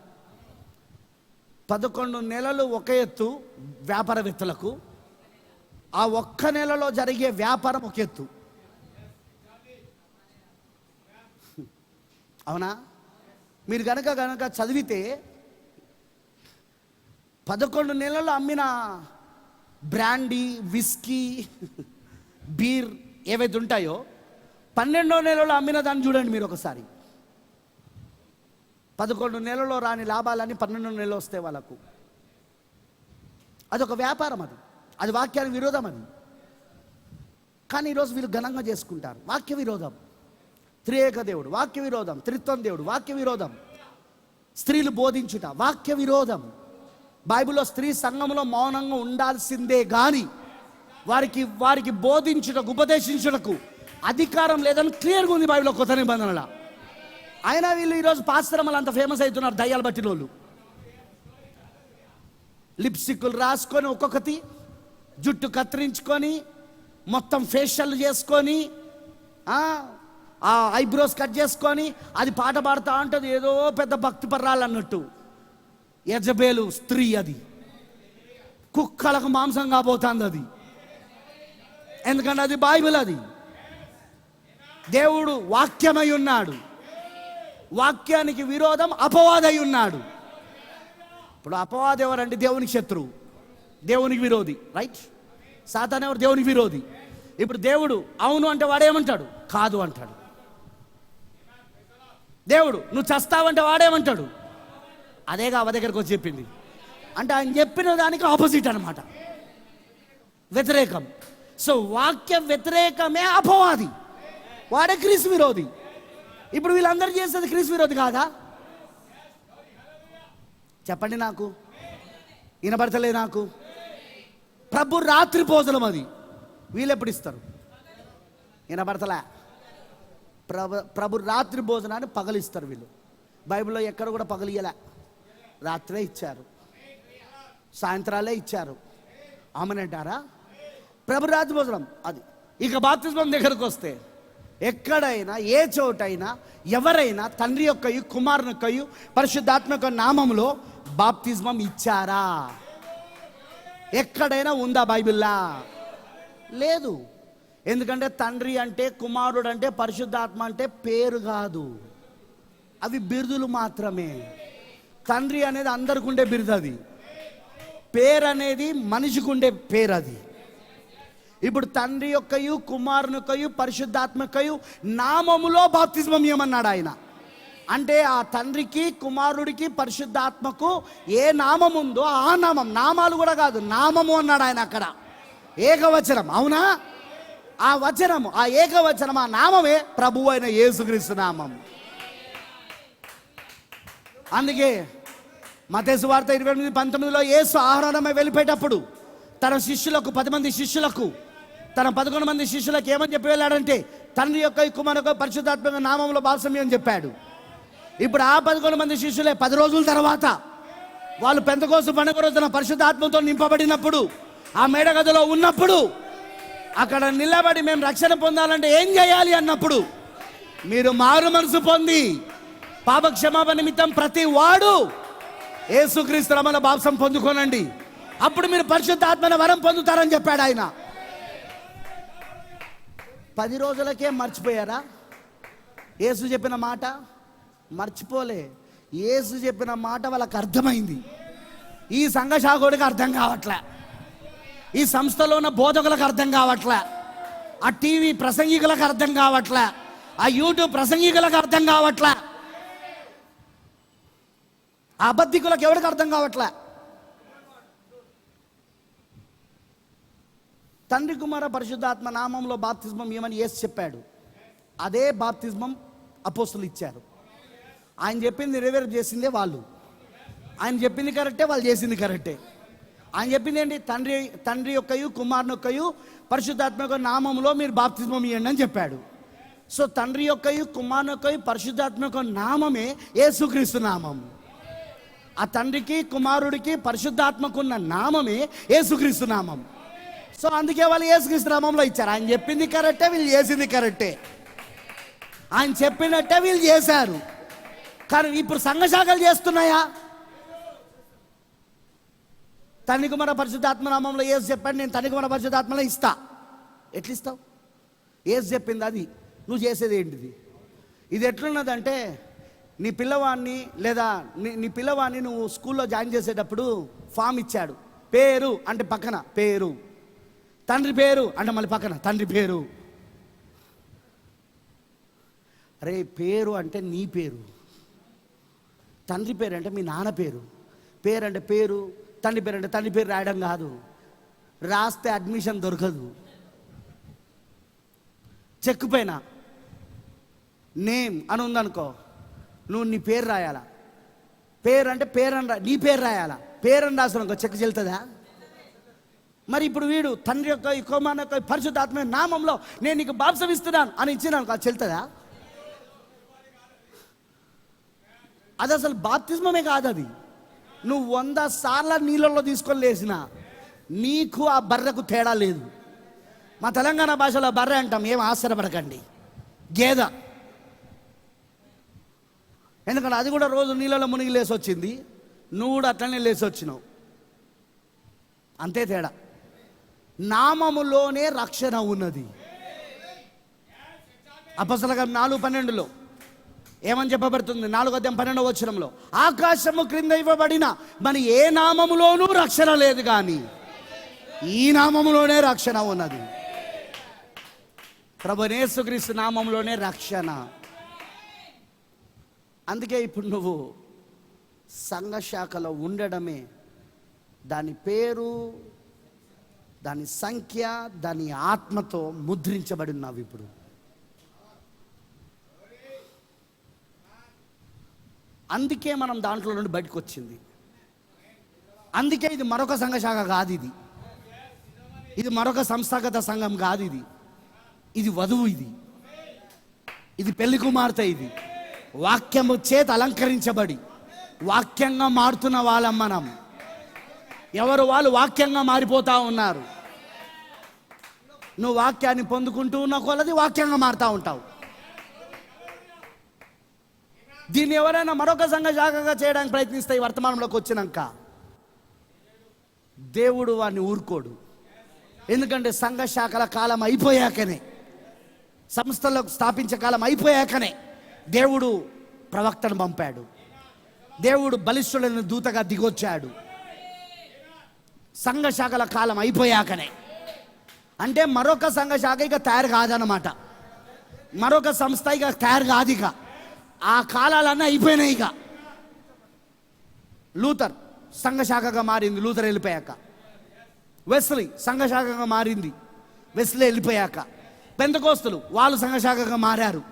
11 నెలలు ఒక ఎత్తు వ్యాపారవేత్తలకు, ఆ ఒక్క నెలలో జరిగే వ్యాపారం ఒక ఎత్తు. అవునా? మీరు గనక చదివితే 11 నెలలు అమ్మిన బ్రాండీ, విస్కీ, బీర్ ఏవైతే ఉంటాయో 12వ నెలలో అమ్మిన దాన్ని చూడండి మీరు ఒకసారి. 11 నెలలో రాని లాభాలని 12వ నెలలో వస్తాయి వాళ్ళకు. అదొక వ్యాపారం. అది వాక్యానికి విరోధం. అది కానీ ఈరోజు వీళ్ళు ఘనంగా చేసుకుంటారు. వాక్య విరోధం. త్రియేక దేవుడు వాక్య విరోధం, త్రిత్వం దేవుడు వాక్య విరోధం, స్త్రీలు బోధించుట వాక్య విరోధం. బైబిల్లో స్త్రీ సంఘంలో మౌనంగా ఉండాల్సిందే కానీ వారికి బోధించుటకు, ఉపదేశించుటకు అధికారం లేదని క్లియర్గా ఉంది బైబిల్లో కొత్త నిబంధనల. అయినా వీళ్ళు ఈరోజు పాశ్రమలు అంత ఫేమస్ అవుతున్నారు. దయ్యాలు బట్టిన వాళ్ళు లిప్స్టిక్లు రాసుకొని, ఒక్కొక్కటి జుట్టు కత్తిరించుకొని, మొత్తం ఫేషియల్ చేసుకొని, ఆ ఐబ్రోస్ కట్ చేసుకొని, అది పాట పాడుతూ ఉంటుంది. ఏదో పెద్ద భక్తి పర్రాలు అన్నట్టు. యజబేలు స్త్రీ, అది కుక్కలకు మాంసం కాబోతుంది. అది ఎందుకంటే అది బైబిల్. అది దేవుడు వాక్యమై ఉన్నాడు. వాక్యానికి విరోధం అపవాదై ఉన్నాడు. ఇప్పుడు అపవాదం ఎవరంటే దేవునికి శత్రువు, దేవునికి విరోధి. రైట్? సాతాను ఎవరు? దేవునికి విరోధి. ఇప్పుడు దేవుడు అవును అంటే వాడేమంటాడు? కాదు అంటాడు. దేవుడు నువ్వు చస్తావంటే వాడేమంటాడు? అదేగా అవ దగ్గరకు వచ్చి చెప్పింది. అంటే ఆయన చెప్పిన దానికి ఆపోజిట్ అనమాట, వ్యతిరేకం. సో వాక్య వ్యతిరేకమే అపవాది, వాడే క్రీస్తు విరోధి. ఇప్పుడు వీళ్ళందరూ చేసేది క్రీస్తు విరోధి కాదా? చెప్పండి, నాకు వినబడతలే. నాకు ప్రభు రాత్రి భోజనం అది వీళ్ళు ఎప్పుడు ఇస్తారు? వినబడతలే. ప్రభు రాత్రి భోజనాన్ని పగలిస్తారు వీళ్ళు. బైబిల్లో ఎక్కడ కూడా పగలియలే, రాత్రే ఇచ్చారు, సాయంత్రాలే ఇచ్చారు. ఆమెనంటారా? ప్రభు రాత్రి భోజనం అది. ఇక బాప్తిస్మం దగ్గరకు వస్తే ఎక్కడైనా ఏ చోటైనా ఎవరైనా తండ్రి యొక్కయు కుమారుని యొక్కయు పరిశుద్ధాత్మ యొక్క నామములో బాప్తిస్మం ఇచ్చారా? ఎక్కడైనా ఉందా బైబిల్లా? లేదు. ఎందుకంటే తండ్రి అంటే, కుమారుడు అంటే, పరిశుద్ధాత్మ అంటే పేరు కాదు, అవి బిరుదులు మాత్రమే. తండ్రి అనేది అందరికి ఉండే బిరుదు, అది పేరు అనేది మనిషికి ఉండే పేరు. అది ఇప్పుడు తండ్రి యొక్కయు కుమారుని యొక్కయు పరిశుద్ధాత్మ యొక్కయు నామములో బాప్తిస్మం ఇవ్వమన్నాడు ఆయన. అంటే ఆ తండ్రికి, కుమారుడికి, పరిశుద్ధాత్మకు ఏ నామం ఉందో ఆ నామం, నామాలు కూడా కాదు, నామము అన్నాడు ఆయన అక్కడ. ఏకవచనం, అవునా? ఆ వచనము, ఆ ఏకవచనం, ఆ నామమే ప్రభువు అయిన యేసుక్రీస్తు నామం. అందుకే మత్తయి సువార్త 28:19 యేసు ఆహారమే వెళ్ళిపోయేటప్పుడు తన శిష్యులకు, 10 మంది శిష్యులకు, తన 11 మంది శిష్యులకు ఏమని చెప్పి వెళ్ళాడంటే, తండ్రి యొక్క, కుమారుని యొక్క, పరిశుద్ధాత్మ నామంలో బాప్తిసం అని చెప్పాడు. ఇప్పుడు ఆ 11 మంది శిష్యులే 10 రోజుల తర్వాత వాళ్ళు పెంతెకోస్తు పండుగ రోజున పరిశుద్ధాత్మతో నింపబడినప్పుడు, ఆ మేడగదిలో ఉన్నప్పుడు, అక్కడ నిలబడి మేము రక్షణ పొందాలంటే ఏం చేయాలి అన్నప్పుడు, మీరు మారు మనసు పొంది పాపక్షమాపణ నిమిత్తం ప్రతి వాడు యేసుక్రీస్తు నామములో బాప్తిసం పొందుకోనండి, అప్పుడు మీరు పరిశుద్ధాత్మన వరం పొందుతారని చెప్పాడు ఆయన. 10 రోజులకే మర్చిపోయారా? యేసు చెప్పిన మాట మర్చిపోలే. యేసు చెప్పిన మాట వాళ్ళకి అర్థమైంది. ఈ సంఘశాఖుడికి అర్థం కావట్లే, ఈ సంస్థలో ఉన్న బోధకులకు అర్థం కావట్లే, ఆ టీవీ ప్రసంగికులకు అర్థం కావట్లే, ఆ యూట్యూబ్ ప్రసంగికులకు అర్థం కావట్లే, ఆ అబద్ధికులకు ఎవరికి అర్థం కావట్లే. తండ్రి, కుమార, పరిశుద్ధాత్మ నామంలో బాప్తిజమం ఏమని యేసు చెప్పాడు, అదే బాప్తిజమం అపోస్తులు ఇచ్చారు. ఆయన చెప్పింది నెరవేరు చేసిందే వాళ్ళు. ఆయన చెప్పింది కరెక్టే, వాళ్ళు చేసింది కరెక్టే. ఆయన చెప్పింది ఏంటి? తండ్రి యొక్కయు, కుమారుని యొక్కయు, పరిశుద్ధాత్మ యొక్క నామంలో మీరు బాప్తిజమం ఇవ్వండి అని చెప్పాడు. సో తండ్రి యొక్కయు, కుమారుని యొక్కయు, పరిశుద్ధాత్మ యొక్క నామమే యేసుక్రీస్తు నామం. ఆ తండ్రికి, కుమారుడికి, పరిశుద్ధాత్మకున్న నామమే యేసుక్రీస్తు నామం. సో అందుకే వాళ్ళు యేసుక్రీస్తు నామంలో ఇచ్చారు. ఆయన చెప్పింది కరెక్టే, వీళ్ళు చేసింది కరెక్టే. ఆయన చెప్పినట్టే వీళ్ళు చేశారు. కానీ ఇప్పుడు సంఘశాఖలు చేస్తున్నాయా? తండ్రి, కుమార, పరిశుద్ధాత్మ నామంలో యేసు చెప్పాడు, నేను తండ్రి, కుమార, పరిశుద్ధాత్మలో ఇస్తా. ఎట్లా ఇస్తావు? యేసు చెప్పింది అది, నువ్వు చేసేది ఏంటిది? ఇది ఎట్లున్నదంటే, నీ పిల్లవాడిని లేదా నీ పిల్లవాడిని నువ్వు స్కూల్లో జాయిన్ చేసేటప్పుడు ఫామ్ ఇచ్చాడు. పేరు అంటే పక్కన పేరు, తండ్రి పేరు అంటే మళ్ళీ పక్కన తండ్రి పేరు. అరే, పేరు అంటే నీ పేరు, తండ్రి పేరు అంటే మీ నాన్న పేరు. పేరు అంటే పేరు, తండ్రి పేరు అంటే తండ్రి పేరు రాయడం కాదు. రాస్తే అడ్మిషన్ దొరకదు. చెక్ పైన నేమ్ అని ఉందనుకో, నువ్వు నీ పేరు రాయాలా. పేరు అంటే పేరు అని నీ పేరు రాయాలా. పేరు అని రాసిన చెక్ చెల్తుందా? మరి ఇప్పుడు వీడు తండ్రి యొక్క, కుమారుని యొక్క, పరిశుద్ధాత్మ నామంలో నేను నీకు బాప్తిసం ఇస్తున్నాను అని ఇచ్చినాను, అది చెల్తుందా? అది అసలు బాప్తిజమే కాదు. అది నువ్వు 100 సార్లు నీళ్ళల్లో తీసుకొని లేసినా నీకు ఆ బర్రెకు తేడా లేదు. మా తెలంగాణ భాషలో బర్రె అంటాం, ఏం ఆశ్చర్యపడకండి, గేదె. ఎందుకంటే అది కూడా రోజు నీళ్ళలో మునిగి లేసి వచ్చింది, నువ్వు కూడా అట్లనే లేచి వచ్చినావు, అంతే తేడా. నామములోనే రక్షణ ఉన్నది. అపొస్తలుల కార్యం 4:12 ఏమని చెప్పబడుతుంది? 4:12 ఆకాశము క్రింద ఇవ్వబడిన మరి ఏ నామములోనూ రక్షణ లేదు, కానీ ఈ నామములోనే రక్షణ ఉన్నది. ప్రభువైన యేసుక్రీస్తు నామములోనే రక్షణ. అందుకే ఇప్పుడు నువ్వు సంఘశాఖలో ఉండడమే, దాని పేరు, దాని సంఖ్య, దాని ఆత్మతో ముద్రించబడి ఉన్నావు. ఇప్పుడు అందుకే మనం దాంట్లో నుండి బయటకు వచ్చింది. అందుకే ఇది మరొక సంఘశాఖ కాదు, ఇది మరొక సంస్థాగత సంఘం కాదు. ఇది వధువు, ఇది పెళ్లి కుమార్తె. ఇది వాక్యము చేత అలంకరించబడి వాక్యంగా మారుతున్న వాళ్ళం మనం. ఎవరు వాళ్ళు వాక్యంగా మారిపోతూ ఉన్నారు. నువ్వు వాక్యాన్ని పొందుకుంటూ ఉన్న కొలది వాక్యంగా మారుతూ ఉంటావు. దీన్ని ఎవరైనా మరొక సంఘశాఖగా చేయడానికి ప్రయత్నిస్తే ఈ వర్తమానంలోకి వచ్చినాక దేవుడు వాడిని ఊరుకోడు. ఎందుకంటే సంఘశాఖల కాలం అయిపోయాకనే, సంస్థలకు స్థాపించే కాలం అయిపోయాకనే దేవుడు ప్రవక్తను పంపాడు. దేవుడు బలిష్ఠుడైన దూతగా దిగొచ్చాడు. సంఘశాఖల కాలం అయిపోయాకనే, అంటే మరొక సంఘశాఖ ఇక తయారు కాదన్నమాట. మరొక సంస్థ ఇక తయారు కాదు. ఇక ఆ కాలాలన్నీ అయిపోయినాయి. ఇక లూథర్ సంఘశాఖగా మారింది, లూథర్ వెళ్ళిపోయాక. వెస్లీ సంఘశాఖగా మారింది, వెస్లీ వెళ్ళిపోయాక. పెంతెకోస్తులు వాళ్ళు సంఘశాఖగా మారారు.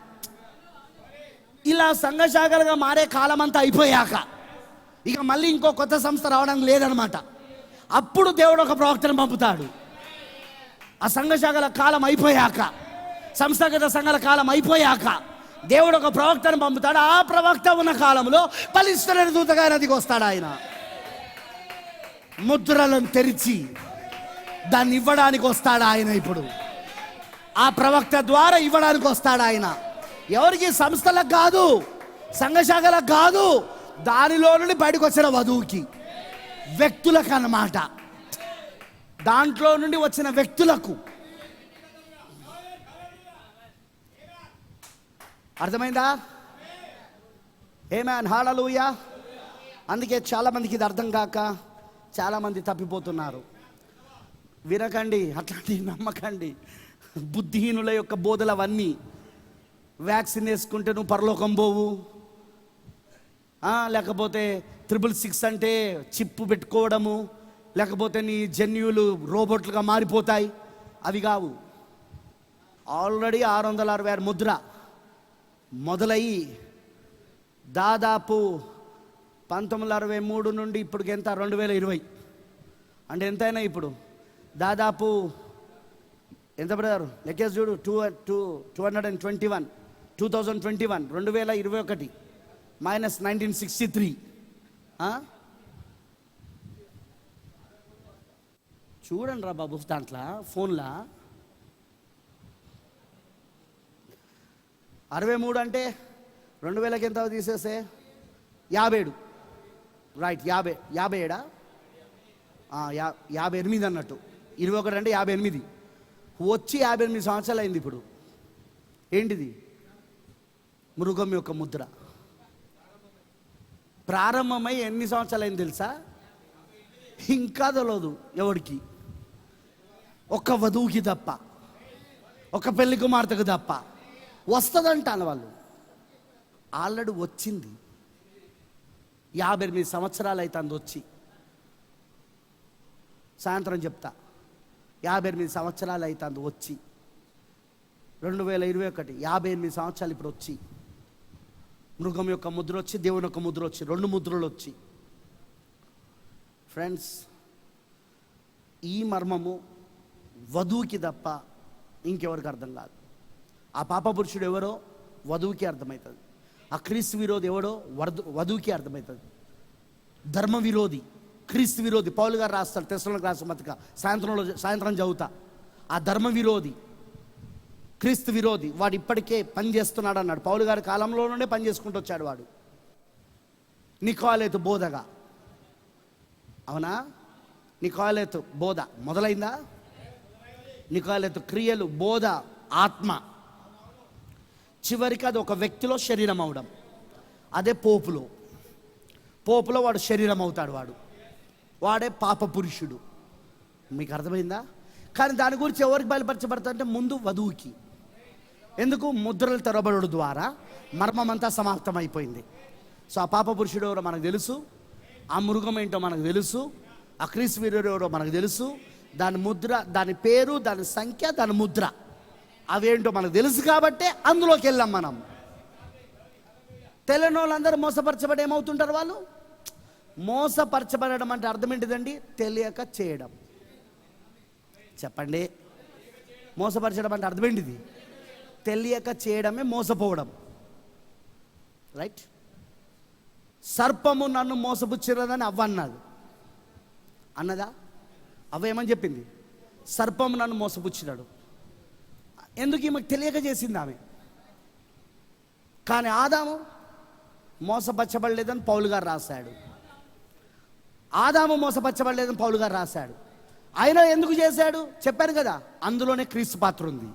ఇలా సంఘశాఖలుగా మారే కాలం అంతా అయిపోయాక ఇక మళ్ళీ ఇంకో కొత్త సంస్థ రావడం లేదనమాట. అప్పుడు దేవుడు ఒక ప్రవక్తను పంపుతాడు. ఆ సంఘశాఖల కాలం అయిపోయాక, సంస్థాగత సంఘాల కాలం అయిపోయాక దేవుడు ఒక ప్రవక్తను పంపుతాడు. ఆ ప్రవక్త ఉన్న కాలంలో బలిష్ఠులైన దూతగా నదికి వస్తాడు. ఆయన ముద్రలను తెరిచి దాన్ని ఇవ్వడానికి వస్తాడు. ఆయన ఇప్పుడు ఆ ప్రవక్త ద్వారా ఇవ్వడానికి వస్తాడు. ఆయన ఎవరికి? సంస్థలకు కాదు, సంఘశాఖలకు కాదు, దానిలో నుండి బయటకు వచ్చిన వధువుకి, వ్యక్తులకు అన్నమాట. దాంట్లో నుండి వచ్చిన వ్యక్తులకు. అర్థమైందా? ఆమేన్, హల్లెలూయా. అందుకే చాలామందికి ఇది అర్థం కాక చాలామంది తప్పిపోతున్నారు. వినకండి, అట్లాంటివి నమ్మకండి. బుద్ధిహీనుల యొక్క బోధలు అవన్నీ. వ్యాక్సిన్ వేసుకుంటే నువ్వు పరలోకం పోవు, లేకపోతే 666 అంటే చిప్పు పెట్టుకోవడము, లేకపోతే నీ జన్యువులు రోబోట్లుగా మారిపోతాయి. అవి కావు. ఆల్రెడీ 666 ముద్ర మొదలయ్యి దాదాపు 1963 నుండి ఇప్పటికి ఎంత? 2020 అంటే ఎంతైనా ఇప్పుడు దాదాపు ఎంత పడారు? లెక్కేసి చూడు. 2021 మైనస్ 1963. చూడండి రా బాబు, దాంట్లో ఫోన్లో 63 అంటే 2000కి ఎంత తీసేస్తే 57. రైట్, 57 58 అన్నట్టు. 21 అంటే 58. వచ్చి 58 సంవత్సరాలు అయింది. ఇప్పుడు ఏంటిది? మృగం యొక్క ముద్ర ప్రారంభమై ఎన్ని సంవత్సరాలు అయింది తెలుసా? ఇంకా తెలియదు ఎవరికి. ఒక్క వధువుకి తప్ప, ఒక పెళ్లి కుమార్తెకు తప్ప. వస్తుందంటాను వాళ్ళు. ఆల్రెడీ వచ్చింది. 58 సంవత్సరాలు అయితే అందు వచ్చి. సాయంత్రం చెప్తా. 58 సంవత్సరాలు అయితే అందు వచ్చి. 2021 58 సంవత్సరాలు ఇప్పుడు వచ్చి. మృగం యొక్క ముద్ర వచ్చి, దేవుని యొక్క ముద్ర వచ్చి, 2 ముద్రలు వచ్చి. ఫ్రెండ్స్, ఈ మర్మము వధువుకి తప్ప ఇంకెవరికి అర్థం కాదు. ఆ పాప పురుషుడు ఎవరో వధువుకి అర్థమవుతుంది. ఆ క్రీస్తు విరోధి ఎవడో వధువుకి అర్థమవుతుంది. ధర్మ విరోధి, క్రీస్తు విరోధి. పౌలు గారు రాస్తాడు తెస్సలోనికీయులకు రాసిన పత్రిక, సాయంత్రం చదువుతా. ఆ ధర్మ విరోధి, క్రీస్తు విరోధి వాడు ఇప్పటికే పని చేస్తున్నాడు అన్నాడు. పౌలు గారి కాలంలో నుండే పని చేసుకుంటూ వచ్చాడు వాడు. నికోలేతు బోధగా. అవునా? నికోలేతు బోధ మొదలైందా? నికోలేతు క్రియలు, బోధ, ఆత్మ, చివరికి అది ఒక వ్యక్తిలో శరీరం అవడం. అదే పోపులో వాడు శరీరం అవుతాడు. వాడే పాప పురుషుడు. మీకు అర్థమైందా? కానీ దాని గురించి ఎవరికి బయలుపరచబడతా అంటే ముందు వధువుకి. ఎందుకు? ముద్రలు తెరవబడు ద్వారా మర్మం అంతా సమాప్తమైపోయింది. సో ఆ పాప పురుషుడు ఎవరో మనకు తెలుసు, ఆ మృగం ఏంటో మనకు తెలుసు, ఆ క్రీస్తు వీరుడు ఎవరో మనకు తెలుసు. దాని ముద్ర, దాని పేరు, దాని సంఖ్య, దాని ముద్ర అవేంటో మనకు తెలుసు. కాబట్టే అందులోకి వెళ్ళాం మనం. తెలియని వాళ్ళందరూ మోసపరచబడి ఏమవుతుంటారు? వాళ్ళు మోసపరచబడడం అంటే అర్థం ఏంటిదండి? తెలియక చేయడం. చెప్పండి, మోసపరచడం అంటే అర్థం ఏంటిది? తెలియక చేయడమే మోసపోవడం. రైట్? సర్పము నన్ను మోసపుచ్చినదని అవ్వ అన్నదా? అవ్వ ఏమని చెప్పింది? సర్పము నన్ను మోసపుచ్చినాడు. ఎందుకు? ఈమెకు తెలియక చేసింది ఆమె. కానీ ఆదాము మోసపరచబడలేదని పౌలు గారు రాశాడు. ఆదాము మోసపరచబడలేదని పౌలు గారు రాశాడు. ఆయన ఎందుకు చేశాడు? చెప్పాను కదా, అందులోనే క్రీస్తు పాత్ర ఉంది.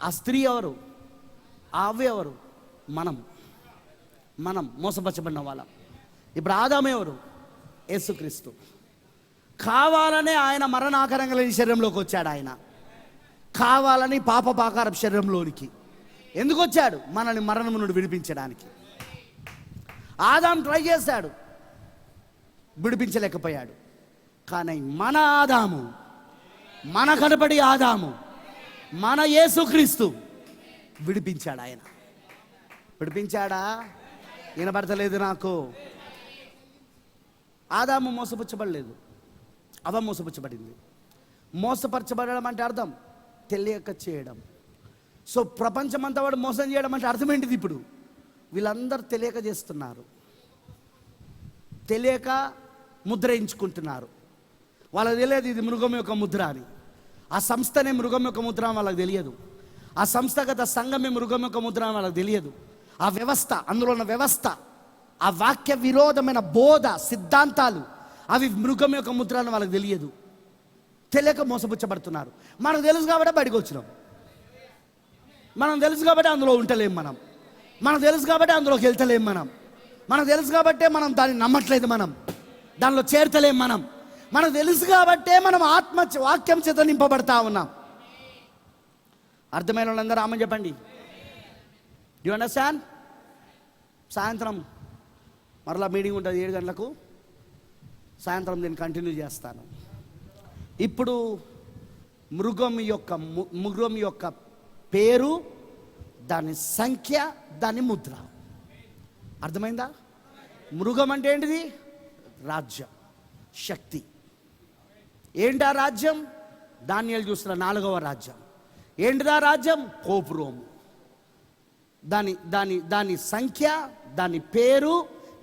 ఆ స్త్రీ ఎవరు? ఆ అవ్వ ఎవరు? మనం మోసపరచబడిన వాళ్ళం. ఇప్పుడు ఆదాము ఎవరు? యేసుక్రీస్తు. కావాలనే ఆయన మరణాకరంగా లేని శరీరంలోకి వచ్చాడు. ఆయన కావాలని పాపపాకార శరీరంలోనికి, ఎందుకు వచ్చాడు? మనల్ని మరణము నుండి విడిపించడానికి. ఆదాం ట్రై చేశాడు, విడిపించలేకపోయాడు. కానీ మన ఆదాము, మన కడపడి ఆదాము, మన యేసుక్రీస్తు విడిపించాడు. ఆయన విడిపించాడా? వినపడతలేదు నాకు. ఆదాము మోసపుచ్చబడలేదు, అవ మోసపుచ్చబడింది. మోసపరచబడడం అంటే అర్థం తెలియక చేయడం. సో ప్రపంచమంతా వాడు మోసం చేయడం అంటే అర్థం ఏంటిది? ఇప్పుడు వీళ్ళందరూ తెలియక చేస్తున్నారు, తెలియక ముద్ర ఎంచుకుంటున్నారు. వాళ్ళకి తెలియదు ఇది మృగం యొక్క ముద్ర అని. ఆ సంస్థనే మృగం యొక్క ముద్ర అని వాళ్ళకి తెలియదు. ఆ సంస్థగత సంఘమే మృగం యొక్క ముద్ర అని వాళ్ళకి తెలియదు. ఆ వ్యవస్థ, అందులో ఉన్న వ్యవస్థ, ఆ వాక్య విరోధమైన బోధ సిద్ధాంతాలు, అవి మృగం యొక్క ముద్ర అని వాళ్ళకి తెలియదు. తెలియక మోసపుచ్చబడుతున్నారు. మనకు తెలుసు కాబట్టి బయటకు వచ్చినాం. మనం తెలుసు కాబట్టి అందులో ఉంటలేం. మనకు తెలుసు కాబట్టి అందులోకి వెళ్తలేం. మనకు తెలుసు కాబట్టే మనం దాన్ని నమ్మట్లేదు. దానిలో చేరతలేం. మనకు తెలుసు కాబట్టే మనం వాక్యం చేత నింపబడతా ఉన్నాం. అర్థమైన వాళ్ళందరూ ఆమె చెప్పండి. You understand? సాయంత్రం మరలా మీటింగ్ ఉంటుంది 7 గంటలకు. సాయంత్రం నేను కంటిన్యూ చేస్తాను. ఇప్పుడు మృగం యొక్క పేరు, దాని సంఖ్య, దాని ముద్ర. అర్థమైందా? మృగం అంటే ఏంటిది? రాజ్యం, శక్తి. ఏంటి ఆ రాజ్యం? దానియేలు చూస్తున్న 4వ రాజ్యం. ఏంటిదా రాజ్యం? పోపు రోము. దాని సంఖ్య, దాని పేరు,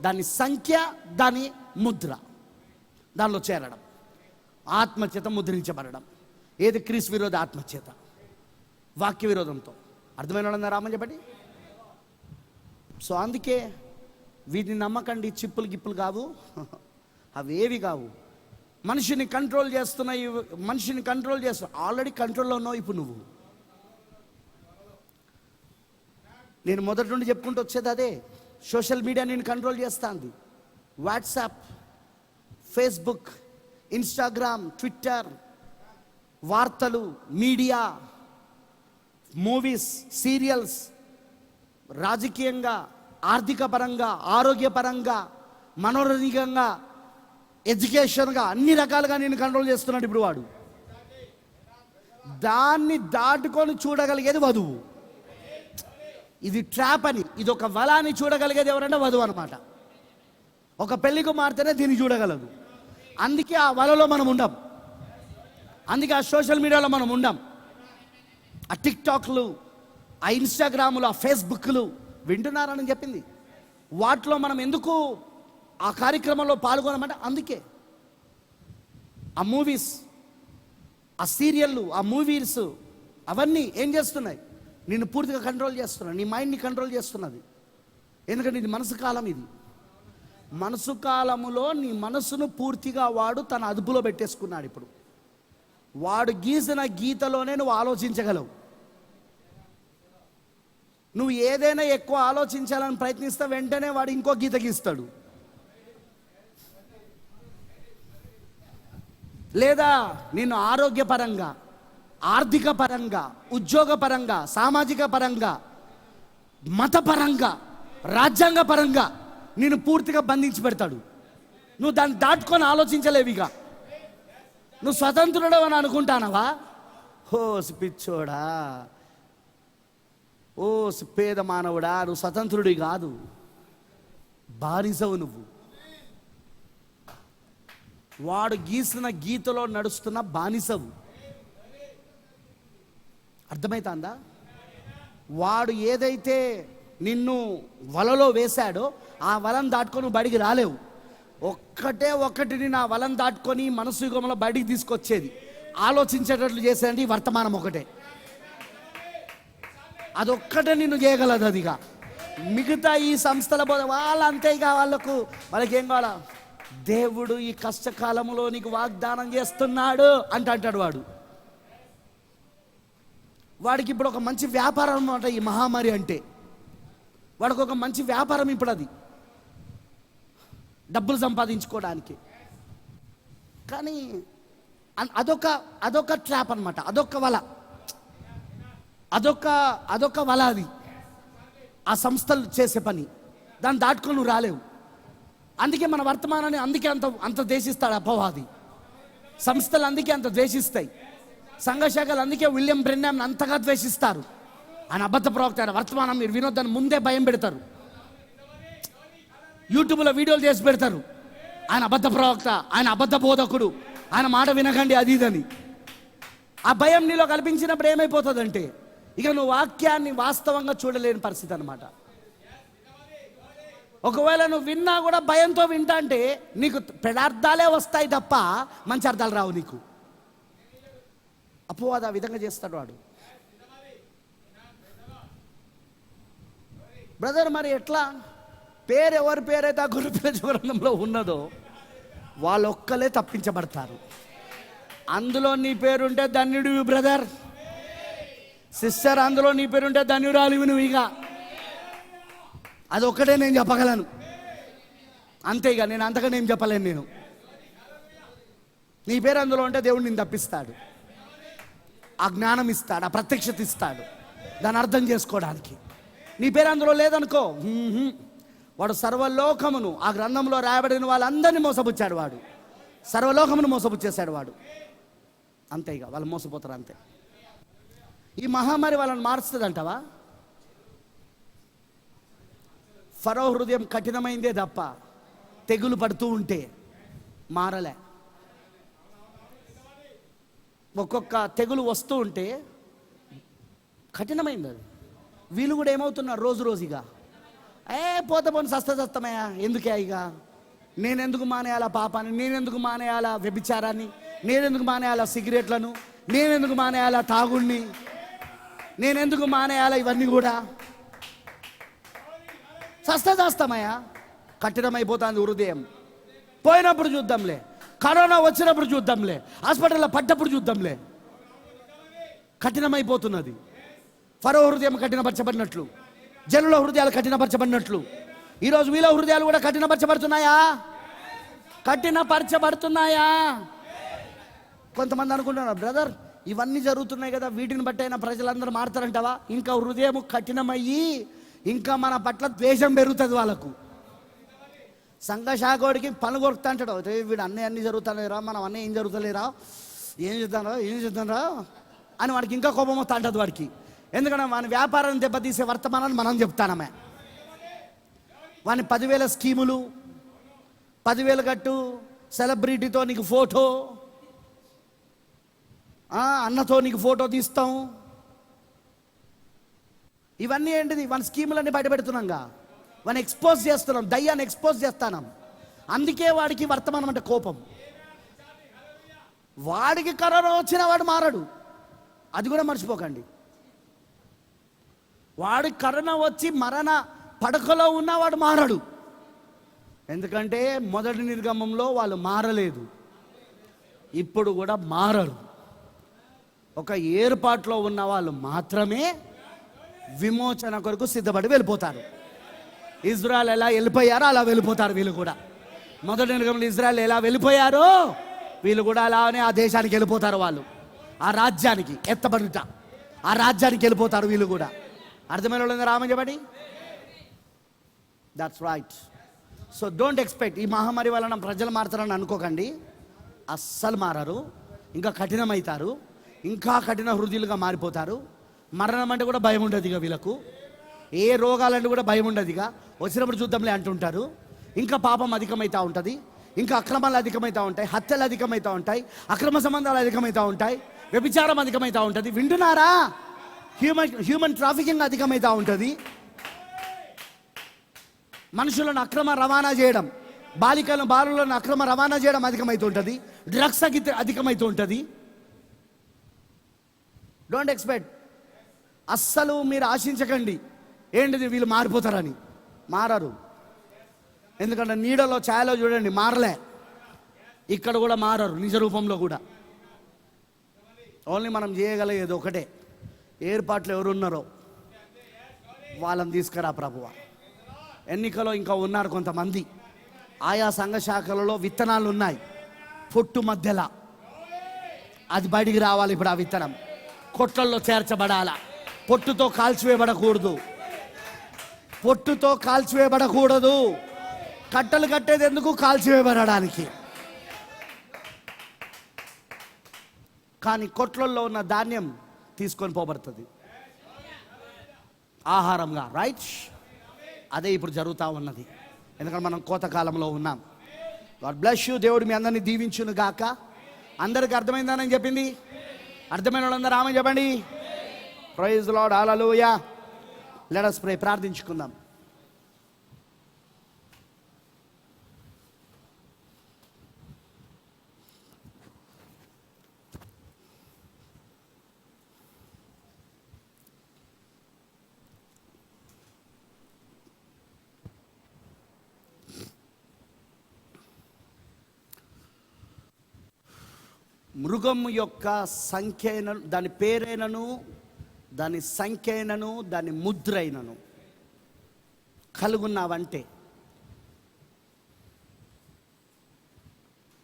దాని సంఖ్య, దాని ముద్ర. దానిలో చేరడం, ఆత్మచేత ముద్రించబడడం. ఏది? క్రీస్తు విరోధ ఆత్మచేత, వాక్య విరోధంతో. అర్థమైన వాళ్ళందరూ రామని చెప్పండి. సో అందుకే వీటిని నమ్మకండి. చిప్పులు గిప్పులు కావు, అవేవి కావు. మనిషిని కంట్రోల్ చేస్తున్నాయి. ఆల్రెడీ కంట్రోల్లో ఉన్నావు ఇప్పుడు నువ్వు. నేను మొదటి నుండి చెప్పుకుంటూ వచ్చేది అదే. సోషల్ మీడియా నేను కంట్రోల్ చేస్తుంది. వాట్సాప్, ఫేస్బుక్, ఇన్స్టాగ్రామ్, ట్విట్టర్, వార్తలు, మీడియా, మూవీస్, సీరియల్స్, రాజకీయంగా, ఆర్థిక పరంగా, ఆరోగ్యపరంగా, మనోరంజకంగా, ఎడ్యుకేషన్గా, అన్ని రకాలుగా నేను కంట్రోల్ చేస్తున్నాడు ఇప్పుడు వాడు. దాన్ని దాటుకొని చూడగలిగేది వధువు. ఇది ట్రాప్ అని, ఇది ఒక వల అని చూడగలిగేది ఎవరంటే వధువు అనమాట. ఒక పెళ్లి కుమార్తెనే దీన్ని చూడగలదు. అందుకే ఆ వలలో మనం ఉండం. అందుకే ఆ సోషల్ మీడియాలో మనం ఉండం. ఆ టిక్టాక్లు, ఆ ఇన్స్టాగ్రాములు, ఆ ఫేస్బుక్లు వింటున్నారని చెప్పింది. వాటిలో మనం ఎందుకు ఆ కార్యక్రమంలో పాల్గొనమంటే అందుకే. ఆ మూవీస్, ఆ సీరియళ్ళు, ఆ మూవీస్ అవన్నీ ఏం చేస్తున్నాయి? నిన్ను పూర్తిగా కంట్రోల్ చేస్తున్నాయి. నీ మైండ్ని కంట్రోల్ చేస్తున్నది. ఎందుకంటే ఇది మనసు కాలం. ఇది మనసు కాలములో నీ మనసును పూర్తిగా వాడు తన అదుపులో పెట్టేసుకున్నాడు. ఇప్పుడు వాడు గీసిన గీతలోనే నువ్వు ఆలోచించగలవు. నువ్వు ఏదైనా ఎక్కువ ఆలోచించాలని ప్రయత్నిస్తే వెంటనే వాడు ఇంకో గీత గీస్తాడు. లేదా నిన్ను ఆరోగ్యపరంగా, ఆర్థిక పరంగా, ఉద్యోగపరంగా, సామాజిక పరంగా, మతపరంగా, రాజ్యాంగ పరంగా నిన్ను పూర్తిగా బంధించి పెడతాడు. నువ్వు దాన్ని దాటుకొని ఆలోచించలేవిగా. నువ్వు స్వతంత్రుడు అని అనుకుంటానవా? ఓ పిచ్చోడా, ఓ పేద మానవుడా, నువ్వు స్వతంత్రుడి కాదు, బానిసవు నువ్వు. వాడు గీసిన గీతలో నడుస్తున్న బానిసవు. అర్థమవుతుందా? వాడు ఏదైతే నిన్ను వలలో వేశాడో ఆ వలను దాటుకొని నువ్వు బడికి రాలేవు. ఒక్కటి నా వలను దాటుకొని మనసు యుగంలో బయటికి తీసుకొచ్చేది, ఆలోచించేటట్లు చేసేది వర్తమానం ఒకటే. అదొక్కటే నిన్ను చేయగలదు. అదిగా మిగతా ఈ సంస్థల బోధ వాళ్ళంతే. ఇక వాళ్ళకి ఏం కావాలా? దేవుడు ఈ కష్టకాలంలో నీకు వాగ్దానం చేస్తున్నాడు అంటాడు వాడు. వాడికి ఇప్పుడు ఒక మంచి వ్యాపారం అన్నమాట ఈ మహమ్మారి అంటే. వాడికి ఒక మంచి వ్యాపారం ఇప్పుడు అది, డబ్బులు సంపాదించుకోవడానికి. కానీ అదొక ట్రాప్ అన్నమాట. అదొక వల అది. ఆ సంస్థలు చేసే పని. దాన్ని దాటుకొని నువ్వు రాలేవు. అందుకే మన వర్తమానాన్ని అందుకే అంత ద్వేషిస్తాడు అపవాది. సంస్థలు అందుకే అంత ద్వేషిస్తాయి. సంఘ శాఖలు అందుకే విలియం బ్రెన్నామ్ని అంతగా ద్వేషిస్తారు. ఆయన అబద్ధ ప్రవక్త, ఆయన వర్తమానం మీరు వినొద్దని ముందే భయం పెడతారు. యూట్యూబ్లో వీడియోలు చేసి పెడతారు. ఆయన అబద్ధ ప్రవక్త, ఆయన అబద్ధ బోధకుడు, ఆయన మాట వినకండి అది ఇదని. ఆ భయం నీలో కల్పించినప్పుడు ఏమైపోతుందంటే ఇక నువ్వు వాక్యాన్ని వాస్తవంగా చూడలేని పరిస్థితి అనమాట. ఒకవేళ నువ్వు విన్నా కూడా భయంతో వింటా అంటే నీకు పెడార్థాలే వస్తాయి తప్ప మంచి అర్థాలు రావు నీకు. అపవాది ఆ విధంగా చేస్తాడు వాడు. బ్రదర్ మరి ఎట్లా? ఎవరి పేరైతే ఆ గొర్రెపిల్ల గ్రంథంలో ఉన్నదో వాళ్ళొక్కలే తప్పించబడతారు. అందులో నీ పేరుంటే ధన్యుడివి బ్రదర్. సిస్టర్, అందులో నీ పేరుంటే ధన్యురాలివి నువ్వు. ఇక అదొక్కటే నేను చెప్పగలను, అంతే. ఇక నేను అంతగా నేను చెప్పలేను. నేను నీ పేరు అందులో ఉంటే దేవుడు నిన్ను తప్పిస్తాడు, ఆ జ్ఞానం ఇస్తాడు, ఆ ప్రత్యక్షత ఇస్తాడు దాన్ని అర్థం చేసుకోవడానికి. నీ పేరు అందులో లేదనుకో, వాడు సర్వలోకమును, ఆ గ్రంథంలో రాయబడిన వాళ్ళందరినీ మోసపుచ్చాడు వాడు. సర్వలోకమును మోసపుచ్చేశాడు వాడు. అంతే, ఇక వాళ్ళు మోసపోతారు అంతే. ఈ మహమ్మారి వాళ్ళని మారుస్తుంది అంటావా? ఫరో హృదయం కఠినమైందే తప్ప తెగులు పడుతూ ఉంటే మారలే. ఒక్కొక్క తెగులు వస్తూ ఉంటే కఠినమైంది అది. వీళ్ళు కూడా ఏమవుతున్నారు రోజు రోజుగా, పోతే పోని సస్తమయ్యా, ఎందుకే ఇక నేనెందుకు మానేయాలా పాపాన్ని, నేనెందుకు మానేయాలా వ్యభిచారాన్ని, నేనెందుకు మానేయాలా సిగరెట్లను, నేనెందుకు మానేయాలా తాగుడిని, నేనెందుకు మానేయాలా ఇవన్నీ కూడా. సస్తమయ్యా, కఠినమైపోతుంది హృదయం. పోయినప్పుడు చూద్దాంలే, కరోనా వచ్చినప్పుడు చూద్దాంలే, హాస్పిటల్లో పడ్డప్పుడు చూద్దాంలే. కఠినమైపోతున్నది. ఫరో హృదయం కఠినపరచబడినట్లు, జనుల హృదయాలు కఠినపరచబడినట్లు ఈరోజు వీళ్ళ హృదయాలు కూడా కఠినపరచబడుతున్నాయా? కఠినపరచబడుతున్నాయా? కొంతమంది అనుకుంటున్నారు, బ్రదర్ ఇవన్నీ జరుగుతున్నాయి కదా, వీటిని బట్టి అయినా ప్రజలందరూ మారుతారంటావా? ఇంకా హృదయం కఠినమయ్యి ఇంకా మన పట్ల ద్వేషం పెరుగుతుంది వాళ్ళకు. సంఘ శాఖోడికి పనులు కొరుకుతా అంటాడు, వీడు అన్నీ జరుగుతాలేరా, మనం అన్నీ ఏం జరుగుతలేరా, ఏం చేద్దాంరా అని వాడికి ఇంకా కోపం వస్తా అంటుంది వాడికి. ఎందుకంటే వాని వ్యాపారాన్ని దెబ్బతీసే వర్తమానాన్ని మనం చెప్తానమే. వాని 10,000 స్కీములు, 10,000 కట్టు, సెలబ్రిటీతో నీకు ఫోటో, అన్నతో నీకు ఫోటో తీస్తాం, ఇవన్నీ ఏంటిది? వాని స్కీములన్నీ బయట పెడుతున్నాంగా, వాడిని ఎక్స్పోజ్ చేస్తున్నాం, దయ్యాన్ని ఎక్స్పోజ్ చేస్తాం. అందుకే వాడికి వర్తమానం అంటే కోపం. వాడికి కరోనా వచ్చినా వాడు మారడు, అది కూడా మర్చిపోకండి. వాడికి కరోనా వచ్చి మరణ పడకలో ఉన్న వాడు మారడు. ఎందుకంటే మొదటి నిర్గమంలో వాళ్ళు మారలేదు, ఇప్పుడు కూడా మారరు. ఒక ఏర్పాట్లో ఉన్న వాళ్ళు మాత్రమే విమోచన కొరకు సిద్ధపడి వెళ్ళిపోతారు. ఇజ్రాయెల్ ఎలా వెళ్ళిపోయారో అలా వెళ్ళిపోతారు వీళ్ళు కూడా. మొదటి నిర్గమంలో ఇజ్రాయెల్ ఎలా వెళ్ళిపోయారో వీళ్ళు కూడా అలానే ఆ దేశానికి వెళ్ళిపోతారు. వాళ్ళు ఆ రాజ్యానికి ఎత్తబడుట, ఆ రాజ్యానికి వెళ్ళిపోతారు వీళ్ళు కూడా. అర్థమైన వాళ్ళు రామని చెప్పండి. That's right. So don't expect ఈ మహమ్మారి వలన ప్రజలు మారుతారని అనుకోకండి. అస్సలు మారరు, ఇంకా కఠినమవుతారు, ఇంకా కఠిన హృదయులుగా మారిపోతారు. మరణం అంటే కూడా భయం ఉండదు ఇక వీళ్ళకు, ఏ రోగాలంటే కూడా భయం ఉండదు. ఇక వచ్చినప్పుడు చూద్దాంలే అంటుంటారు. ఇంకా పాపం అధికమవుతూ ఉంటుంది, ఇంకా అక్రమాలు అధికమవుతూ ఉంటాయి, హత్యలు అధికమవుతూ ఉంటాయి, అక్రమ సంబంధాలు అధికమవుతూ ఉంటాయి, వ్యభిచారం అధికమవుతూ ఉంటుంది. వింటున్నారా? హ్యూమన్ ట్రాఫికింగ్ అధికమవుతూ ఉంటుంది. మనుషులను అక్రమ రవాణా చేయడం, బాలులను అక్రమ రవాణా చేయడం అధికమవుతుంటుంది. డ్రగ్స్ అధికమవుతూ ఉంటుంది. డోంట్ ఎక్స్పెక్ట్, అస్సలు మీరు ఆశించకండి ఏంటిది వీళ్ళు మారిపోతారని. మారరు. ఎందుకంటే నీడలో ఛాయలో చూడండి మారలే, ఇక్కడ కూడా మారరు, నిజ రూపంలో కూడా. ఓన్లీ మనం చేయగలిగేది ఒకటే, ఏర్పాట్లు ఎవరున్నారో వాళ్ళని తీసుకురా ప్రభువా. ఎన్నికలో ఇంకా ఉన్నారు కొంతమంది, ఆయా సంఘ శాఖలలో విత్తనాలు ఉన్నాయి పొట్టు మధ్యలో, అది బయటికి రావాలి. ఇప్పుడు ఆ విత్తనం కొట్లల్లో చేర్చబడాల, పొట్టుతో కాల్చివేయబడకూడదు. పొట్టుతో కాల్చివేయబడకూడదు. కట్టలు కట్టేది ఎందుకు? కాల్చివేయబడడానికి. కానీ కొట్లల్లో ఉన్న ధాన్యం తీసుకొని పోబడుతుంది ఆహారంగా, రైట్? అదే ఇప్పుడు జరుగుతూ ఉన్నది. ఎందుకంటే మనం కోతకాలంలో ఉన్నాం. God bless you. దేవుడు మీ అందరినీ దీవించును గాక. అందరికి అర్థమైందని చెప్పింది? అర్థమైన వాళ్ళందరూ ఆమె చెప్పండి. Praise Lord, hallelujah. Let us pray. ప్రార్థించుకుందాం. మృగం యొక్క సంఖ్యైనను, దాని పేరైనను, దాని సంఖ్యైనను, దాని ముద్రైనను కలుగున్నావంటే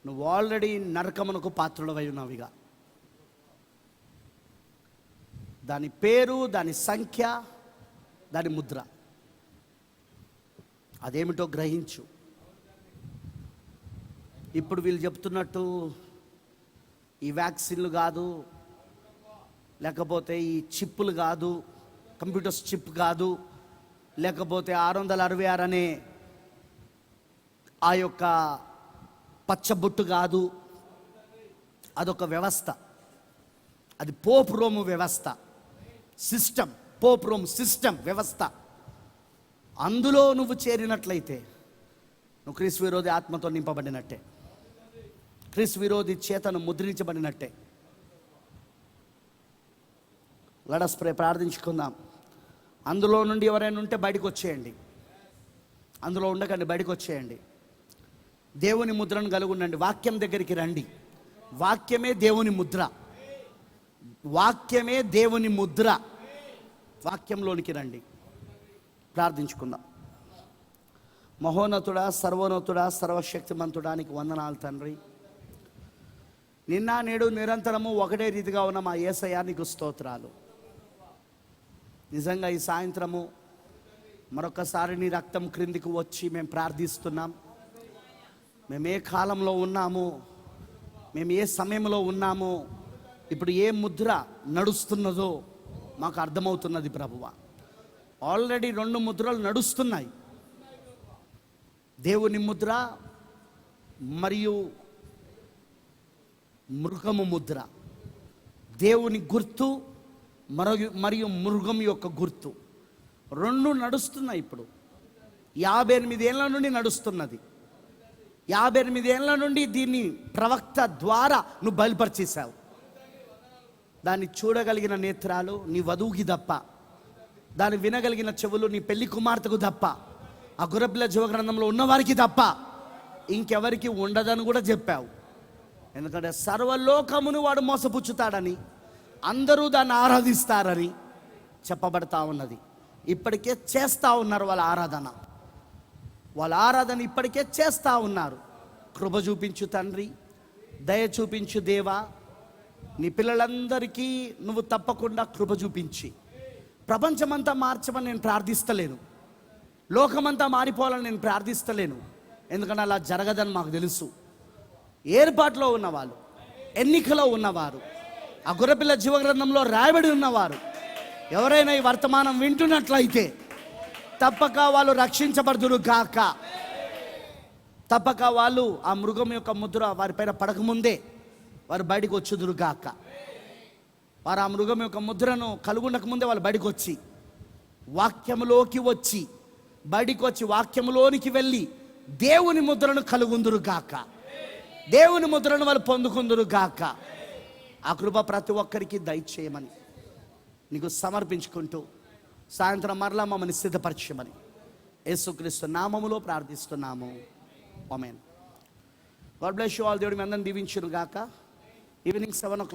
నువ్వు ఆల్రెడీ నరకమునకు పాత్రుడవై ఉన్నావిగా. దాని పేరు, దాని సంఖ్య, దాని ముద్ర అదేమిటో గ్రహించు. ఇప్పుడు వీళ్ళు చెప్తున్నట్టు ఈ వ్యాక్సిన్లు కాదు, లేకపోతే ఈ చిప్పులు కాదు, కంప్యూటర్స్ చిప్ కాదు, లేకపోతే 666 అనే ఆ యొక్క పచ్చబొట్టు కాదు. అదొక వ్యవస్థ. అది పోప్ రోము వ్యవస్థ, సిస్టమ్. పోప్ రోమ్ సిస్టమ్, వ్యవస్థ. అందులో నువ్వు చేరినట్లయితే నువ్వు క్రీస్తు విరోధి ఆత్మతో నింపబడినట్టే, క్రీస్తు విరోధి చేతను ముద్రించబడినట్టే. Let us pray. ప్రార్థించుకుందాం. అందులో నుండి ఎవరైనా ఉంటే బయటకు వచ్చేయండి. అందులో ఉండకండి, బయటకు వచ్చేయండి. దేవుని ముద్రను కలిగి ఉండండి. వాక్యం దగ్గరికి రండి. వాక్యమే దేవుని ముద్ర. వాక్యమే దేవుని ముద్ర. వాక్యంలోనికి రండి. ప్రార్థించుకుందాం. మహోన్నతుడా, సర్వోన్నతుడా, సర్వశక్తిమంతుడానికి వందనాలు తండ్రి. నిన్న నేడు నిరంతరము ఒకటే రీతిగా ఉన్న మా యేసయ్యా నీకు స్తోత్రాలు. నిజంగా ఈ సాయంత్రము మరొకసారి నీ రక్తం క్రిందికి వచ్చి మేము ప్రార్థిస్తున్నాం. మేము ఏ కాలంలో ఉన్నాము, మేము ఏ సమయంలో ఉన్నాము, ఇప్పుడు ఏ ముద్ర నడుస్తున్నదో మాకు అర్థమవుతున్నది ప్రభువా. ఆల్రెడీ 2 ముద్రలు నడుస్తున్నాయి. దేవుని ముద్ర మరియు మృగము ముద్ర. దేవుని గుర్తు మరియు మృగం యొక్క గుర్తు 2 నడుస్తున్నాయి. ఇప్పుడు 58 ఏళ్ళ నుండి నడుస్తున్నది. 58 ఏళ్ళ నుండి దీన్ని ప్రవక్త ద్వారా నువ్వు బయలుపరిచేశావు. దాన్ని చూడగలిగిన నేత్రాలు నీ వధువుకి తప్ప, దాన్ని వినగలిగిన చెవులు నీ పెళ్లి కుమార్తెకు తప్ప, ఆ గొర్రెపిల్ల జీవగ్రంథంలో ఉన్నవారికి తప్ప ఇంకెవరికి ఉండదని కూడా చెప్పావు. ఎందుకంటే సర్వలోకమును వాడు మోసపుచ్చుతాడని, అందరూ దాన్ని ఆరాధిస్తారని చెప్పబడతా ఉన్నది. ఇప్పటికే చేస్తూ ఉన్నారు వాళ్ళ ఆరాధన ఇప్పటికే చేస్తూ ఉన్నారు. కృప చూపించు తండ్రి, దయ చూపించు దేవా. నీ పిల్లలందరికీ నువ్వు తప్పకుండా కృప చూపించి ప్రపంచమంతా మార్చమని నేను ప్రార్థిస్తలేను, లోకమంతా మారిపోవాలని నేను ప్రార్థిస్తలేను. ఎందుకంటే అలా జరగదని మాకు తెలుసు. ఏర్పాట్లో ఉన్నవాళ్ళు, ఎన్నికలో ఉన్నవారు, ఆ గొర్రెపిల్ల జీవగ్రంథంలో రాయబడి ఉన్నవారు ఎవరైనా ఈ వర్తమానం వింటున్నట్లయితే తప్పక వాళ్ళు రక్షించబడుదురు గాక. తప్పక వాళ్ళు ఆ మృగం యొక్క ముద్ర వారిపైన పడకముందే వారు బయటికి వచ్చుదురు గాక. వారు ఆ మృగం యొక్క ముద్రను కలుగుండక ముందే వాళ్ళు బయటకు వచ్చి వాక్యములోకి వచ్చి బయటికి వచ్చి వాక్యములోనికి వెళ్ళి దేవుని ముద్రను కలుగుందురు గాక. దేవుని ముద్రను వాళ్ళు పొందుకుందురు గాక. ఆ కృప ప్రతి ఒక్కరికి దయచేయమని నీకు సమర్పించుకుంటూ సాయంత్రం మరలా మమ్మల్ని సిద్ధపరచమని యేసుక్రీస్తు నామములో ప్రార్థిస్తున్నాము. Amen. God bless you all. దేవుడి మీ అందరిని దీవించును గాక. Evening 7 o'clock